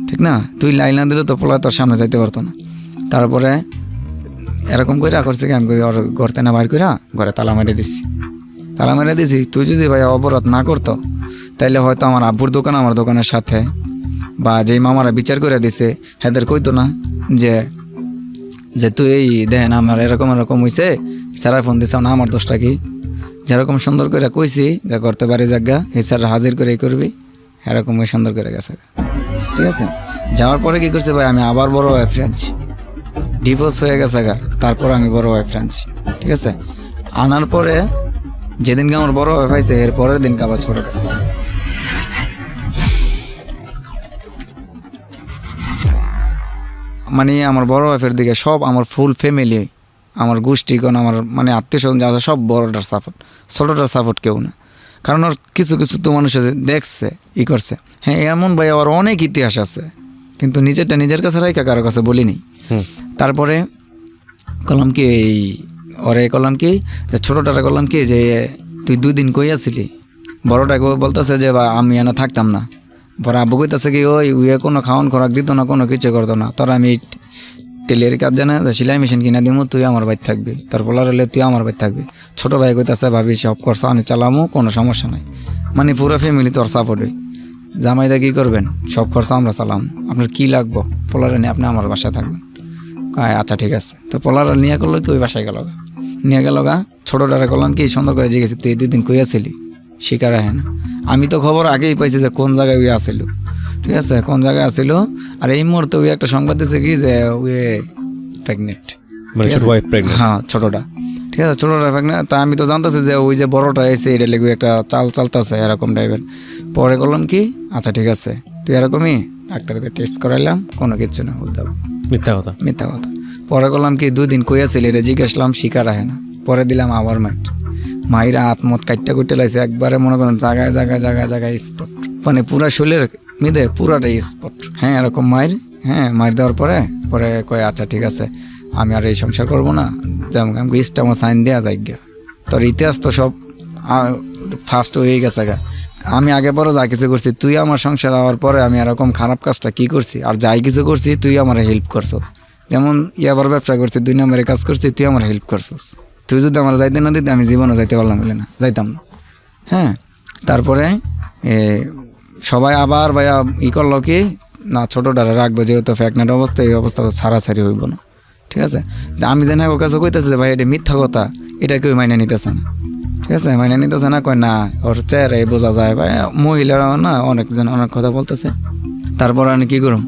ঠিক না? তুই লাই না দিলে তো পোলার তোর সামনে যাইতে পারতো না। তারপরে এরকম করে করছে কি, আমি ওর ঘরতে না বাইর করে ঘরে তালা মেরে দিছি। তুই যদি ভাই অপরাধ না করতো তাইলে হয়তো আমার আব্বুর দোকান আমার দোকানের সাথে, বা যেই মামারা বিচার করে দিছে হেদের কইতো না যে তুই এই দেখেন আমার এরকম হয়েছে, স্যারা ফোন দিছে না, আমার দোষটা কি? যেরকম সুন্দর করে কইছি যে করতে পারি জায়গা এই স্যার হাজির করেই করবি, এরকম ওই সুন্দর করে গেছে, ঠিক আছে? যাওয়ার পরে কি করছে ভাই, আমি আবার বড় ওয়াইফ আনছি, ডিভোর্স হয়ে গেছে গা, তারপর আমি বড় ওয়াইফ আনছি, ঠিক আছে? আনার পরে যেদিনকে আমার বড় ওয়াইফ আইছে এর পরের দিনকে আবার ছোট আছে। মানে আমার বড় ওয়াইফের দিকে সব আমার ফুল ফ্যামিলি, আমার গোষ্ঠীগণ, আমার মানে আত্মীয় স্বজন যা সব বড়টার সাপোর্ট, ছোটোটার সাপোর্ট কেউ না। কারণ ওর কিছু তো মানুষ আছে দেখছে করছে, হ্যাঁ এমন ভাই আবার অনেক ইতিহাস আছে, কিন্তু নিজেরটা নিজের কাছে রাখা কারো কাছে বলিনি। তারপরে করলাম কি যে ছোটোটারে করলাম কি যে তুই 2 দিন কই আসিলি, বড়টাকে বলতেছে যে বা আমি এনে থাকতাম না, পরে আব্বু কইতেছে কি ওই কোনো খাওয়ান খোরাক দিত না, কোনো কিছু করতো না, তোর আমি টেলিয়ারি কাজ জানা সেলাই মেশিন কিনা দিব, তুই আমার বাড়ি থাকবি, তোর বলার হলে তুই আমার বাড়ি থাকবি। ছোটো ভাই কইতেছে ভাবি সব খরচা আমি চালামো, কোনো সমস্যা নাই, মানে পুরো ফ্যামিলি তোর সাপোর্ট হই, জামাইদা কী করবেন সব খরচা আমরা চালাম, আপনার কী লাগবো পোলারে নিয়ে আপনি আমার বাসায় থাকবেন। আচ্ছা ঠিক আছে। তো পোলার নিয়ে করলো কি ওই বাসায় নিয়ে গেল গা। ছোটোটারে করলাম কি সুন্দর করে জিজ্ঞেস তুই 2 দিন কই আসিলি, শিকার আহে না। আমি তো খবর আগেই পাইছি যে কোন জায়গায় ওই আসিল, ঠিক আছে, কোন জায়গায় আসিল। আর এই মুহূর্তে ওই একটা সংবাদ দিচ্ছে কি যে ওই প্রেগনেন্ট, হ্যাঁ ছোটোটা, ঠিক আছে, ছোটোটা প্রেগনেন্ট। তা আমি তো জানতেছি যে ওই যে বড়োটা এসে এটা লেগে একটা চাল চালতেছে এরকম টাইপের। পরে করলাম কি আচ্ছা ঠিক আছে তুই এরকমই, ডাক্তারদের টেস্ট করাইলাম, কোনো কিছু না, মিথ্যা কথা। পরে করলাম কি 2 দিন কই আসিল এটা জিজ্ঞাসলাম, শিকার আহে না। পরে দিলাম আবার মাইরা আত্মত কাটটা কুটে লাইছে একবারে, মনে করেন জায়গায় স্পট, মানে পুরা শরীরের মিদে পুরাটাই স্পট। হ্যাঁ এরকম মায়ের দেওয়ার পরে কয় আচ্ছা ঠিক আছে আমি আর এই সংসার করবো না, যেমন আমাকে ইস্টামা সাইন দেওয়া যায় গা, তোর ইতিহাস তো সব ফার্স্ট হয়ে গেছে গা। আমি আগে পরে যা কিছু করছি, তুই আমার সংসার হওয়ার পরে আমি এরকম খারাপ কাজটা কি করছি, আর যাই কিছু করছি তুই আমার হেল্প করছস। যেমন আবার ব্যবসা করছি, 2 নম্বরে কাজ করছি, তুই আমার হেল্প করছস। তুই যদি আমার যাইতে না দিতে আমি জীবনে যাইতে পারলাম না, যাইতাম না। হ্যাঁ তারপরে সবাই আবার ভাইয়া করলো কি না ছোটোটারে রাখবো, যেহেতু প্রেগনেন্ট অবস্থা, এই অবস্থা তো ছাড়াছাড়ি হইব না, ঠিক আছে। যে আমি জানি ওর কাছে কইতেছে যে ভাই এটা মিথ্যা কথা, এটা কেউ মাইনে নিতেছে না, ঠিক আছে, মাইনে নিতেছে না। কয় না ওর চেহারাই বোঝা যায়, ভাই মহিলারা না অনেকজন অনেক কথা বলতেছে। তারপর আমি কী করুম,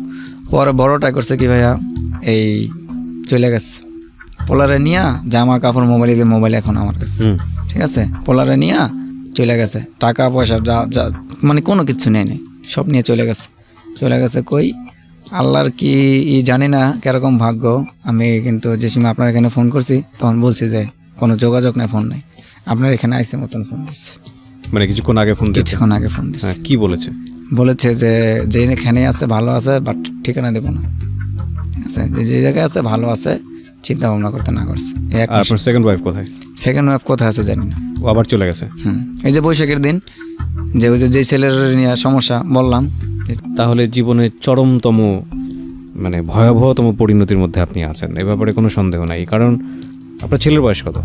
পরে বড়টা করছে কি ভাইয়া এই চলে গেছে পোলারে নিয়া, জামা কাপড় মোবাইল এখন আমার কাছে, ঠিক আছে, পোলারে নিয়া চলে গেছে, টাকা পয়সা যা মানে কোনো কিছু নেই, সব নিয়ে চলে গেছে কই আল্লাহর কি জানি না কিরকম ভাগ্য। আমি কিন্তু যে সময় আপনার এখানে ফোন করছি তখন বলছি যে কোনো যোগাযোগ নাই, ফোন নাই, আপনার এখানে আইসে মতন ফোন দিচ্ছে, মানে কিছুক্ষণ আগে ফোন দিচ্ছে। কি বলেছে যে এখানে আছে ভালো আছে, বাট ঠিকানা দেবো না, ঠিক আছে, যে জায়গায় আছে ভালো আছে, চিন্তা ভাবনা করতে না করছে। আপনার সেকেন্ড ওয়াইফ কোথায় আছে জানি না, ও আবার চলে গেছে। এই যে বৈশাখের দিন যে ওই যে ছেলের নিয়ে সমস্যা বললাম। তাহলে জীবনের চরমতম মানে ভয়াবহতম পরিণতির মধ্যে আপনি আছেন, এ ব্যাপারে কোনো সন্দেহ নাই। কারণ আপনার ছেলের বয়স কত?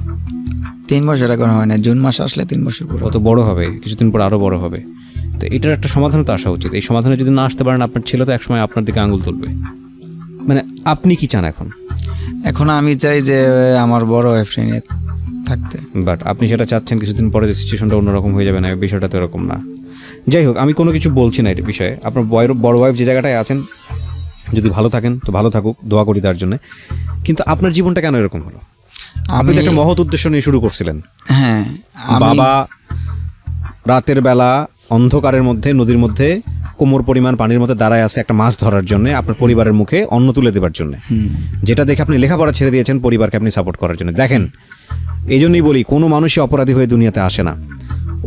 3 বছর এখন হয় না, জুন মাস আসলে 3 বছর পর কত বড় হবে, কিছুদিন পর আরো বড় হবে। তো এটার একটা সমাধান তো আসা উচিত। এই সমাধানে যদি না আসতে পারেন আপনার ছেলে তো একসময় আপনার দিকে আঙুল তুলবে। মানে আপনি কি চান এখন? আমি চাই যে আমার বড় ওয়াইফ নিয়ে থাকতে। বাট আপনি সেটা চাচ্ছেন কিছুদিন পরে যে সিচুয়েশনটা অন্যরকম হয়ে যাবে না, বিষয়টা তো এরকম না। যাই হোক, আমি কোনো কিছু বলছি না এটা বিষয়ে। আপনার বড় ওয়াইফ যে জায়গাটায় আছেন, যদি ভালো থাকেন তো ভালো থাকুক, দোয়া করি তার জন্য। কিন্তু আপনার জীবনটা কেন এরকম হলো? আপনি তো একটা মহৎ উদ্দেশ্য নিয়ে শুরু করছিলেন। হ্যাঁ, বাবা রাতের বেলা অন্ধকারের মধ্যে নদীর মধ্যে কোমর পরিমাণ পানির মধ্যে দাঁড়ায় আছে একটা মাছ ধরার জন্য, আপনার পরিবারের মুখে অন্ন তুলে দেওয়ার জন্য, যেটা দেখে আপনি লেখাপড়া ছেড়ে দিয়েছেন পরিবারকে আপনি সাপোর্ট করার জন্য। দেখেন, এই জন্যই বলি কোনো মানুষই অপরাধী হয়ে দুনিয়াতে আসে না।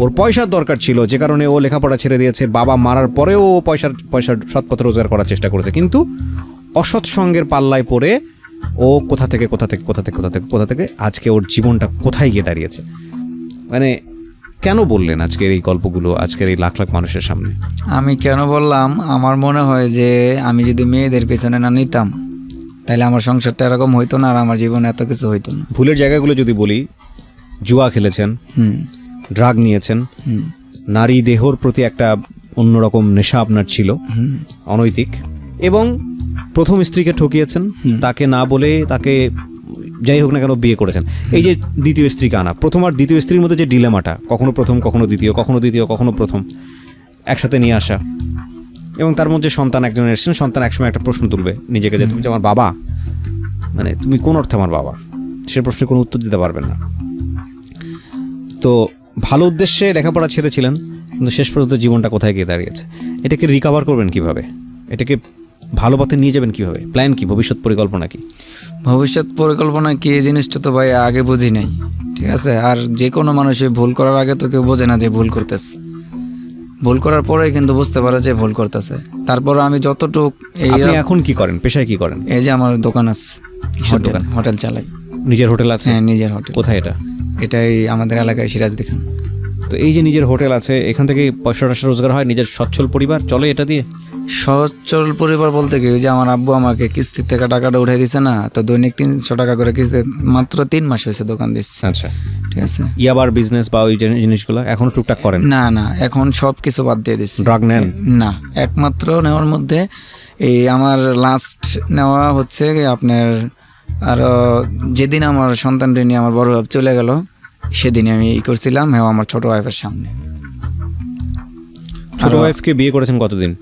ওর পয়সার দরকার ছিল, যে কারণে ও লেখাপড়া ছেড়ে দিয়েছে। বাবা মারার পরেও ও পয়সার সৎপথে রোজগার করার চেষ্টা করেছে, কিন্তু অসৎ সঙ্গের পাল্লায় পড়ে ও কোথা থেকে আজকে ওর জীবনটা কোথায় গিয়ে দাঁড়িয়েছে। মানে কেন বললেন আজকের এই গল্পগুলো আজকের এই লাখ লাখ মানুষের সামনে? আমি কেন বললাম, আমার মনে হয় যে আমি যদি মেয়েদের পেছনে না নিতাম তাহলে আমার সংসারটা এরকম হইতো না, আর আমার জীবনে এত কিছু হইতো না। ভুলের জায়গাগুলো যদি বলি, জুয়া খেলেছেন, ড্রাগ নিয়েছেন, নারী দেহর প্রতি একটা অন্যরকম নেশা আপনার ছিল, অনৈতিক, এবং প্রথম স্ত্রীকে ঠকিয়েছেন, তাকে না বলে তাকে যাই হোক না কেন বিয়ে করেছেন। এই যে দ্বিতীয় স্ত্রীকে আনা, প্রথম আর দ্বিতীয় স্ত্রীর মধ্যে যে ডিলেমাটা, কখনো প্রথম কখনো দ্বিতীয়, কখনো দ্বিতীয় কখনো প্রথম, একসাথে নিয়ে আসা, এবং তার মধ্যে সন্তান একজন এসেছেন। সন্তান একসময় একটা প্রশ্ন তুলবে নিজেকে, যে তুমি যে আমার বাবা, মানে তুমি কোন অর্থে আমার বাবা? সে প্রশ্নের কোনো উত্তর দিতে পারবেন না। তো ভালো উদ্দেশ্যে লেখাপড়া ছেড়েছিলেন, কিন্তু শেষ পর্যন্ত জীবনটা কোথায় গিয়ে দাঁড়িয়েছে। এটাকে রিকভার করবেন কিভাবে? এটাকে ভালো পথে নিয়ে যাবেন কিভাবে? প্ল্যান কি? ভবিষ্যৎ পরিকল্পনা কি? ভবিষ্যৎ পরিকল্পনা কি, এই জিনিসটা তো ভাই আগে বুঝি নাই, ঠিক আছে? আর যে কোনো মানুষই ভুল করার আগে তো কেউ বোঝে না যে ভুল করতেছে। ভুল করার পরে কিন্তু বুঝতে পারে যে ভুল করতেছে। তারপর আমি যতটুক আপনি এখন কি করেন, পেশায় কি করেন? এই যে আমার দোকান আছে, দোকান? হোটেল চালাই। নিজের হোটেল আছে? হ্যাঁ, নিজের হোটেল। কোথায় এটা? এটাই আমাদের এলাকায় সিরাজদি খান। তো এই যে নিজের হোটেল আছে, এখান থেকে পয়সা রোজগার হয়, নিজের সচ্ছল পরিবার চলে এটা দিয়ে? সচ্ছল পরিবার বলতে কি, ওই যে আমার আব্বু আমাকে কিস্তির থেকে টাকাটা উঠাই দিছে না, তো দৈনিক 300 টাকা করে কিস্তি, মাত্র 3 মাস হয়েছে দোকান দিচ্ছি। আচ্ছা, ঠিক আছে। ইয়াবার বিজনেস বা ওই জিনিসগুলো এখন টুকটাক করেন? না, এখন সব কিছু বাদ দিয়ে দিচ্ছি। ড্রাগ নেন না, একমাত্র নেওয়ার মধ্যে এই আমার লাস্ট নেওয়া হচ্ছে আপনার, আর যেদিন আমার সন্তানটা নিয়ে আমার বড় ভাব চলে গেল, সেদিনই আমি করছিলাম, হ্যাঁ, আমার ছোট ওয়াইফের সামনে। ছোট ওয়াইফকে বিয়ে করেছেন কতদিন?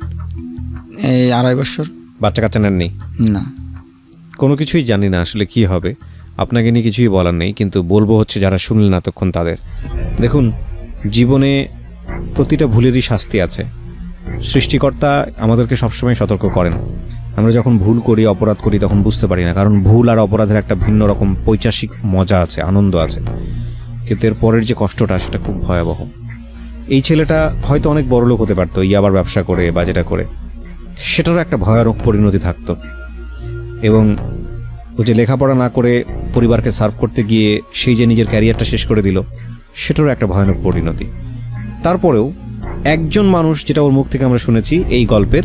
এই 2.5 বছর। বাচ্চা কাচ্চা নেননি? না, কোনো কিছুই জানি না আসলে কি হবে, আপনাকে নিয়ে কিছুই বলার নেই, কিন্তু বলবো হচ্ছে যারা শুনলেন এতক্ষণ তাদের। দেখুন, জীবনে প্রতিটা ভুলেরই শাস্তি আছে। সৃষ্টিকর্তা আমাদেরকে সবসময় সতর্ক করেন। আমরা যখন ভুল করি, অপরাধ করি, তখন বুঝতে পারি না, কারণ ভুল আর অপরাধের একটা ভিন্ন রকম পৈশাসিক মজা আছে, আনন্দ আছে, কিন্তু এর পরের যে কষ্টটা সেটা খুব ভয়াবহ। এই ছেলেটা হয়তো অনেক বড় লোক হতে পারতো, ইয়াবার ব্যবসা করে বা যেটা করে, সেটারও একটা ভয়ানক পরিণতি থাকতো। এবং ও যে লেখাপড়া না করে পরিবারকে সার্ভ করতে গিয়ে সেই যে নিজের ক্যারিয়ারটা শেষ করে দিল, সেটারও একটা ভয়ানক পরিণতি। তারপরেও একজন মানুষ, যেটা ওর মুখ থেকে আমরা শুনেছি এই গল্পের,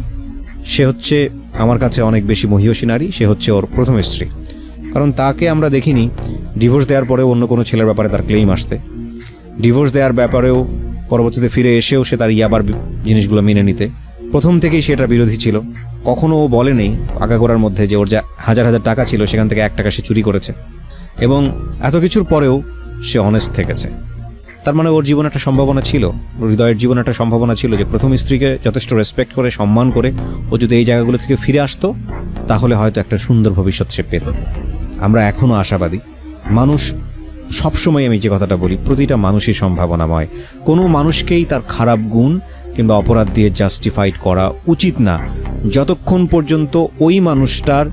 সে হচ্ছে আমার কাছে অনেক বেশি মহিয়সী নারী। সে হচ্ছে ওর প্রথম স্ত্রী, কারণ তাকে আমরা দেখিনি ডিভোর্স দেওয়ার পরেও অন্য কোনো ছেলের ব্যাপারে তার ক্লেইম আসতে। ডিভোর্স দেওয়ার ব্যাপারেও পরবর্তীতে ফিরে এসেও সে তার ইয়াবার জিনিসগুলো মেনে নিতে। প্রথম থেকেই সে এটার বিরোধী ছিল। কখনো ও বলে নেই আগাগোড়ার মধ্যে যে ওর যা হাজার হাজার টাকা ছিল সেখান থেকে 1 টাকা সে চুরি করেছে, এবং এত কিছুর পরেও সে অনেস্ট থেকেছে। তার মানে ওর জীবনে একটা সম্ভাবনা ছিল, হৃদয়ের জীবনে একটা সম্ভাবনা ছিল যে প্রথম স্ত্রীকে যথেষ্ট রেসপেক্ট করে, সম্মান করে ও যদি এই জায়গাগুলো থেকে ফিরে আসতো, তাহলে হয়তো একটা সুন্দর ভবিষ্যৎ সে পেত। আমরা এখনও আশাবাদী। মানুষ সবসময়, আমি যে কথাটা বলি, প্রতিটা মানুষই সম্ভাবনাময়। কোনো মানুষকেই তার খারাপ গুণ কিংবা অপরাধ দিয়ে জাস্টিফাইড করা উচিত না, যতক্ষণ পর্যন্ত ওই মানুষটার